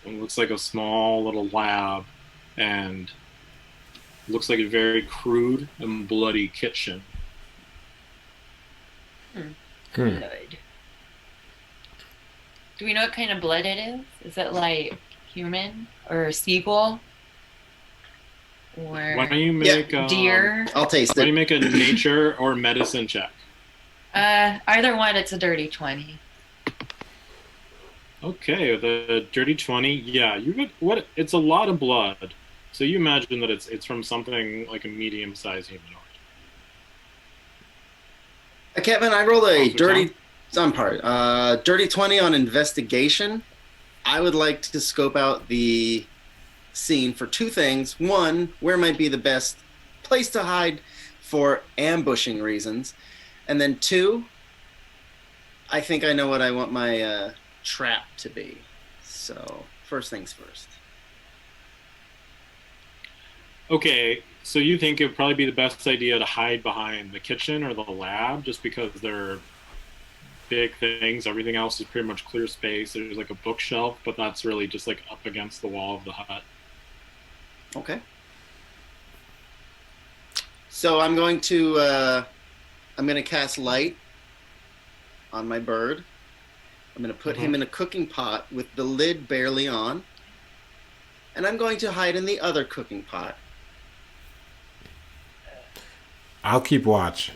S1: looks like a small little lab, and looks like a very crude and bloody kitchen.
S3: Blood. Do we know what kind of blood it is? Is it like human or seagull or
S1: Why don't you make
S3: deer?
S2: I'll taste
S1: why don't you
S2: it.
S1: make a nature or medicine check?
S3: Either one. It's a dirty 20.
S1: Okay, the dirty 20. Yeah, you get what? It's a lot of blood. So you imagine that it's from something like a medium-sized humanoid.
S2: Kevin, I rolled a
S1: Officer
S2: dirty.
S1: Tom?
S2: I'm part. Dirty 20 on investigation. I would like to scope out the scene for two things. One, where might be the best place to hide for ambushing reasons, and then two, I think I know what I want my trap to be. So first things first.
S1: Okay, so you think it would probably be the best idea to hide behind the kitchen or the lab just because they're big things. Everything else is pretty much clear space. There's like a bookshelf, but that's really just like up against the wall of the hut.
S2: Okay. So I'm going to cast light on my bird. I'm going to put him in a cooking pot with the lid barely on, and I'm going to hide in the other cooking pot.
S4: I'll keep watch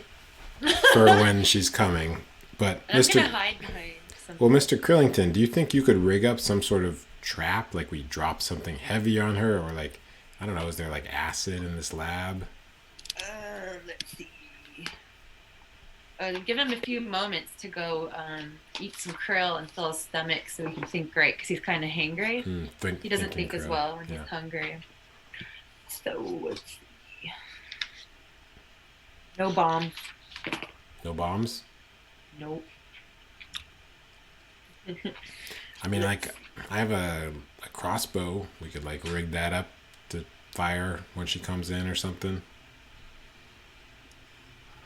S4: for when she's coming. But
S3: I'm gonna hide behind something.
S4: well, Mr. Krillington, do you think you could rig up some sort of trap, like we drop something heavy on her, or like, I don't know, is there like acid in this lab?
S3: Let's see. Give him a few moments to go eat some krill and fill his stomach so he can think right, because he's kind of hangry. He doesn't think as well when he's hungry. So let's see. No bombs.
S4: No bombs?
S3: Nope.
S4: I mean, like, I have a crossbow. We could like rig that up to fire when she comes in or something.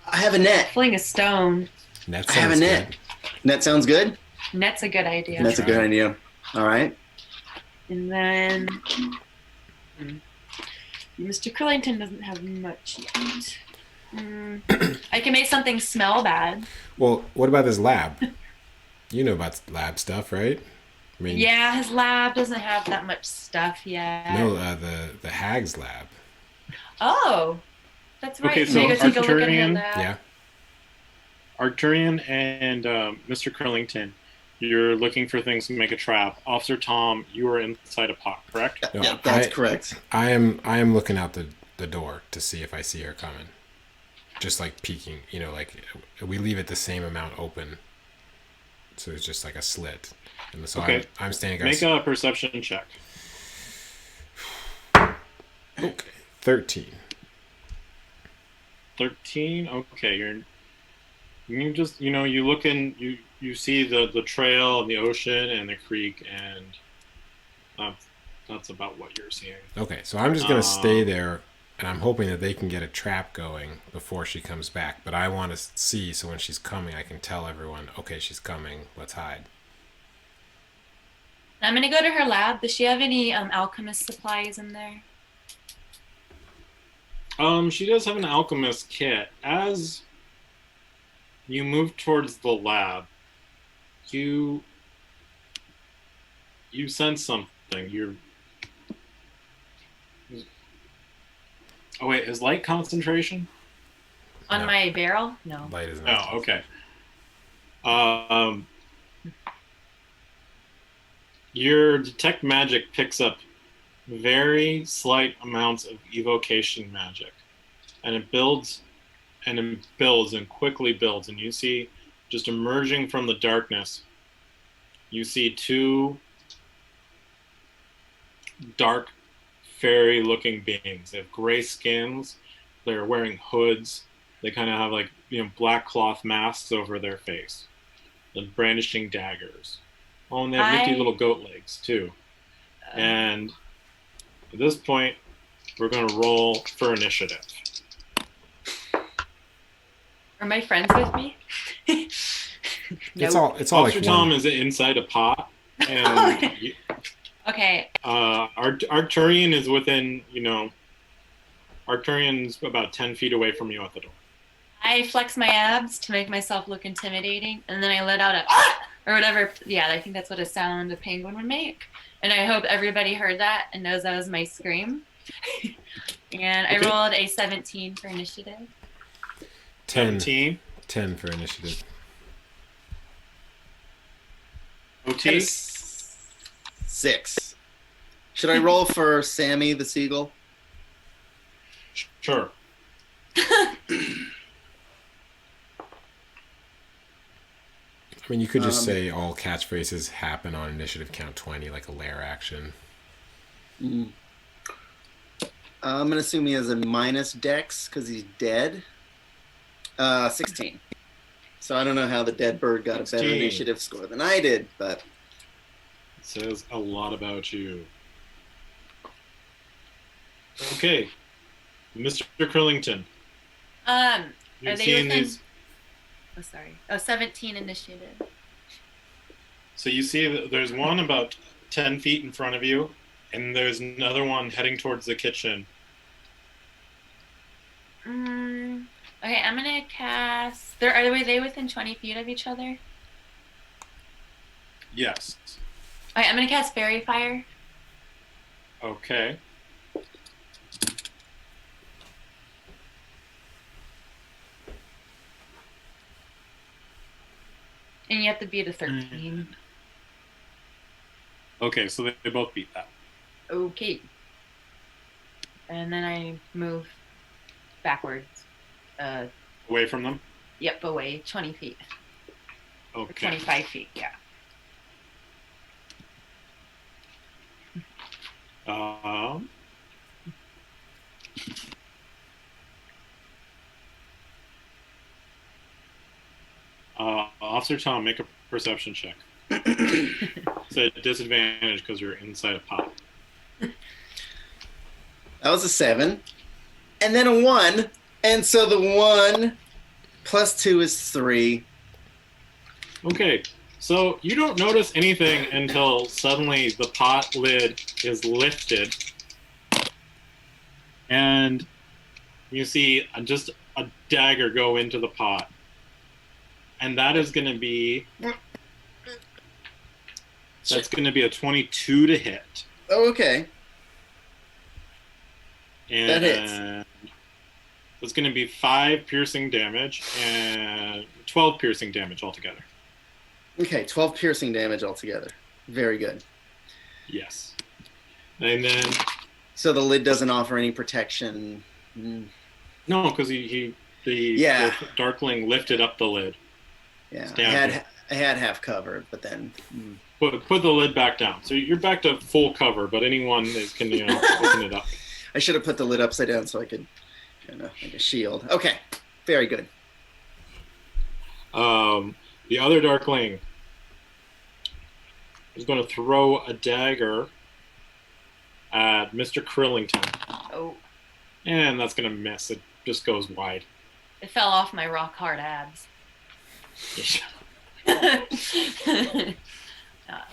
S2: I have a net.
S3: Fling a stone.
S4: Net
S2: I have a
S4: sounds
S2: net.
S4: good.
S2: Net sounds good?
S3: Net's a good idea.
S2: That's a good idea. All right.
S3: And then Mr. Krillington doesn't have much yet. I can make something smell bad.
S4: Well, what about this lab? You know about lab stuff, right? I mean,
S3: Yeah, his lab doesn't have that much stuff yet.
S4: no, the Hag's lab.
S3: Oh, that's right.
S1: Okay,
S3: Can
S1: so
S3: I go take a look at her
S1: Arcturian-
S3: lab?
S4: Yeah.
S1: Arcturian and Mr. Krillington, you're looking for things to make a trap. Officer Tom, you are inside a pot, correct?
S4: No,
S2: Yeah, that's correct.
S4: I am looking out the door to see if I see her coming. Just like peeking, you know, like we leave it the same amount open, so it's just like a slit. And so
S1: Okay.
S4: I'm standing.
S1: Make a perception check.
S4: Okay, 13.
S1: 13. Okay, you just you look in, you see the trail and the ocean and the creek, and that's about what you're seeing.
S4: Okay, so I'm just gonna stay there, and I'm hoping that they can get a trap going before she comes back. But I want to see, so when she's coming, I can tell everyone, okay, she's coming. Let's hide.
S3: I'm gonna go to her lab. Does she have any alchemist supplies in there?
S1: She does have an alchemist kit. As you move towards the lab, you sense something. Oh wait, is light concentration?
S3: On
S4: No.
S3: my barrel? No.
S4: Light is not.
S1: Oh, okay. Your detect magic picks up very slight amounts of evocation magic, and it builds and quickly builds, and you see just emerging from the darkness, you see two dark fairy looking beings. They have gray skins, they're wearing hoods, they kind of have like black cloth masks over their face, and brandishing daggers. Oh, and they have nifty little goat legs too. And at this point, we're going to roll for initiative.
S3: Are my friends with me? Nope.
S4: It's all like
S1: Officer Tom
S4: one.
S1: is inside a pot, and
S3: Okay.
S1: Arcturian is within, Arcturian's about 10 feet away from you at the door.
S3: I flex my abs to make myself look intimidating, and then I let out a or whatever. Yeah, I think that's what a sound a penguin would make. And I hope everybody heard that and knows that was my scream. And I
S1: Okay.
S3: rolled a 17 for initiative.
S4: 10,
S1: 17.
S4: 10 for initiative.
S1: OT.
S2: 6. Should I roll for Sammy the seagull?
S1: Sure.
S4: I mean, you could just say all catchphrases happen on initiative count 20, like a lair action.
S2: I'm going to assume he has a minus dex because he's dead. 16. So I don't know how the dead bird got a better
S1: 16.
S2: initiative score than I did, but...
S1: It says a lot about you. Okay. Mr. Crillington.
S3: Are
S1: You've
S3: they
S1: seen
S3: within?
S1: these.
S3: Oh, sorry. Oh, 17 initiative.
S1: So you see that there's one about 10 feet in front of you, and there's another one heading towards the kitchen.
S3: Okay, I'm gonna cast. Are they within 20 feet of each other?
S1: Yes.
S3: Okay, I'm gonna cast Fairy Fire.
S1: Okay.
S3: And you have to beat a 13.
S1: Okay, so they both beat that.
S3: Okay. And then I move backwards.
S1: Away from them?
S3: Yep, away 20 feet. Or
S1: Okay.
S3: 25 feet, yeah.
S1: Um, Officer Tom, make a perception check. It's a disadvantage because you're inside a pot.
S2: That was a 7. And then a 1. And so the 1 plus 2 is 3.
S1: Okay, so you don't notice anything until suddenly the pot lid is lifted, and you see just a dagger go into the pot, and that is going to be a 22 to hit.
S2: Oh, okay.
S1: And
S2: That hits.
S1: it's going to be 5 piercing damage and 12 piercing damage altogether.
S2: Okay, 12 piercing damage altogether. Very good.
S1: Yes. And then
S2: So the lid doesn't offer any protection.
S1: no, because the Darkling lifted up the lid.
S2: Yeah,
S1: Stabbed
S2: I had half covered, but then...
S1: Put the lid back down. So you're back to full cover, but anyone can open it up.
S2: I should have put the lid upside down so I could, like a shield. Okay, very good.
S1: The other Darkling is going to throw a dagger at Mr. Crillington.
S3: Oh,
S1: And that's going to miss. It just goes wide.
S3: it fell off my rock hard abs.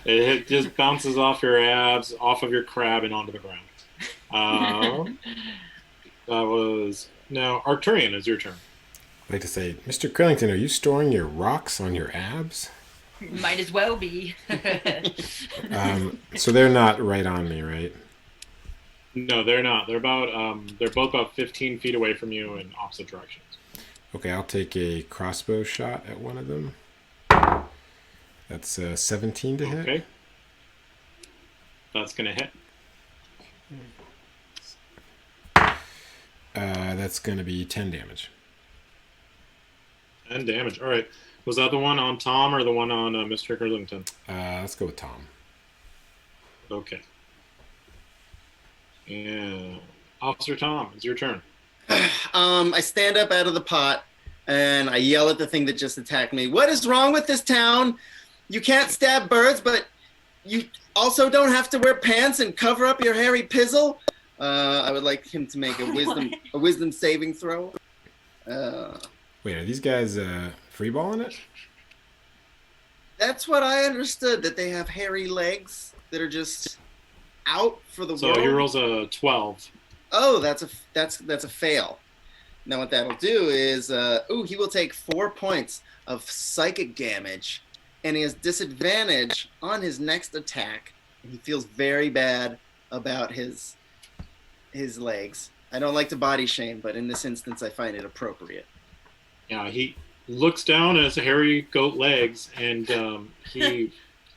S1: It just bounces off your abs, off of your crab, and onto the ground. That was... Now, Arcturian, is your turn.
S4: I'd like to say, Mr. Crillington, are you storing your rocks on your abs?
S3: Might as well be.
S4: So they're not right on me, right?
S1: No, they're not. They're both about 15 feet away from you in opposite directions.
S4: Okay, I'll take a crossbow shot at one of them. That's 17 to hit.
S1: Okay. That's going to hit.
S4: That's going to be 10 damage.
S1: 10 damage. All right. Was that the one on Tom or the one on Mr. Crillington?
S4: Let's go with Tom.
S1: Okay. And Officer Tom, it's your turn.
S2: I stand up out of the pot and I yell at the thing that just attacked me. What is wrong with this town? You can't stab birds, but you also don't have to wear pants and cover up your hairy pizzle. I would like him to make a wisdom saving throw.
S4: Wait, are these guys freeballing it?
S2: That's what I understood. That they have hairy legs that are just out for the
S1: So
S2: world.
S1: he rolls a 12.
S2: Oh, that's a fail. Now what that'll do is, he will take 4 points of psychic damage, and he has disadvantage on his next attack. And he feels very bad about his legs. I don't like to body shame, but in this instance, I find it appropriate.
S1: Yeah, he looks down at his hairy goat legs, and he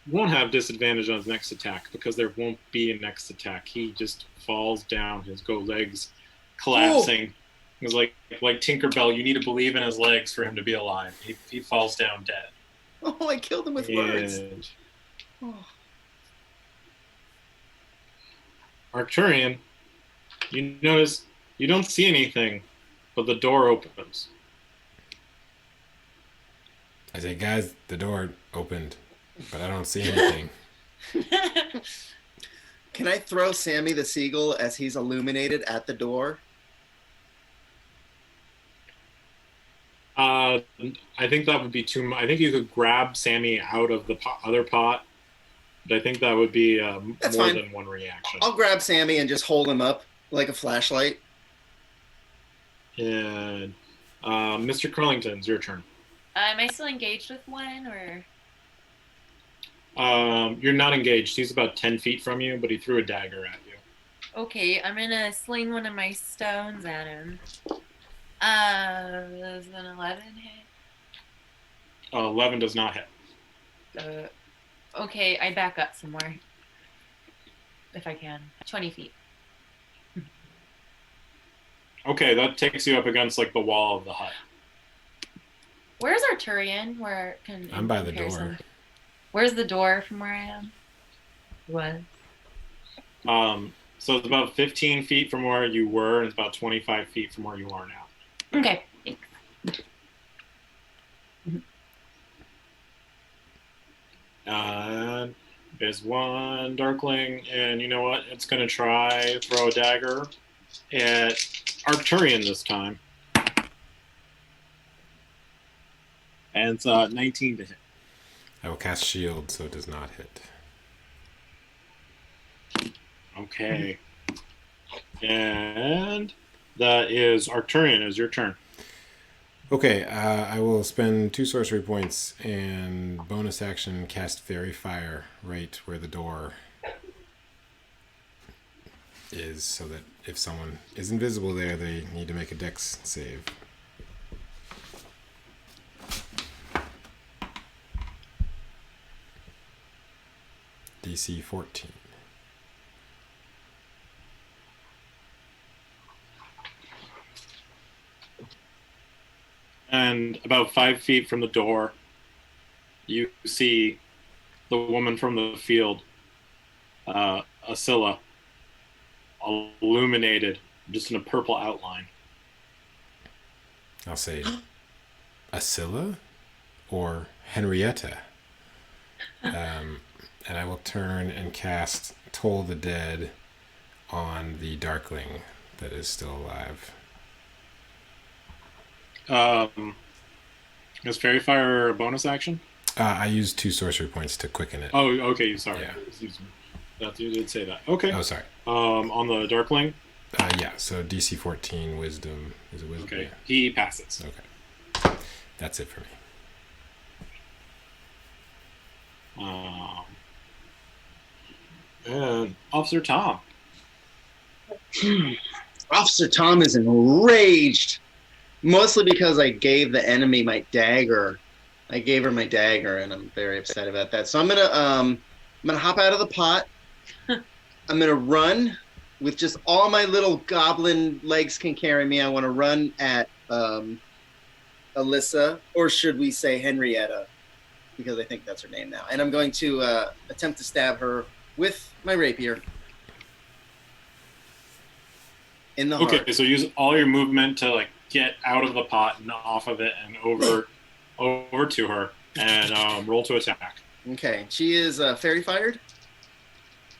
S1: won't have disadvantage on his next attack because there won't be a next attack. He just falls down, his goat legs collapsing. It's like Tinkerbell, you need to believe in his legs for him to be alive. He falls down dead.
S2: Oh, I killed him with words. Oh.
S1: Arcturian, you notice you don't see anything, but the door opens.
S4: I say, guys, the door opened, but I don't see anything.
S2: Can I throw Sammy the seagull as he's illuminated at the door?
S1: I think that would be too much. I think you could grab Sammy out of the other pot, but I think that would be more
S2: fine.
S1: than one reaction.
S2: I'll grab Sammy and just hold him up like a flashlight.
S1: And Mr. Curlington, it's your turn.
S3: Am I still engaged with one, or?
S1: You're not engaged. He's about 10 feet from you, but he threw a dagger at you.
S3: Okay, I'm gonna sling one of my stones at him. Does an 11 hit?
S1: 11 does not hit.
S3: Okay, I back up some more. If I can. 20 feet.
S1: Okay, that takes you up against like the wall of the hut.
S3: Where's Arcturian?
S4: I'm by the door.
S3: Where's the door from where I am? What?
S1: So it's about 15 feet from where you were, and it's about 25 feet from where you are now.
S3: Okay, thanks.
S1: There's one Darkling, and you know what? It's going to try throw a dagger at Arcturian this time. And it's 19 to hit.
S4: I will cast shield, so it does not hit.
S1: Okay. And that is Arcturian. Is your turn.
S4: Okay, I will spend 2 sorcery points and bonus action cast Fairy Fire right where the door is, so that if someone is invisible there, they need to make a dex save. DC 14.
S1: And about 5 feet from the door, you see the woman from the field, Asilla, illuminated just in a purple outline.
S4: I'll say Asilla or Henrietta. And I will turn and cast Toll the Dead on the Darkling that is still alive.
S1: Is Fairy Fire a bonus action?
S4: I used 2 sorcery points to quicken it.
S1: Oh, okay. Sorry.
S4: Yeah.
S1: Excuse me. That you did say that. Okay.
S4: Oh, sorry.
S1: On the Darkling.
S4: Yeah. So DC 14 Wisdom is a Wisdom.
S1: Okay.
S4: Yeah.
S1: He passes.
S4: Okay. That's it for me.
S1: And Officer Tom.
S2: Officer Tom is enraged, mostly because I gave the enemy my dagger. I gave her my dagger, and I'm very upset about that. So I'm gonna hop out of the pot. I'm gonna run with just all my little goblin legs can carry me. I want to run at Alyssa, or should we say Henrietta, because I think that's her name now. And I'm going to attempt to stab her with my rapier in the heart.
S1: Okay, so use all your movement to like get out of the pot and off of it and over to her, and roll to attack.
S2: Okay, she is fairy fired.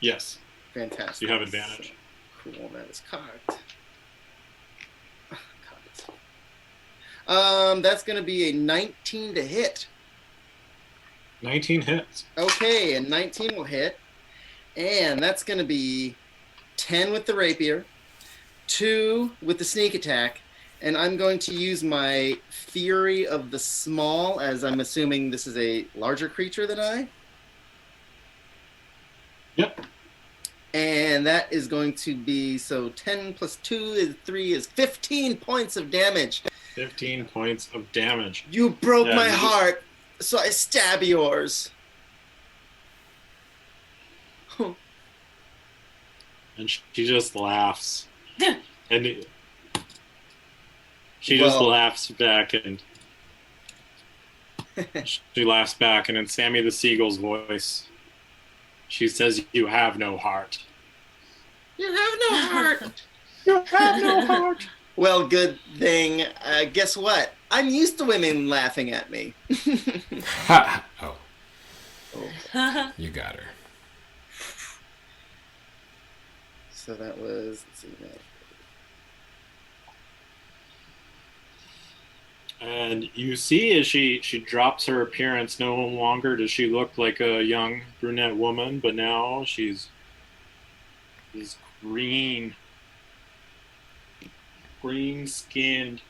S1: Yes.
S2: Fantastic.
S1: You have advantage.
S2: Cool, that is cocked. That's going to be a 19 to hit.
S1: 19 hits.
S2: Okay, and 19 will hit. And that's going to be 10 with the rapier, 2 with the sneak attack, and I'm going to use my Fury of the Small, as I'm assuming this is a larger creature than I.
S1: Yep.
S2: And that is going to be, so 10 plus 2 is 3 is 15 points of damage.
S1: 15 points of damage.
S2: You broke
S1: Yeah,
S2: my
S1: you just-
S2: heart, so I stab yours.
S1: And she just laughs. And she just
S2: Well-
S1: laughs back, and she laughs back, and in Sammy the Seagull's voice, she says, "You have no heart."
S2: You have no heart.
S1: You have no heart.
S2: Well, good thing. Guess what? I'm used to women laughing at me.
S4: Ha! Oh, you got her.
S2: So that was, let's see,
S1: And you see as she drops her appearance, no longer does she look like a young brunette woman, but now she's green skinned,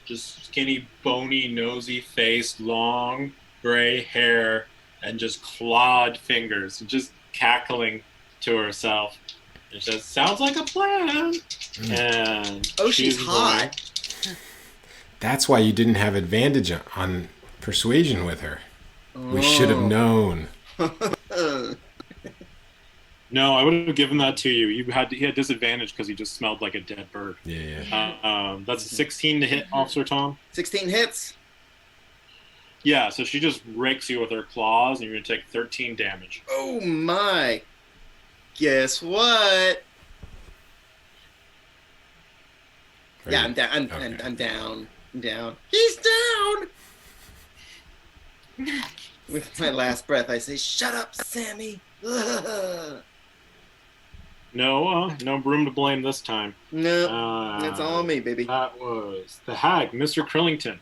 S1: just skinny, bony, nosy face, long gray hair, and just clawed fingers, and just cackling to herself. It just sounds like a plan. And
S2: oh, she's hot.
S4: That's why you didn't have advantage on persuasion with her. We should have known.
S1: No, I would have given that to you. He had disadvantage because he just smelled like a dead bird.
S4: Yeah.
S1: That's a 16 to hit, Officer Tom.
S2: 16 hits.
S1: Yeah, so she just rakes you with her claws, and you're gonna take 13 damage.
S2: Oh my. Guess what? Yeah, I'm down. I'm down. I'm down. He's down. With my last breath, I say, "Shut up, Sammy."
S1: No broom to blame this time.
S2: No, that's all me, baby.
S1: That was the Hag, Mr. Krillington.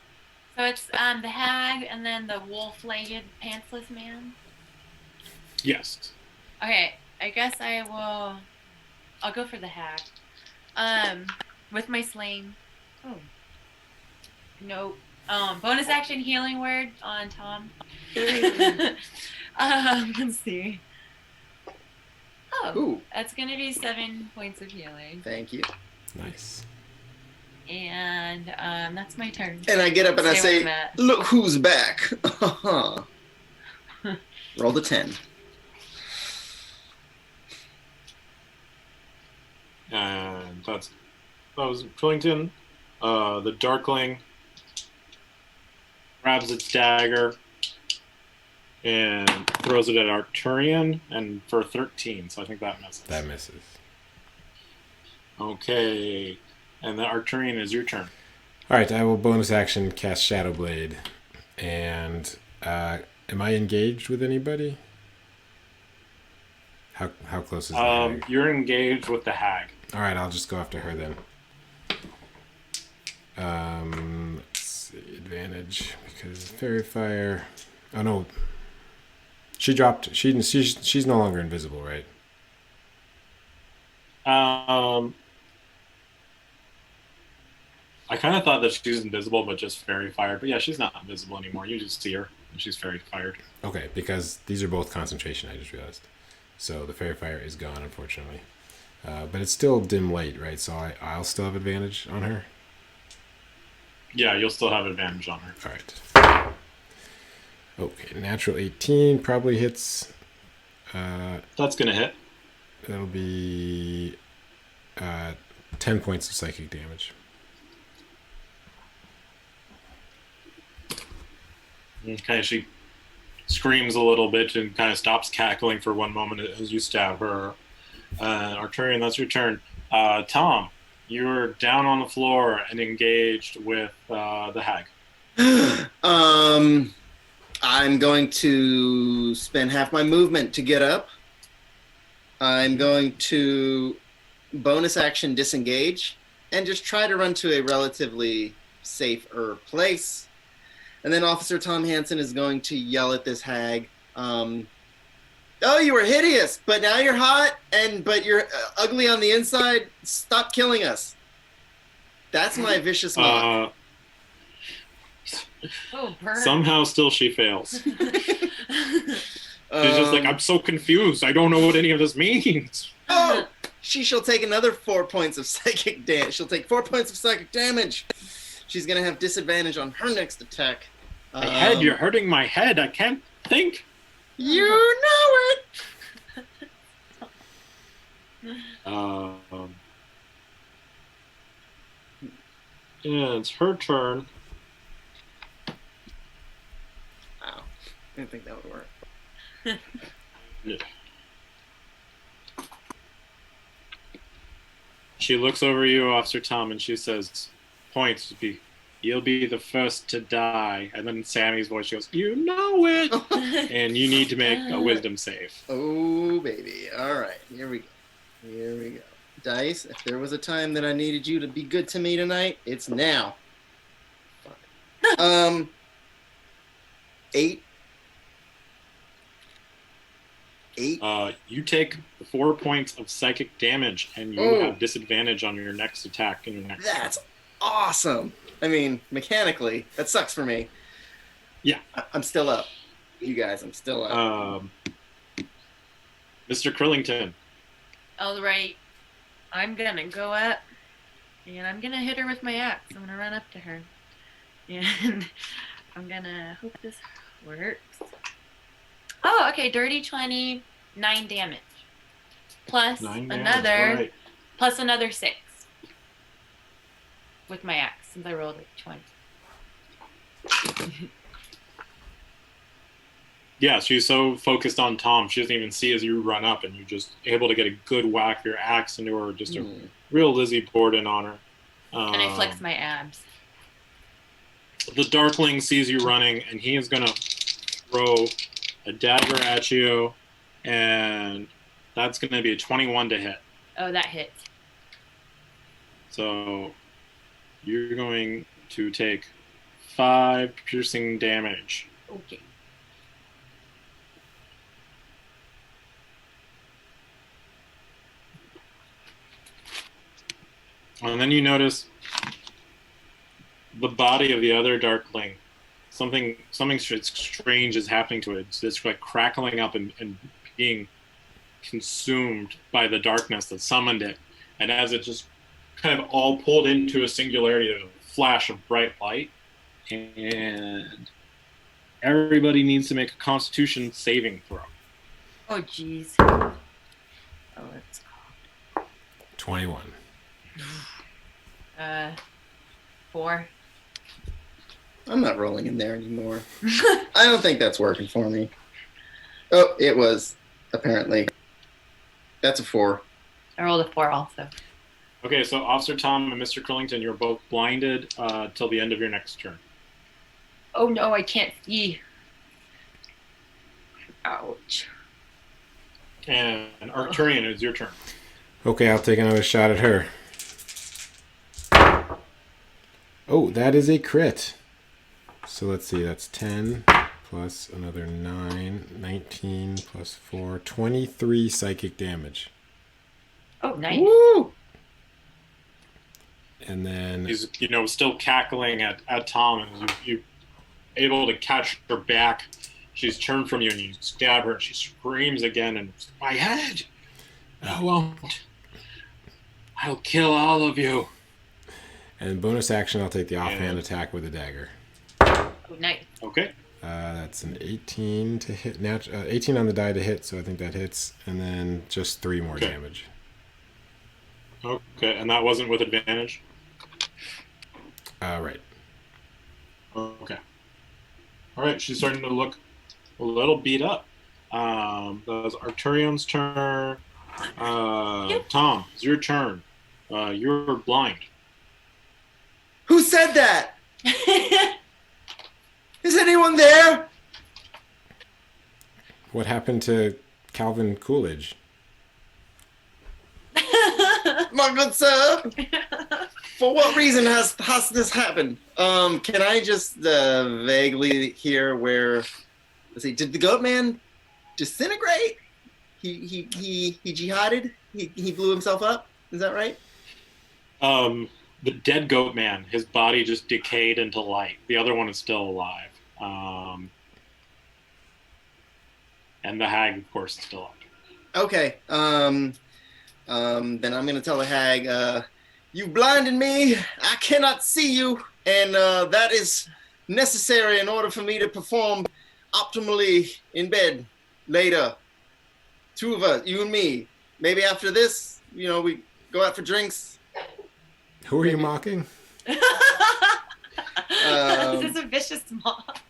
S3: So it's the hag and then the wolf-legged pantsless man.
S1: Yes.
S3: Okay, I guess I'll go for the hag. With my sling. Oh. Nope. Bonus action healing word on Tom. Let's see. Oh,
S2: Ooh,
S3: that's gonna be 7 points of healing,
S2: thank you.
S4: Nice.
S3: and that's my turn.
S2: And I get up and I
S3: Stay
S2: say,
S3: where I'm at.
S2: "Look who's back." Roll the 10.
S1: And that was Krillington. The Darkling grabs its dagger and throws it at Arcturian, and for 13, so I think that misses.
S4: That misses.
S1: Okay, and the Arcturian is your turn.
S4: All right, I will bonus action cast Shadow Blade. And am I engaged with anybody? How close is the hag?
S1: You're engaged with the Hag.
S4: All right, I'll just go after her then. Let's see, advantage because fairy fire. Oh no, she dropped. She's no longer invisible, right?
S1: I kind of thought that she's invisible, but just fairy fired. But yeah, she's not invisible anymore. You just see her, and she's fairy fired.
S4: Okay, because these are both concentration. I just realized. So the fairy fire is gone, unfortunately. But it's still dim light, right? So I'll still have advantage on her.
S1: Yeah, you'll still have advantage on her.
S4: All right. Okay, natural 18 probably hits.
S1: That's gonna hit.
S4: That'll be 10 points of psychic damage.
S1: Okay, she screams a little bit and kind of stops cackling for one moment as you stab her. Arcturian, that's your turn. Tom, you're down on the floor and engaged with the Hag.
S2: I'm going to spend half my movement to get up. I'm going to bonus action disengage and just try to run to a relatively safer place. And then Officer Tom Hansen is going to yell at this hag, Oh, you were hideous, but now you're hot, but you're ugly on the inside. Stop killing us. That's my vicious mock.
S3: Oh, burn.
S1: Somehow still she fails. She's just like,
S2: Um,
S1: I'm so confused. I don't know what any of this means.
S2: Oh, she shall take another 4 points of psychic damage. She'll take 4 points of psychic damage. She's gonna have disadvantage on her next attack.
S1: My head, you're hurting my head. I can't think.
S2: You know it.
S1: Yeah, it's her turn.
S2: Wow, I didn't think that would work.
S1: She looks over you, Officer Tom, and she says, points to be, you'll be the first to die. And then Sammy's voice goes, you know it. And you need to make a wisdom save.
S2: Oh, baby. All right, here we go. Here we go. Dice, if there was a time that I needed you to be good to me tonight, it's now. Fuck. 8. 8.
S1: You take 4 points of psychic damage, and you have disadvantage on your next attack. In your next
S2: That's awesome. I mean, mechanically, that sucks for me.
S1: Yeah.
S2: I'm still up. You guys, I'm still up.
S1: Mr. Krillington.
S3: All right. I'm gonna go up, and I'm gonna hit her with my axe. I'm gonna run up to her, and I'm gonna hope this works. Oh, okay. Dirty 20, 9 damage, plus
S1: 9
S3: another,
S1: damage, right.
S3: plus another 6 with my axe since I rolled a 20.
S1: Yeah, she's so focused on Tom, she doesn't even see as you run up, and you're just able to get a good whack of your axe into her, just a real Lizzie Borden on her.
S3: And I flex my abs.
S1: The Darkling sees you running, and he is going to throw a dagger at you, and that's going to be a 21 to hit.
S3: Oh, that hits.
S1: So you're going to take 5 piercing damage.
S3: Okay.
S1: And then you notice the body of the other Darkling. Something strange is happening to it. It's like crackling up and being consumed by the darkness that summoned it. And as it just kind of all pulled into a singularity, a flash of bright light. And everybody needs to make a Constitution saving throw.
S3: Oh, jeez. Oh, it's
S4: 21.
S3: 4.
S2: I'm not rolling in there anymore. I don't think that's working for me. Oh, it was, apparently. That's a 4.
S3: I rolled a 4 also.
S1: Okay, so Officer Tom and Mr. Krillington, you're both blinded till the end of your next turn.
S3: Oh no, I can't see. Ouch.
S1: And Arcturian, it's your turn.
S4: Okay, I'll take another shot at her. Oh, that is a crit. So let's see, that's 10 plus another 9, 19 plus 4, 23 psychic damage.
S3: Oh, nice.
S2: Woo!
S4: And then...
S1: He's, still cackling at Tom, and you're able to catch her back. She's turned from you, and you stab her, and she screams again, and my head! I won't. I'll kill all of you.
S4: And bonus action, I'll take the offhand attack with a dagger.
S3: Oh, nice.
S1: Okay.
S4: That's an 18 to hit. 18 on the die to hit, so I think that hits. And then just 3 more damage.
S1: Okay, and that wasn't with advantage?
S4: Right.
S1: Okay. All right, she's starting to look a little beat up. That's Arcturion's turn. Tom, it's your turn. You're blind.
S2: Who said that? Is anyone there?
S4: What happened to Calvin Coolidge?
S2: My good sir. For what reason has this happened? Can I just vaguely hear where? Let's see. Did the Goat Man disintegrate? He jihaded? He blew himself up? Is that right?
S1: The dead goat man, his body just decayed into light. The other one is still alive. And the hag, of course, is still up.
S2: Okay. Then I'm gonna tell the hag, you blinded me. I cannot see you, and that is necessary in order for me to perform optimally in bed later. Two of us, you and me. Maybe after this, we go out for drinks.
S4: Who are you mocking?
S3: Is this a vicious mock?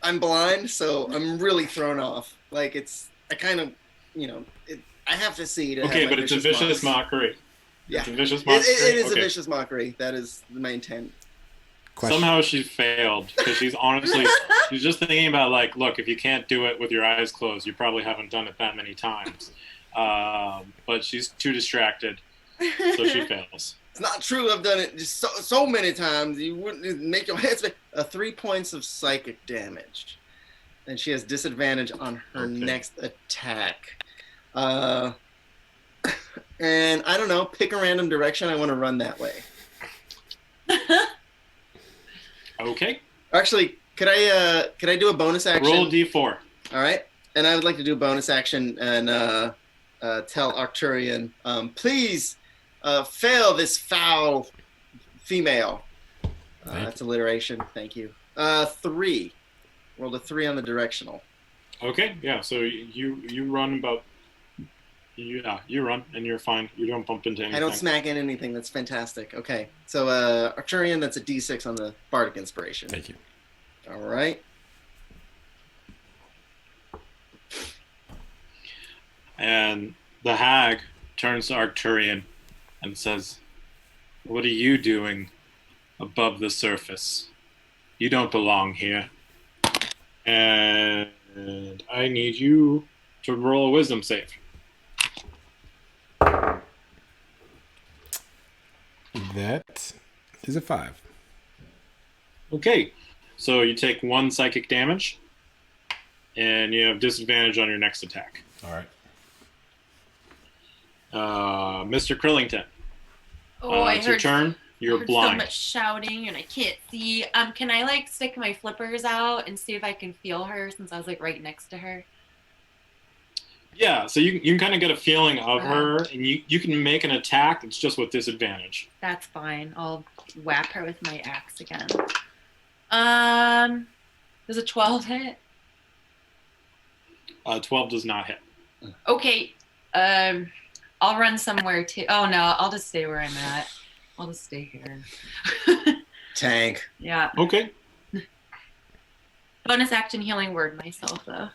S2: I'm blind, so I'm really thrown off. Like I have to see to
S1: Okay,
S2: have my
S1: but it's a vicious
S2: mocks.
S1: mockery.
S2: Yeah,
S1: It's a vicious mockery.
S2: it is
S1: Okay.
S2: a vicious mockery. That is my intent.
S4: Question.
S1: Somehow she failed because she's just thinking about like, look, if you can't do it with your eyes closed, you probably haven't done it that many times. But she's too distracted, so she fails.
S2: It's not true. I've done it just so many times. You wouldn't make your head spin. 3 points of psychic damage, and she has disadvantage on her next attack. And I don't know. Pick a random direction. I want to run that way.
S1: Okay.
S2: Actually, could I do a bonus action?
S1: Roll a d4.
S2: All right. And I would like to do a bonus action and tell Arcturian, please fail this foul female. That's alliteration. Thank you. 3. Rolled a 3 on the directional.
S1: Okay. Yeah. So you run about. Yeah, you run and you're fine. You don't bump into anything.
S2: I don't smack in anything. That's fantastic. Okay. So Arcturian, that's a D6 on the Bardic Inspiration.
S4: Thank you.
S2: All right.
S1: And the hag turns to Arcturian and says, "What are you doing above the surface? You don't belong here. And I need you to roll a wisdom save."
S4: That is a 5.
S1: Okay. So you take 1 psychic damage, and you have disadvantage on your next attack.
S4: All right.
S1: Mr. Krillington.
S3: Oh, I
S1: it's your
S3: heard,
S1: turn. You're
S3: heard
S1: blind.
S3: so much shouting and I can't see. Can I like stick my flippers out and see if I can feel her since I was like right next to her?
S1: Yeah, so you can kind of get a feeling of her, and you can make an attack. It's just with disadvantage.
S3: That's fine. I'll whack her with my axe again. Does a 12 hit?
S1: 12 does not hit.
S3: Okay. I'll run somewhere too. Oh no, I'll just stay where I'm at. I'll just stay here.
S2: Tank.
S3: Yeah.
S1: Okay.
S3: Bonus action healing word myself though.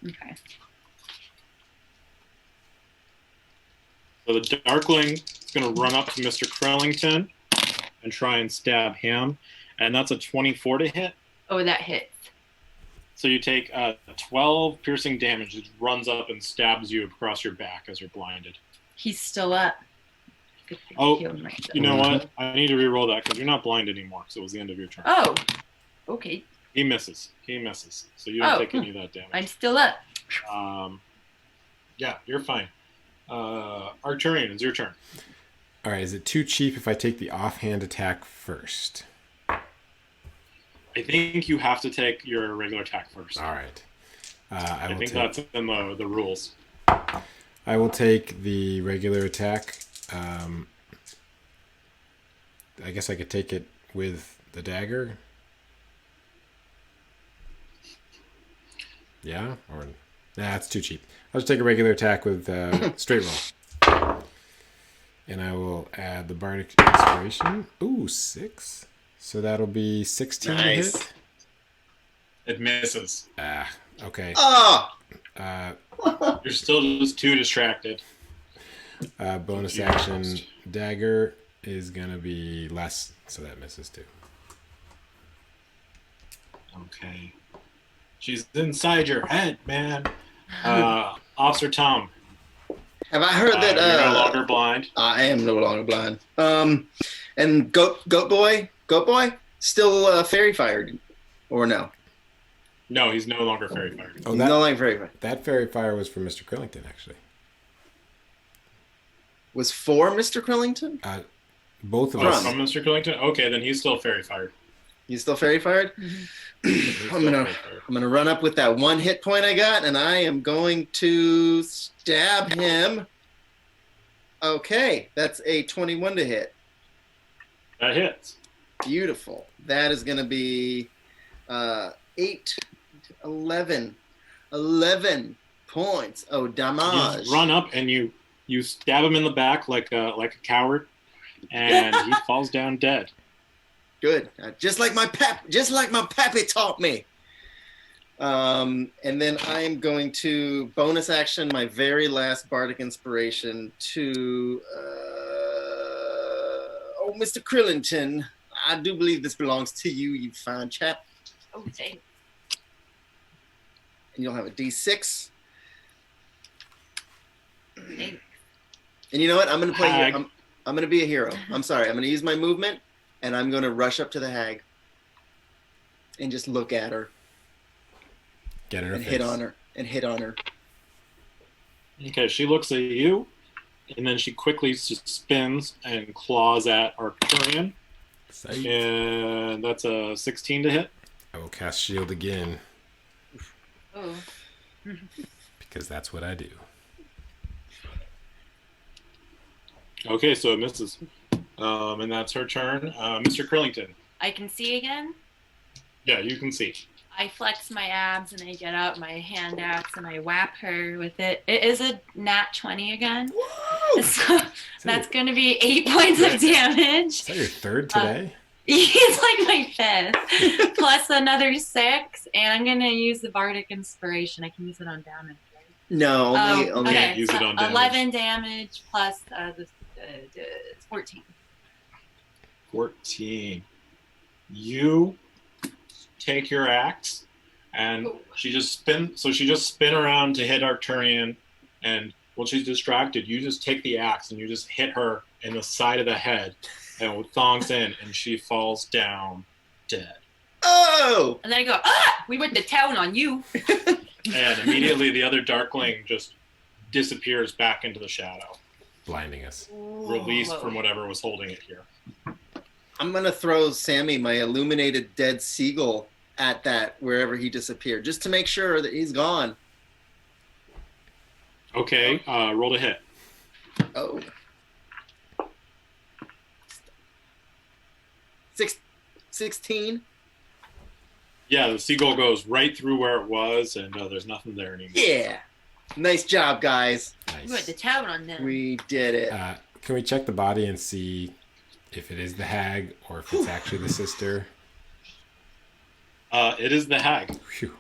S3: Okay.
S1: So the Darkling is going to run up to Mr. Krellington and try and stab him. And that's a 24 to hit.
S3: Oh, that hits.
S1: So you take 12 piercing damage. It runs up and stabs you across your back as you're blinded.
S3: He's still up. Good thing I
S1: Oh,
S3: healed myself.
S1: you know what? I need to re-roll that because you're not blind anymore. So it was the end of your turn.
S3: Oh, okay.
S1: He misses. So you don't take any of that damage.
S3: I'm still up.
S1: Yeah, you're fine. Arcturian, it's your turn.
S4: All right. Is it too cheap if I take the offhand attack first?
S1: I think you have to take your regular attack first.
S4: All right.
S1: I think that's in the rules.
S4: I will take the regular attack. I guess I could take it with the dagger. Yeah? Or nah, it's too cheap. I'll just take a regular attack with straight roll. And I will add the Bardic Inspiration. Ooh, 6. So that'll be 16
S2: Nice.
S4: to hit.
S1: It misses.
S4: Ah, okay.
S2: Oh!
S1: You're still just too distracted.
S4: Bonus action dagger is going to be less, so that misses too.
S1: Okay. She's inside your head, man. Officer Tom.
S2: Have I heard that?
S1: You're no longer blind.
S2: I am no longer blind. And Goat Boy, still fairy fired. Or no?
S1: No, he's no longer fairy fired.
S4: Oh,
S2: He's no longer fairy fire.
S4: that fairy fire was for Mr. Krillington, actually.
S2: Was for Mr. Krillington?
S4: Both of
S1: Oh,
S4: us.
S1: from Mr. Killington? Okay, then he's still fairy fired.
S2: He's still fairy fired?
S1: He's
S2: I'm
S1: still
S2: gonna
S1: fairy fired.
S2: run up with that 1 hit point I got, and I am going to stab him. Okay, that's a 21 to hit.
S1: That hits.
S2: Beautiful. That is going to be 8, 11 points. Oh,
S1: You
S2: damage.
S1: just run up and you stab him in the back like a coward, and he falls down dead.
S2: Good. Just like my pappy taught me. And then I am going to bonus action my very last bardic inspiration to Mr. Krillington. I do believe this belongs to you, you fine chap.
S3: Oh, thanks.
S2: And you'll have a D6.
S3: Thanks.
S2: And you know what? I'm gonna play.
S1: Hag.
S2: I'm gonna be a hero. I'm sorry. I'm gonna use my movement, and I'm gonna rush up to the hag and just look at her
S4: Get in her
S2: and
S4: face.
S2: hit on her and hit on her.
S1: Okay, she looks at you, and then she quickly just spins and claws at Arcturian,
S4: Sight.
S1: and that's a 16 to hit.
S4: I will cast shield again
S3: Oh.
S4: because that's what I do.
S1: Okay, so it misses. And that's her turn. Mr. Krillington.
S3: I can see again.
S1: Yeah, you can see.
S3: I flex my abs and I get out my hand axe and I whap her with it. It is a nat 20 again.
S2: Woo!
S3: So that's going to be 8 points of damage.
S4: Is that your third today?
S3: He's like my fifth. Plus another 6. And I'm going to use the Bardic Inspiration. I can use it on damage. Right?
S2: No, only.
S1: okay. Can't use it on damage.
S3: 11 damage plus the 14.
S1: 14. You take your axe, and she just spin around to hit Arcturian, and when she's distracted, you just take the axe and you just hit her in the side of the head, and it thongs in, and she falls down dead.
S2: Oh!
S3: And then I go, we went to town on you.
S1: And immediately the other Darkling just disappears back into the shadow,
S4: Blinding us.
S1: released from whatever was holding it here.
S2: I'm gonna throw Sammy my illuminated dead seagull at that wherever he disappeared, just to make sure that he's gone.
S1: Okay, roll to hit.
S2: Oh. 16.
S1: Yeah, the seagull goes right through where it was, and there's nothing there anymore.
S2: Yeah. Nice job, guys.
S3: We went to town on them.
S2: We did it.
S4: Can we check the body and see if it is the hag or if it's actually the sister?
S1: It is the hag.
S4: Phew.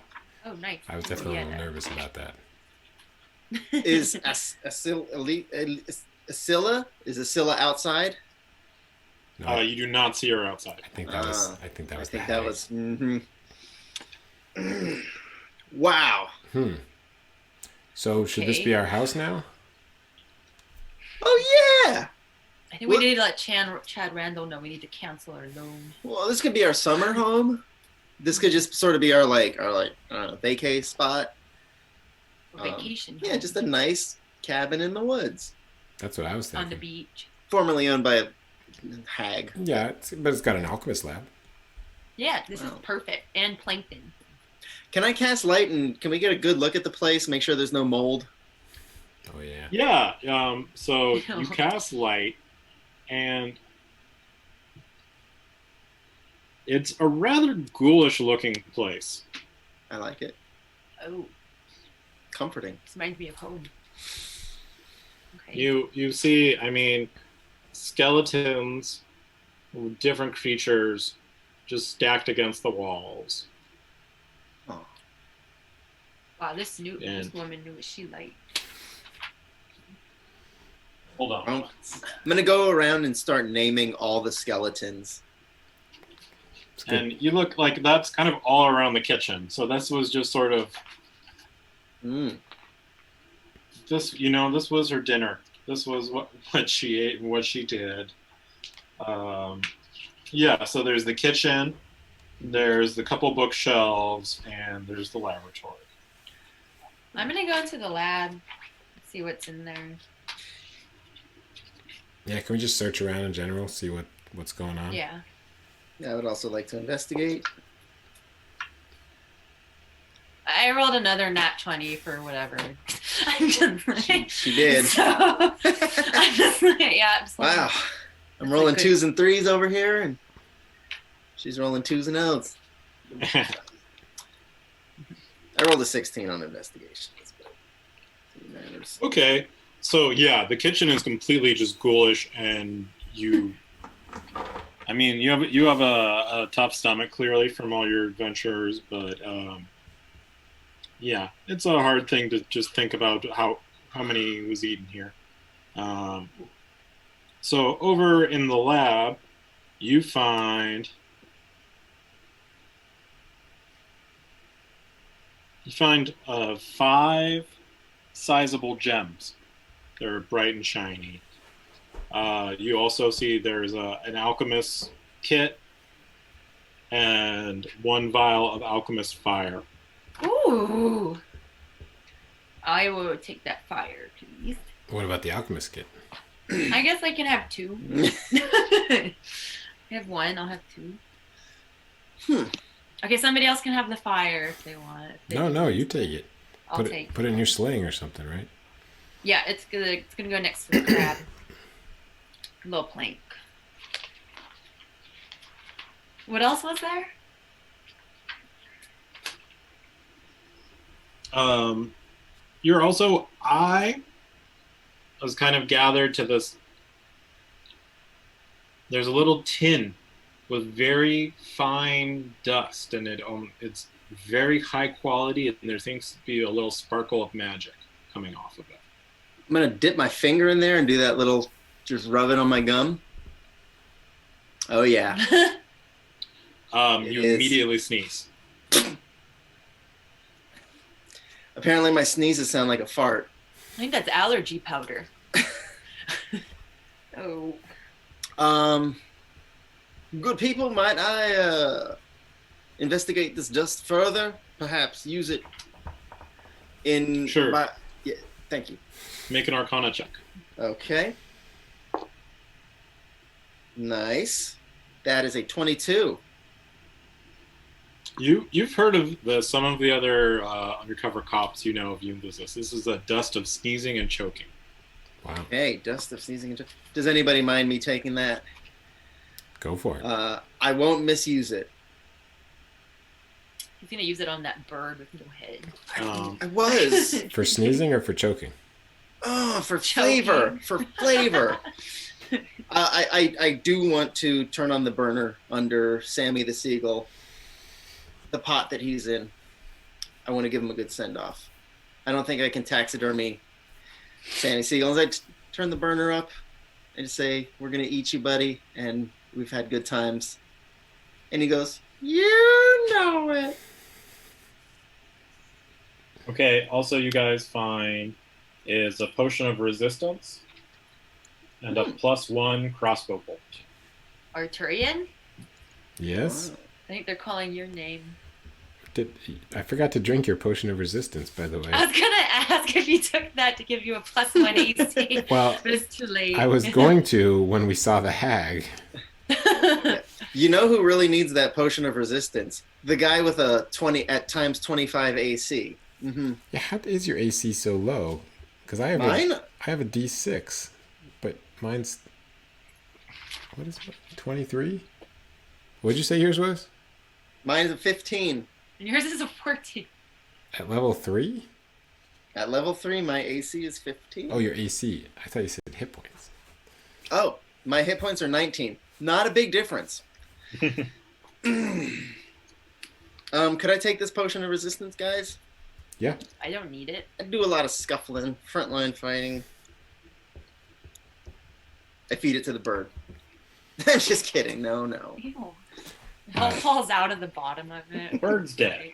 S3: Oh, nice.
S4: I was definitely a little nervous about that.
S2: Is Ascilla? Is Ascilla outside?
S4: No,
S1: You do not see her outside.
S4: I think that was. I think that
S2: I
S4: was.
S2: think
S4: the
S2: that
S4: hag.
S2: was. Wow.
S4: So should this be our house now?
S2: Oh yeah.
S3: I think we need to let Chad Randall know we need to cancel our loan.
S2: Well, this could be our summer home. This could just sort of be our I don't know, vacay spot.
S3: Vacation.
S2: Yeah, just a nice cabin in the woods,
S4: That's what I was
S3: on
S4: thinking.
S3: the beach.
S2: formerly owned by a hag.
S4: Yeah, but it's got an alchemist lab.
S3: Yeah, this is
S2: Wow.
S3: perfect. And plankton.
S2: Can I cast light and can we get a good look at the place? Make sure there's no mold.
S4: Oh yeah.
S1: Yeah, so you cast light, and it's a rather ghoulish looking place.
S2: I like it.
S3: Oh,
S2: Comforting.
S3: this reminds me of home. Okay.
S1: You see, I mean, skeletons, different creatures, just stacked against the walls.
S2: Oh.
S3: Wow, this
S1: And-
S3: woman knew what she liked.
S1: Hold on.
S2: I'm gonna go around and start naming all the skeletons.
S4: It's good.
S1: And you look like that's kind of all around the kitchen. So this was just sort of this was her dinner. This was what she ate and what she did. Yeah, so there's the kitchen, There's the couple bookshelves, and there's the laboratory.
S3: I'm gonna go into the lab, see what's in there.
S4: Yeah, can we just search around in general, see what's going on?
S3: Yeah.
S2: I would also like to investigate.
S3: I rolled another nat 20 for whatever. I'm just like,
S2: She did.
S3: So, I'm just like, yeah. I'm just like,
S2: Wow. I'm
S3: That's
S2: rolling
S3: a good-
S2: 2s and 3s over here, and she's rolling 2s and O's. I rolled a 16 on investigations. But it matters.
S1: Okay, so yeah, the kitchen is completely just ghoulish, and you have a tough stomach clearly from all your adventures, but yeah, it's a hard thing to just think about how many was eaten here. So over in the lab, you find five sizable gems. They're bright and shiny. You also see there's an alchemist kit and one vial of alchemist fire.
S3: Ooh. I will take that fire, please.
S4: What about the alchemist kit?
S3: I guess I can have 2. I have 1. I'll have 2. Okay, somebody else can have the fire if they want. If they
S4: No, you take it.
S3: I'll take.
S4: Put it in your sling or something, right?
S3: Yeah, it's gonna go next to the crab. Little plank. What else was there?
S1: You're also I was kind of gathered to this. There's a little tin with very fine dust, and it's very high quality, and there seems to be a little sparkle of magic coming off of it.
S2: I'm going to dip my finger in there and do that little, just rub it on my gum. Oh, yeah.
S1: You immediately sneeze.
S2: Apparently my sneezes sound like a fart.
S3: I think that's allergy powder. Oh.
S2: Good people, might I investigate this dust further? Perhaps use it in
S1: Sure.
S2: Yeah, thank you.
S1: Make an Arcana check.
S2: Okay. Nice. That is a 22.
S1: You've heard of some of the other undercover cops have used this. This is a dust of sneezing and choking.
S4: Wow.
S2: Hey, dust of sneezing and does anybody mind me taking that?
S4: Go for it.
S2: I won't misuse it.
S3: He's gonna use it on that bird with no head.
S2: I was.
S4: For sneezing or for choking?
S2: Oh, for
S3: Choking.
S2: flavor. For flavor. I do want to turn on the burner under Sammy the Seagull, the pot that he's in. I want to give him a good send-off. I don't think I can taxidermy Sammy Seagull. As I turn the burner up and say, we're going to eat you, buddy, and we've had good times. And he goes, you know it.
S1: Okay, also you guys find is a potion of resistance and a +1 crossbow bolt.
S3: Arturian?
S4: Yes?
S2: Wow.
S3: I think they're calling your name.
S4: I forgot to drink your potion of resistance, by the way.
S3: I was gonna ask if you took that to give you a +1 AC.
S4: Well,
S3: but it's too late.
S4: I was going to when we saw the hag.
S2: You know who really needs that potion of resistance? The guy with a 20 at times 25 AC. Mm-hmm.
S4: Yeah, how is your AC so low? Because I have I have a D6, but mine's what is it? 23? What'd you say yours was?
S2: Mine's a 15.
S3: And yours is a 14.
S4: At level 3?
S2: At level 3, my AC is 15.
S4: Oh, your AC. I thought you said hit points.
S2: Oh, my hit points are 19. Not a big difference. Could I take this potion of resistance, guys?
S4: Yeah.
S3: I don't need it.
S2: I do a lot of scuffling, frontline fighting. I feed it to the bird. I'm just kidding. No.
S3: Ew. It all falls out of the bottom of it.
S1: Bird's dead.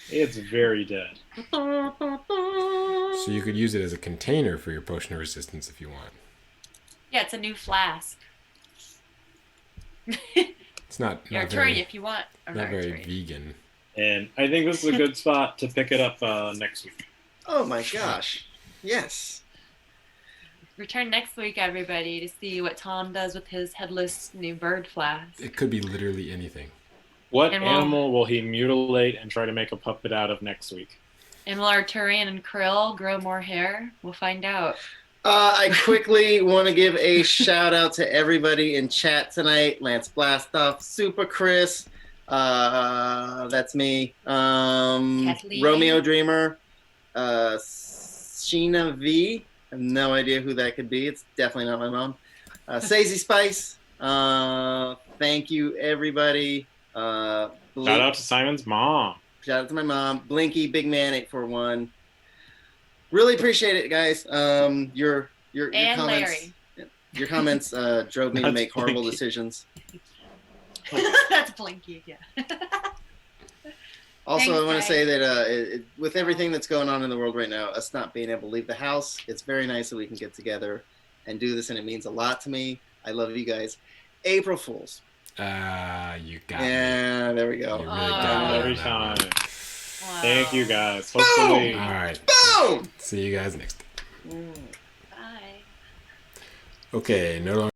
S1: It's very dead.
S4: So you could use it as a container for your potion of resistance if you want.
S3: Yeah, it's a new flask.
S4: It's not
S3: Your
S4: not
S3: turn
S4: very,
S3: if you want. Or
S4: not very
S3: Arcturian.
S4: vegan.
S1: And I think this is a good spot to pick it up next week.
S2: Oh my gosh. Yes.
S3: Return next week, everybody, to see what Tom does with his headless new bird flask.
S4: It could be literally anything.
S1: What
S3: And we'll-
S1: animal will he mutilate and try to make a puppet out of next week?
S3: And will Arcturian and Krill grow more hair? We'll find out.
S2: I quickly want to give a shout out to everybody in chat tonight. Lance Blastoff, Super Chris, that's me.
S3: Kathleen.
S2: Romeo Dreamer, Sheena V. I have no idea who that could be. It's definitely not my mom. Sazy Spice. Thank you, everybody.
S1: Shout out to Simon's mom.
S2: Shout out to my mom. Blinky, Big Man 841. Really appreciate it, guys. Your
S3: And
S2: comments.
S3: Larry.
S2: Your comments drove me to
S1: That's
S2: make horrible
S1: Blinky.
S2: decisions.
S3: That's Blinky, yeah.
S2: Also,
S3: Thanks,
S2: I want to
S3: guys.
S2: say that with everything that's going on in the world right now, us not being able to leave the house, it's very nice that we can get together and do this, and it means a lot to me. I love you guys. April Fools.
S4: You got me.
S2: Yeah, there we go.
S4: You really got me.
S1: Every
S4: on that
S1: time.
S4: one.
S3: Wow.
S1: Thank you guys. Hopefully.
S4: All right.
S2: Boom!
S4: See you guys next time.
S3: Bye.
S4: Okay, no longer